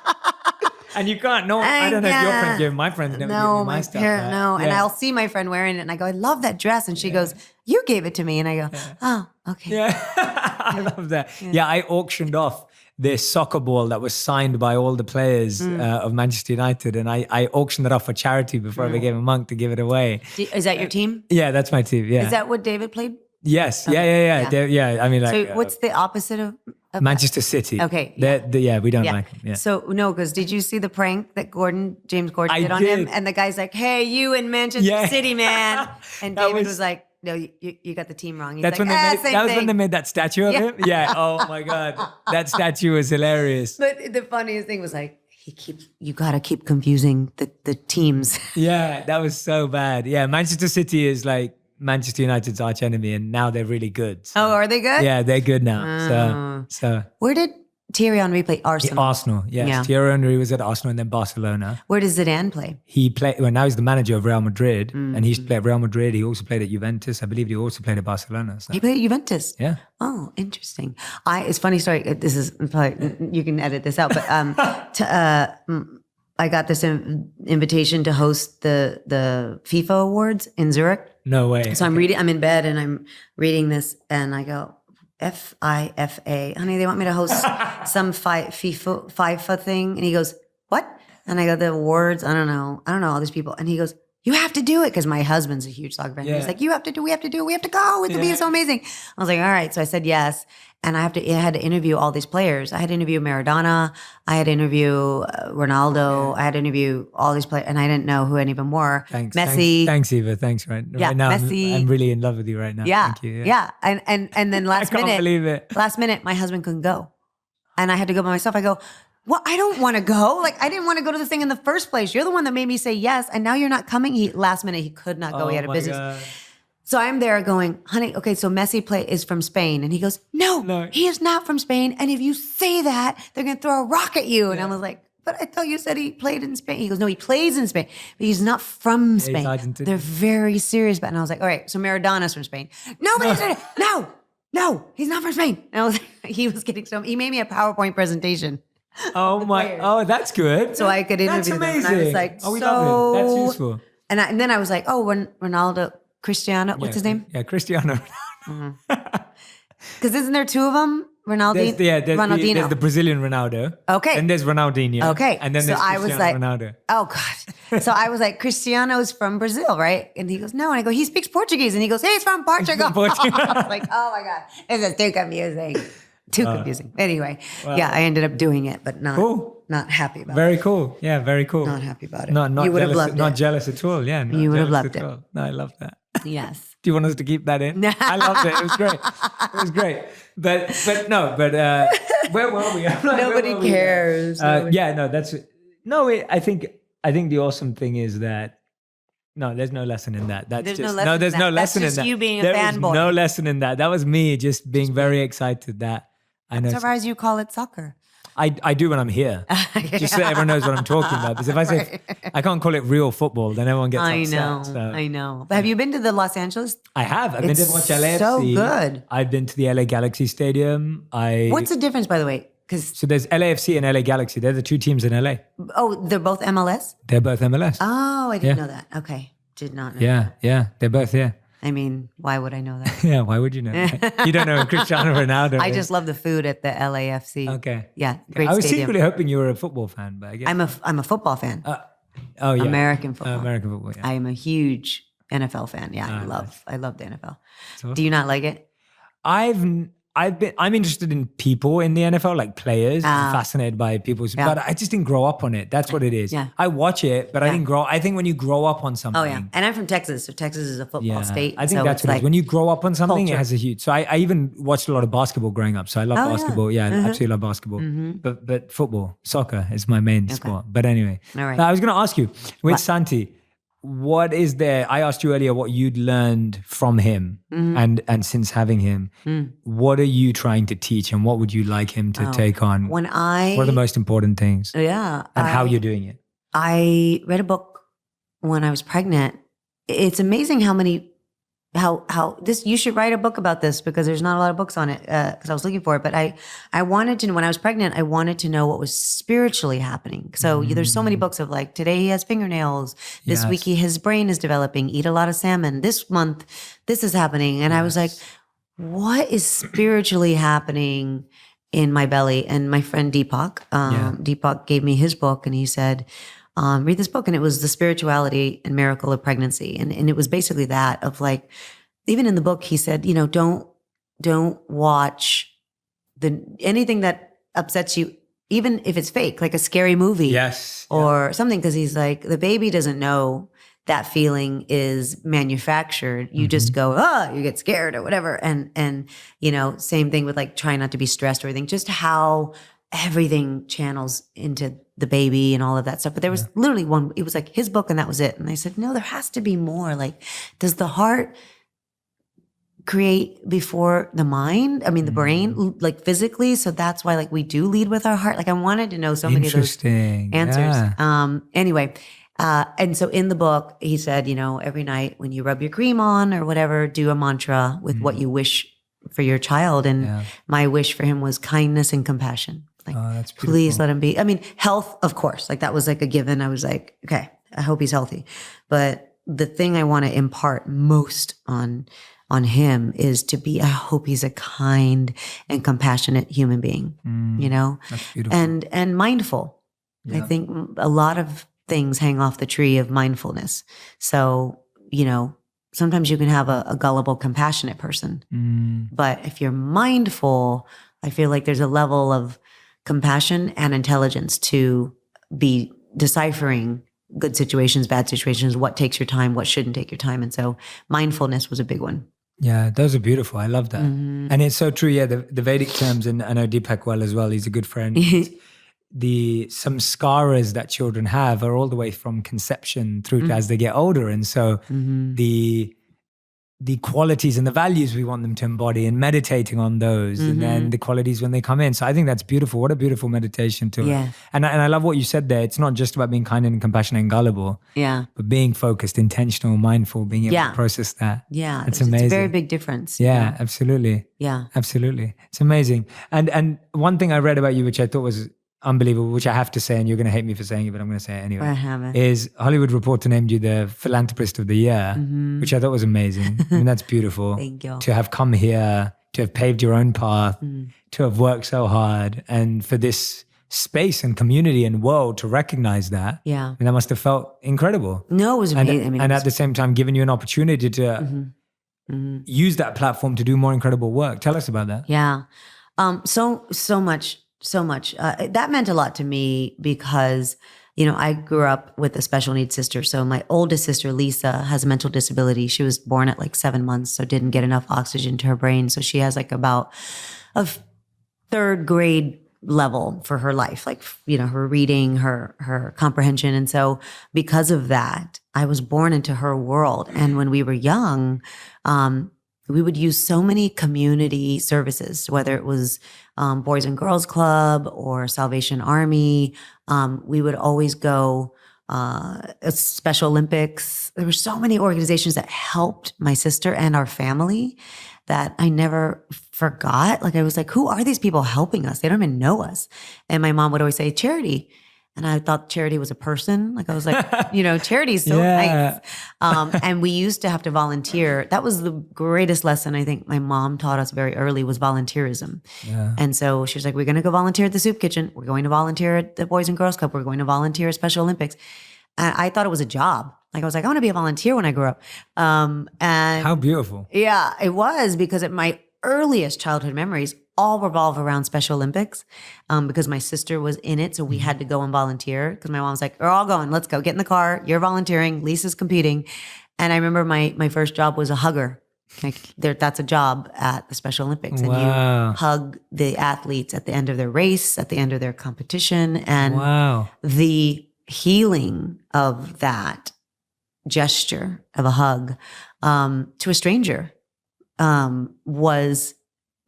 And you can't. No, I don't know if your friends give my friends never give me my stuff. No, and I'll see my friend wearing it and I go, I love that dress. And she goes, you gave it to me. And I go, oh, okay. Yeah, I love that. Yeah, I auctioned off this soccer ball that was signed by all the players of Manchester United. And I auctioned it off for charity before I became a monk to give it away. Is that your team? Yeah, that's my team. Yeah. Is that what David played? Yes. Yeah. I mean, like, so what's the opposite of Manchester City? Okay. We don't like them. Yeah. So no, because did you see the prank that James Gordon did on him? And the guy's like, hey, you in Manchester City, man. And David was like, no, you got the team wrong. He's that's like, when when they made that statue of him. Yeah. Oh my God. That statue was hilarious. But the funniest thing was like, you gotta keep confusing the teams. Yeah, that was so bad. Yeah, Manchester City is like Manchester United's arch enemy, and now they're really good. So. Oh, are they good? Yeah, they're good now. So where did Thierry Henry play? Arsenal, yes. Yeah. Thierry Henry was at Arsenal and then Barcelona. Where does Zidane play? He played. Well, now he's the manager of Real Madrid, and he used to play at Real Madrid. He also played at Juventus. I believe he also played at Barcelona. So. He played at Juventus. Yeah. Oh, interesting. It's funny story. This is probably, you can edit this out, but I got this invitation to host the FIFA awards in Zurich. No way. So I'm in bed and I'm reading this and I go, FIFA, honey, they want me to host some FIFA thing. And he goes, what? And I go, the awards, I don't know all these people. And he goes, you have to do it. Cause my husband's a huge soccer fan. Yeah. He's like, we have to go. It'll be so amazing. I was like, all right. So I said yes. And I had to interview all these players. I had to interview Maradona. I had to interview Ronaldo. I had to interview all these players. And I didn't know who any of them were. Messi. Thanks, Eva. Thanks. Right now, Messi. I'm really in love with you right now. Yeah. Thank you. Yeah. And then I can't believe it. Last minute, my husband couldn't go. And I had to go by myself. I go, well, I don't want to go. Like, I didn't want to go to this thing in the first place. You're the one that made me say yes. And now you're not coming. Last minute, he could not go. He had a business. God. So I'm there going, honey, okay, so Messi is from Spain. And he goes, no, he is not from Spain. And if you say that, they're going to throw a rock at you. And I was like, but I thought you said he played in Spain. He goes, no, he plays in Spain, but he's not from Spain. They're very serious about it. And I was like, all right, so Maradona's from Spain. Nobody said it. No. no, he's not from Spain. And I was he was getting he made me a PowerPoint presentation. Oh my, that's good. So I could interview them. And I was like, we love it. That's useful. And then I was like, Ronaldo, Cristiano, what's his name? Yeah, Cristiano. Because isn't there two of them? Ronaldinho. There's the Brazilian Ronaldo. Okay. And there's Ronaldinho. Okay. And then there's Cristiano Ronaldo. Oh God. So I was like, Cristiano's from Brazil, right? And he goes, no. And I go, he speaks Portuguese. And he goes, hey, he's from Portugal. I was like, oh my God, this is too confusing. Confusing. Anyway, I ended up doing it, but not happy about it. Very cool. Yeah, very cool. Not happy about it. Not you would jealous, have loved not it. jealous at all. Yeah. You would have loved it. No, I love that. Yes. Do you want us to keep that in? I loved it. It was great. It was great. But where were we? Nobody cares. I think the awesome thing is that there's no lesson in that. There's no lesson in that. You being a there fanboy. was no lesson in that. That was me just being very excited that I know. I'm surprised you call it soccer. I do when I'm here. Just so everyone knows what I'm talking about. Because if I say I can't call it real football, then everyone gets upset. I know. But have you been to the Los Angeles? I have. I've been to watch LAFC. So good. I've been to the LA Galaxy Stadium. What's the difference, by the way? So there's LAFC and LA Galaxy. They're the two teams in LA. Oh, they're both MLS? They're both MLS. Oh, I didn't know that. Okay. Did not know that. Yeah. They're both, I mean, why would I know that? Yeah, why would you know that? You don't know Cristiano Ronaldo. I just love the food at the LAFC. Okay. Yeah, great I was stadium. secretly hoping you were a football fan, but I guess I'm a football fan. American football. American football, yeah. I am a huge NFL fan. Yeah, I love the NFL. Awesome. Do you not like it? I'm interested in people in the NFL, like players. I'm fascinated by people, but I just didn't grow up on it. That's what it is. Yeah. I watch it, but I didn't grow. I think when you grow up on something. Oh yeah, and I'm from Texas, so Texas is a football state. I think that's what it is. When you grow up on something, it has a huge. So I even watched a lot of basketball growing up. So I love basketball. Yeah, I absolutely love basketball. But football, soccer is my main sport. But anyway, all right. I was going to ask you with Santi. What is there? I asked you earlier what you'd learned from him and since having him, what are you trying to teach and what would you like him to take on? What are the most important things? Yeah. And how you're doing it? I read a book when I was pregnant. It's amazing how this, you should write a book about this because there's not a lot of books on it because I was looking for it. But I wanted to, when I was pregnant, I wanted to know what was spiritually happening. So there's so many books of like, today he has fingernails. This week his brain is developing. Eat a lot of salmon. This month, this is happening. And I was like, what is spiritually happening in my belly? And my friend Deepak gave me his book and he said, read this book. And it was The Spirituality and Miracle of Pregnancy. And it was basically that of like, even in the book, he said, don't watch anything that upsets you, even if it's fake, like a scary movie or something. Cause he's like, the baby doesn't know that feeling is manufactured. You just go, you get scared or whatever. And, same thing with like trying not to be stressed or anything, just how everything channels into the baby and all of that stuff. But there was literally one, it was like his book and that was it. And I said, no, there has to be more. Like, does the heart create before the mind? I mean, the brain, like physically. So that's why like we do lead with our heart. Like I wanted to know so many of those answers. Yeah. Anyway, and so in the book, he said, every night when you rub your cream on or whatever, do a mantra with what you wish for your child. And my wish for him was kindness and compassion. Like, that's beautiful. Please let him be. I mean, health, of course, like that was like a given. I was like, okay, I hope he's healthy. But the thing I want to impart most on him is to be, I hope he's a kind and compassionate human being, That's beautiful. and mindful. I think a lot of things hang off the tree of mindfulness. So, sometimes you can have a gullible, compassionate person, but if you're mindful, I feel like there's a level of compassion and intelligence to be deciphering good situations, bad situations, what takes your time, what shouldn't take your time. And so mindfulness was a big one. Yeah, those are beautiful. I love that. And it's so true. Yeah, the Vedic terms, and I know Deepak well as well. He's a good friend. The samskaras that children have are all the way from conception through to as they get older. And so the the qualities and the values we want them to embody and meditating on those, and then the qualities when they come in. So I think that's beautiful. What a beautiful meditation to it. And I love what you said there. It's not just about being kind and compassionate and gullible, but being focused, intentional, mindful, being able to process that. Yeah. It's amazing. It's a very big difference. Yeah, absolutely. Yeah. Absolutely. It's amazing. And one thing I read about you, which I thought was unbelievable, which I have to say, and you're going to hate me for saying it, but I'm going to say it anyway. I haven't. Is Hollywood Reporter named you the Philanthropist of the Year, which I thought was amazing. I mean, that's beautiful. Thank you. To have come here, to have paved your own path, to have worked so hard, and for this space and community and world to recognize that. Yeah. And that must have felt incredible. No, it was amazing. And at the same time, giving you an opportunity to use that platform to do more incredible work. Tell us about that. Yeah. So much. That meant a lot to me because, I grew up with a special needs sister. So my oldest sister, Lisa, has a mental disability. She was born at like 7 months, so didn't get enough oxygen to her brain. So she has like about a third grade level for her life, like, her reading, her comprehension. And so because of that, I was born into her world. And when we were young, we would use so many community services, whether it was Boys and Girls Club or Salvation Army. We would always go Special Olympics. There were so many organizations that helped my sister and our family that I never forgot. Like I was like, who are these people helping us? They don't even know us. And my mom would always say, charity. And I thought charity was a person. Like I was like, charity is so nice. And we used to have to volunteer. That was the greatest lesson I think my mom taught us very early was volunteerism. Yeah. And so she was like, we're going to go volunteer at the soup kitchen. We're going to volunteer at the Boys and Girls Club. We're going to volunteer at Special Olympics. And I thought it was a job. Like I was like, I want to be a volunteer when I grow up. And how beautiful. Yeah, it was because my earliest childhood memories all revolve around Special Olympics because my sister was in it. So we had to go and volunteer because my mom was like, we're all going, let's go, get in the car. You're volunteering, Lisa's competing. And I remember my first job was a hugger. Like that's a job at the Special Olympics. And you hug the athletes at the end of their race, at the end of their competition. And the healing of that gesture of a hug to a stranger was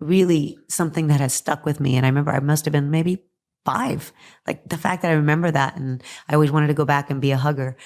really something that has stuck with me. And I remember I must have been maybe 5. Like the fact that I remember that, and I always wanted to go back and be a hugger.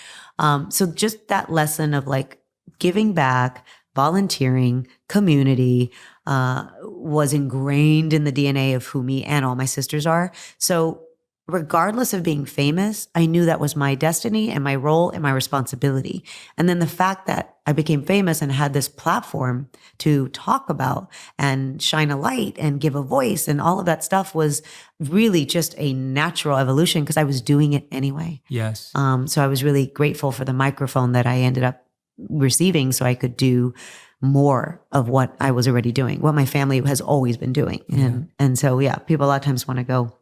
So just that lesson of like giving back, volunteering, community was ingrained in the DNA of who me and all my sisters are. So regardless of being famous, I knew that was my destiny and my role and my responsibility. And then the fact that I became famous and had this platform to talk about and shine a light and give a voice and all of that stuff was really just a natural evolution because I was doing it anyway. Yes. So I was really grateful for the microphone that I ended up receiving so I could do more of what I was already doing, what my family has always been doing. And so, people a lot of times want to go,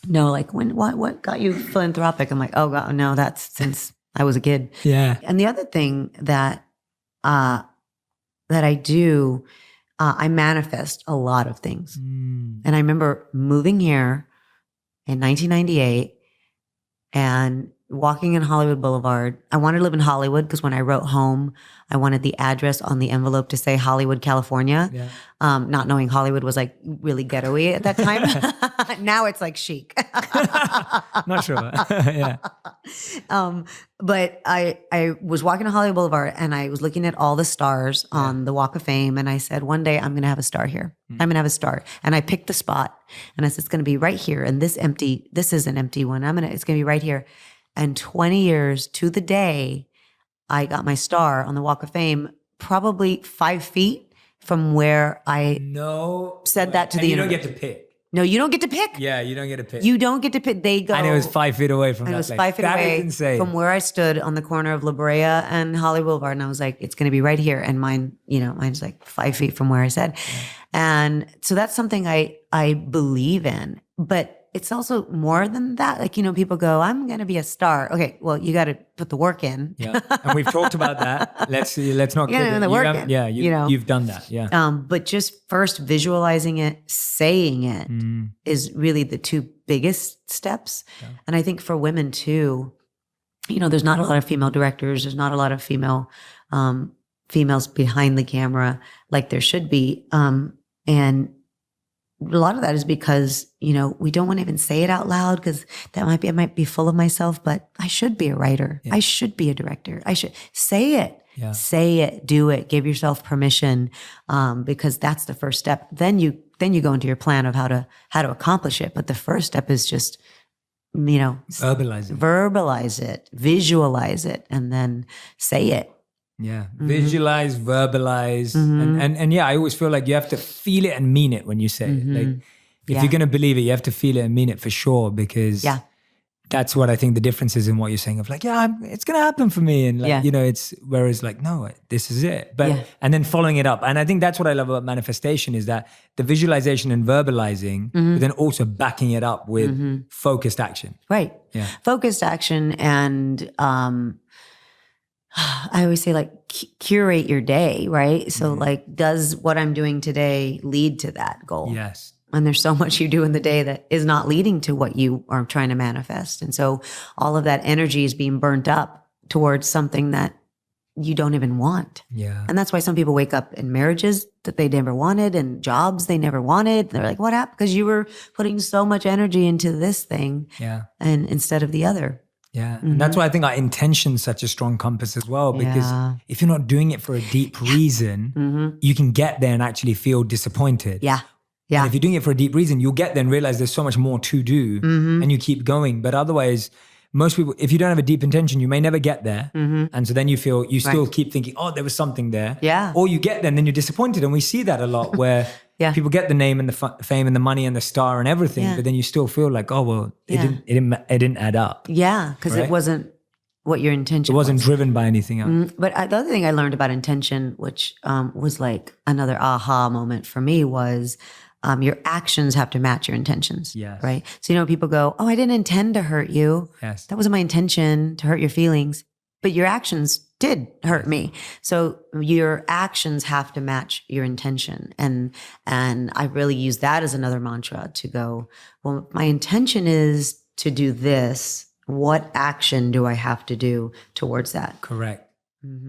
no, like what got you philanthropic? I'm like, oh God, no, that's since I was a kid. Yeah. And the other thing that I do, I manifest a lot of things. And I remember moving here in 1998 and walking in Hollywood Boulevard. I wanted to live in Hollywood because when I wrote home, I wanted the address on the envelope to say Hollywood, California. Yeah. Not knowing Hollywood was like really ghetto-y at that time. Now it's like chic. Not sure. Yeah. But I was walking to Hollywood Boulevard and I was looking at all the stars on the Walk of Fame. And I said, one day I'm going to have a star here. I'm going to have a star. And I picked the spot and I said, it's going to be right here. And this is an empty one. It's going to be right here. And 20 years to the day, I got my star on the Walk of Fame, probably 5 feet from where I said that to the universe. You don't get to pick. No, you don't get to pick. Yeah, you don't get to pick. You don't get to pick. They go. And it was 5 feet away from that. It was place. 5 feet that away is insane. from where I stood on the corner of La Brea and Hollywood Boulevard. And I was like, it's going to be right here. And mine's like 5 feet from where I said. Yeah. And so that's something I believe in. But it's also more than that. Like, people go, I'm going to be a star. Okay, well, you got to put the work in. Yeah. And we've talked about that. Let's not get the work in. Yeah, you've done that. Yeah. But just first visualizing it, saying it is really the 2 biggest steps. Yeah. And I think for women too, there's not a lot of female directors. There's not a lot of female females behind the camera like there should be. And a lot of that is because, we don't want to even say it out loud because I might be full of myself, but I should be a writer. Yeah. I should be a director. I should say it. Yeah. Say it, do it, give yourself permission, because that's the first step. Then you go into your plan of how to accomplish it. But the first step is just, verbalize it, visualize it, and then say it. Yeah. Visualize, verbalize. And yeah, I always feel like you have to feel it and mean it when you say it. Like if you're going to believe it, you have to feel it and mean it for sure, because that's what I think the difference is in what you're saying of like, it's going to happen for me. And like, it's whereas like, no, this is it. But, and then following it up. And I think that's what I love about manifestation is that the visualization and verbalizing, but then also backing it up with focused action. Right. Yeah. Focused action. And, I always say like curate your day, right? So like, does what I'm doing today lead to that goal? Yes. And there's so much you do in the day that is not leading to what you are trying to manifest. And so all of that energy is being burnt up towards something that you don't even want. Yeah. And that's why some people wake up in marriages that they never wanted and jobs they never wanted. They're like, what happened? Because you were putting so much energy into this thing and instead of the other. Yeah. And that's why I think our intention is such a strong compass as well, because if you're not doing it for a deep reason, you can get there and actually feel disappointed. Yeah. Yeah. And if you're doing it for a deep reason, you'll get there and realize there's so much more to do and you keep going. But otherwise, most people, if you don't have a deep intention, you may never get there. And so then you still keep thinking, oh, there was something there. Yeah. Or you get there and then you're disappointed. And we see that a lot where people get the name and the fame and the money and the star and everything, but then you still feel like, oh, well, it didn't add up. Yeah. Because it wasn't what your intention was. It wasn't driven by anything else. But the other thing I learned about intention, which was like another aha moment for me, was your actions have to match your intentions. Yes. Right. So, people go, oh, I didn't intend to hurt you. Yes. That wasn't my intention to hurt your feelings, but your actions did hurt me. So your actions have to match your intention. And I really use that as another mantra to go, well, my intention is to do this. What action do I have to do towards that? Correct.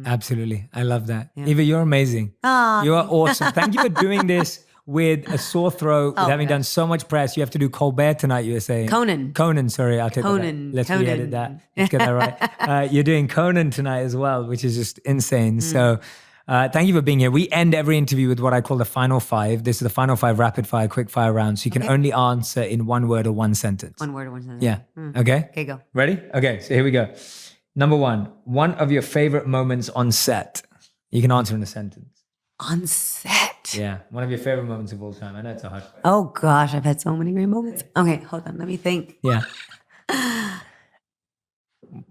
Absolutely. I love that. Eva, you're amazing. You are awesome. Thank you for doing this with a sore throat, with having done so much press. You have to do Colbert tonight, you were saying. Conan, sorry, I'll take that. Let's re-edit that. Let's get that right. You're doing Conan tonight as well, which is just insane. So thank you for being here. We end every interview with what I call the final five. This is the final five rapid fire, quick fire round. So you can only answer in one word or one sentence. One word or one sentence. Yeah. Okay? Okay, go. Ready? Okay, so here we go. Number one of your favorite moments on set. You can answer in a sentence. On set? Yeah, one of your favorite moments of all time. I know it's a hard question. Oh gosh, I've had so many great moments. Okay, hold on, let me think. Yeah.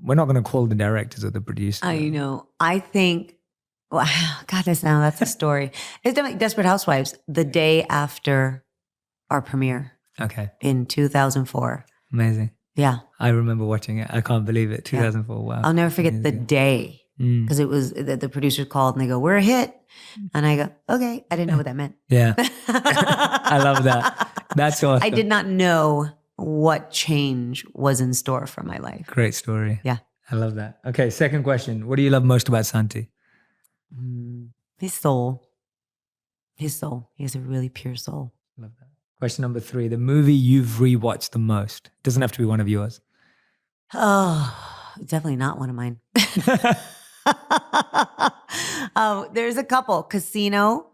We're not going to call the directors or the producers. I know. I think, wow, God, that's a story. It's definitely Desperate Housewives, the day after our premiere. Okay. In 2004. Amazing. Yeah. I remember watching it. I can't believe it. 2004, wow. I'll never forget the day. Because it was the producers called and they go, we're a hit. And I go, okay. I didn't know what that meant. Yeah. I love that. That's awesome. I did not know what change was in store for my life. Great story. Yeah. I love that. Okay, second question. What do you love most about Santi? His soul. His soul. He has a really pure soul. Love that. Question number 3. The movie you've rewatched the most. It doesn't have to be one of yours. Oh, definitely not one of mine. Oh, there's a couple. Casino,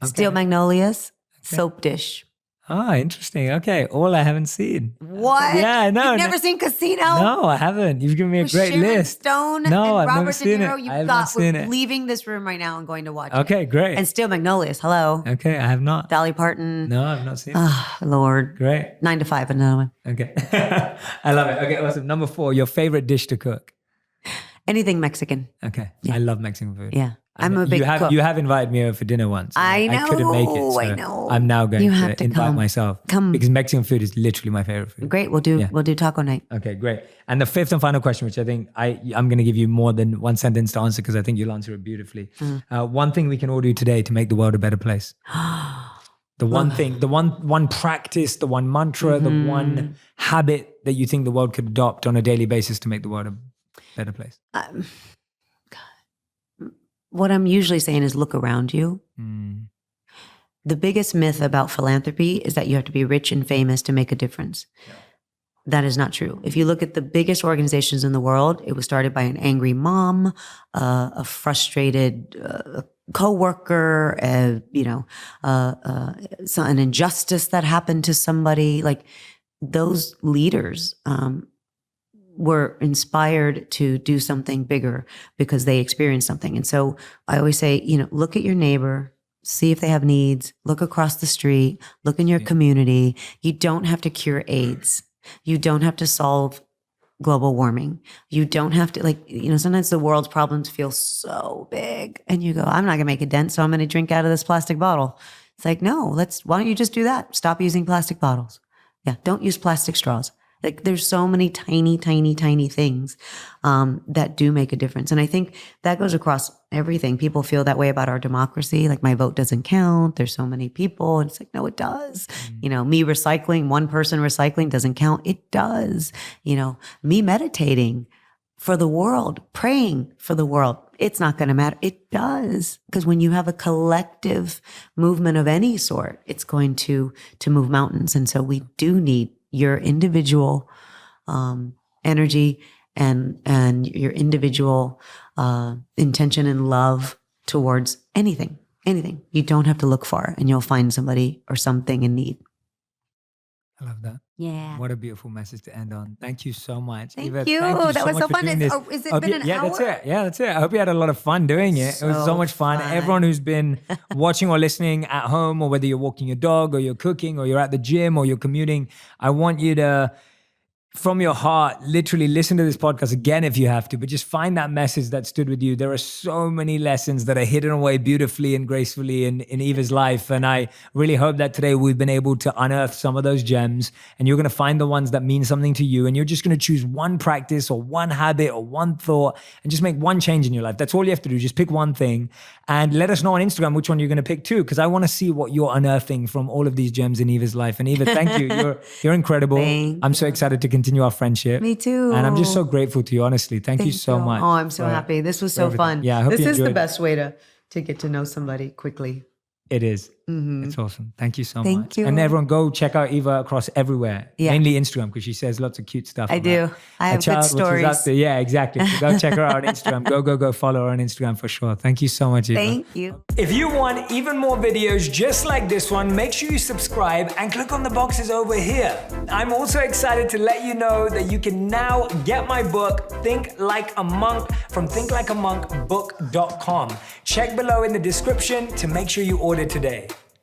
Steel Magnolias, Soap Dish. Ah, interesting. Okay. All I haven't seen. What? Yeah, no. You've never seen Casino? No, I haven't. You've given me a great Sharon list. Stone no, and I've Robert never seen De Niro. it. You I haven't thought seen we're it. leaving this room right now and going to watch it. Okay, great. And Steel Magnolias. Hello. Okay, I have not. Dolly Parton. No, I've not seen it. Oh, Lord. Great. 9 to 5, another one. Okay. I love it. Okay, awesome. Number 4, your favorite dish to cook. Anything Mexican. Okay. I love Mexican food. Yeah. I'm a big cook. You have invited me over for dinner once. I know. I couldn't make it. So I know. I'm now going to invite come. myself. Come. Because Mexican food is literally my favorite food. Great. We'll do taco night. Okay, great. And the 5th and final question, which I think I'm going to give you more than one sentence to answer because I think you'll answer it beautifully. One thing we can all do today to make the world a better place. The one thing, the one practice, the one mantra, the one habit that you think the world could adopt on a daily basis to make the world a better place. what I'm usually saying is look around you. The biggest myth about philanthropy is that you have to be rich and famous to make a difference. Yeah. That is not true. If you look at the biggest organizations in the world, it was started by an angry mom, a frustrated coworker, an injustice that happened to somebody. Like those leaders were inspired to do something bigger because they experienced something. And so I always say, look at your neighbor, see if they have needs, look across the street, look in your community. You don't have to cure AIDS. You don't have to solve global warming. You don't have to, sometimes the world's problems feel so big and you go, I'm not going to make a dent, so I'm going to drink out of this plastic bottle. It's like, no, why don't you just do that? Stop using plastic bottles. Yeah, don't use plastic straws. Like there's so many tiny, tiny, tiny things that do make a difference. And I think that goes across everything. People feel that way about our democracy. Like my vote doesn't count. There's so many people. And it's like, no, it does. Me recycling, one person recycling doesn't count. It does. Me meditating for the world, praying for the world. It's not going to matter. It does. Because when you have a collective movement of any sort, it's going to move mountains. And so we do need your individual energy and your individual intention and love towards anything. You don't have to look far and you'll find somebody or something in need. I love that. Yeah. What a beautiful message to end on. Thank you so much. Thank Eva, you. That was so fun. Has it been an hour? That's it. Yeah, that's it. I hope you had a lot of fun doing it. It was so much fun. Everyone who's been watching or listening at home, or whether you're walking your dog or you're cooking or you're at the gym or you're commuting, I want you to, from your heart, literally listen to this podcast again if you have to, but just find that message that stood with you. There are so many lessons that are hidden away beautifully and gracefully in Eva's life. And I really hope that today we've been able to unearth some of those gems, and you're going to find the ones that mean something to you. And you're just going to choose one practice or one habit or one thought and just make one change in your life. That's all you have to do. Just pick one thing and let us know on Instagram which one you're going to pick too, because I want to see what you're unearthing from all of these gems in Eva's life. And Eva, thank you. You're incredible. I'm so excited to continue our friendship. Me too. And I'm just so grateful to you, honestly. Thank you so much. Oh, I'm so happy. This was so fun. Yeah, I hope this you is the enjoyed best way to get to know somebody quickly. It is. It's awesome. Thank you so much. Thank you. And everyone go check out Eva across everywhere. Yeah. Mainly Instagram, because she says lots of cute stuff. I do. I have good stories. Yeah, exactly. So go check her out on Instagram. Go follow her on Instagram for sure. Thank you so much, Eva. Thank you. If you want even more videos just like this one, make sure you subscribe and click on the boxes over here. I'm also excited to let you know that you can now get my book, Think Like a Monk, from thinklikeamonkbook.com. Check below in the description to make sure you order today.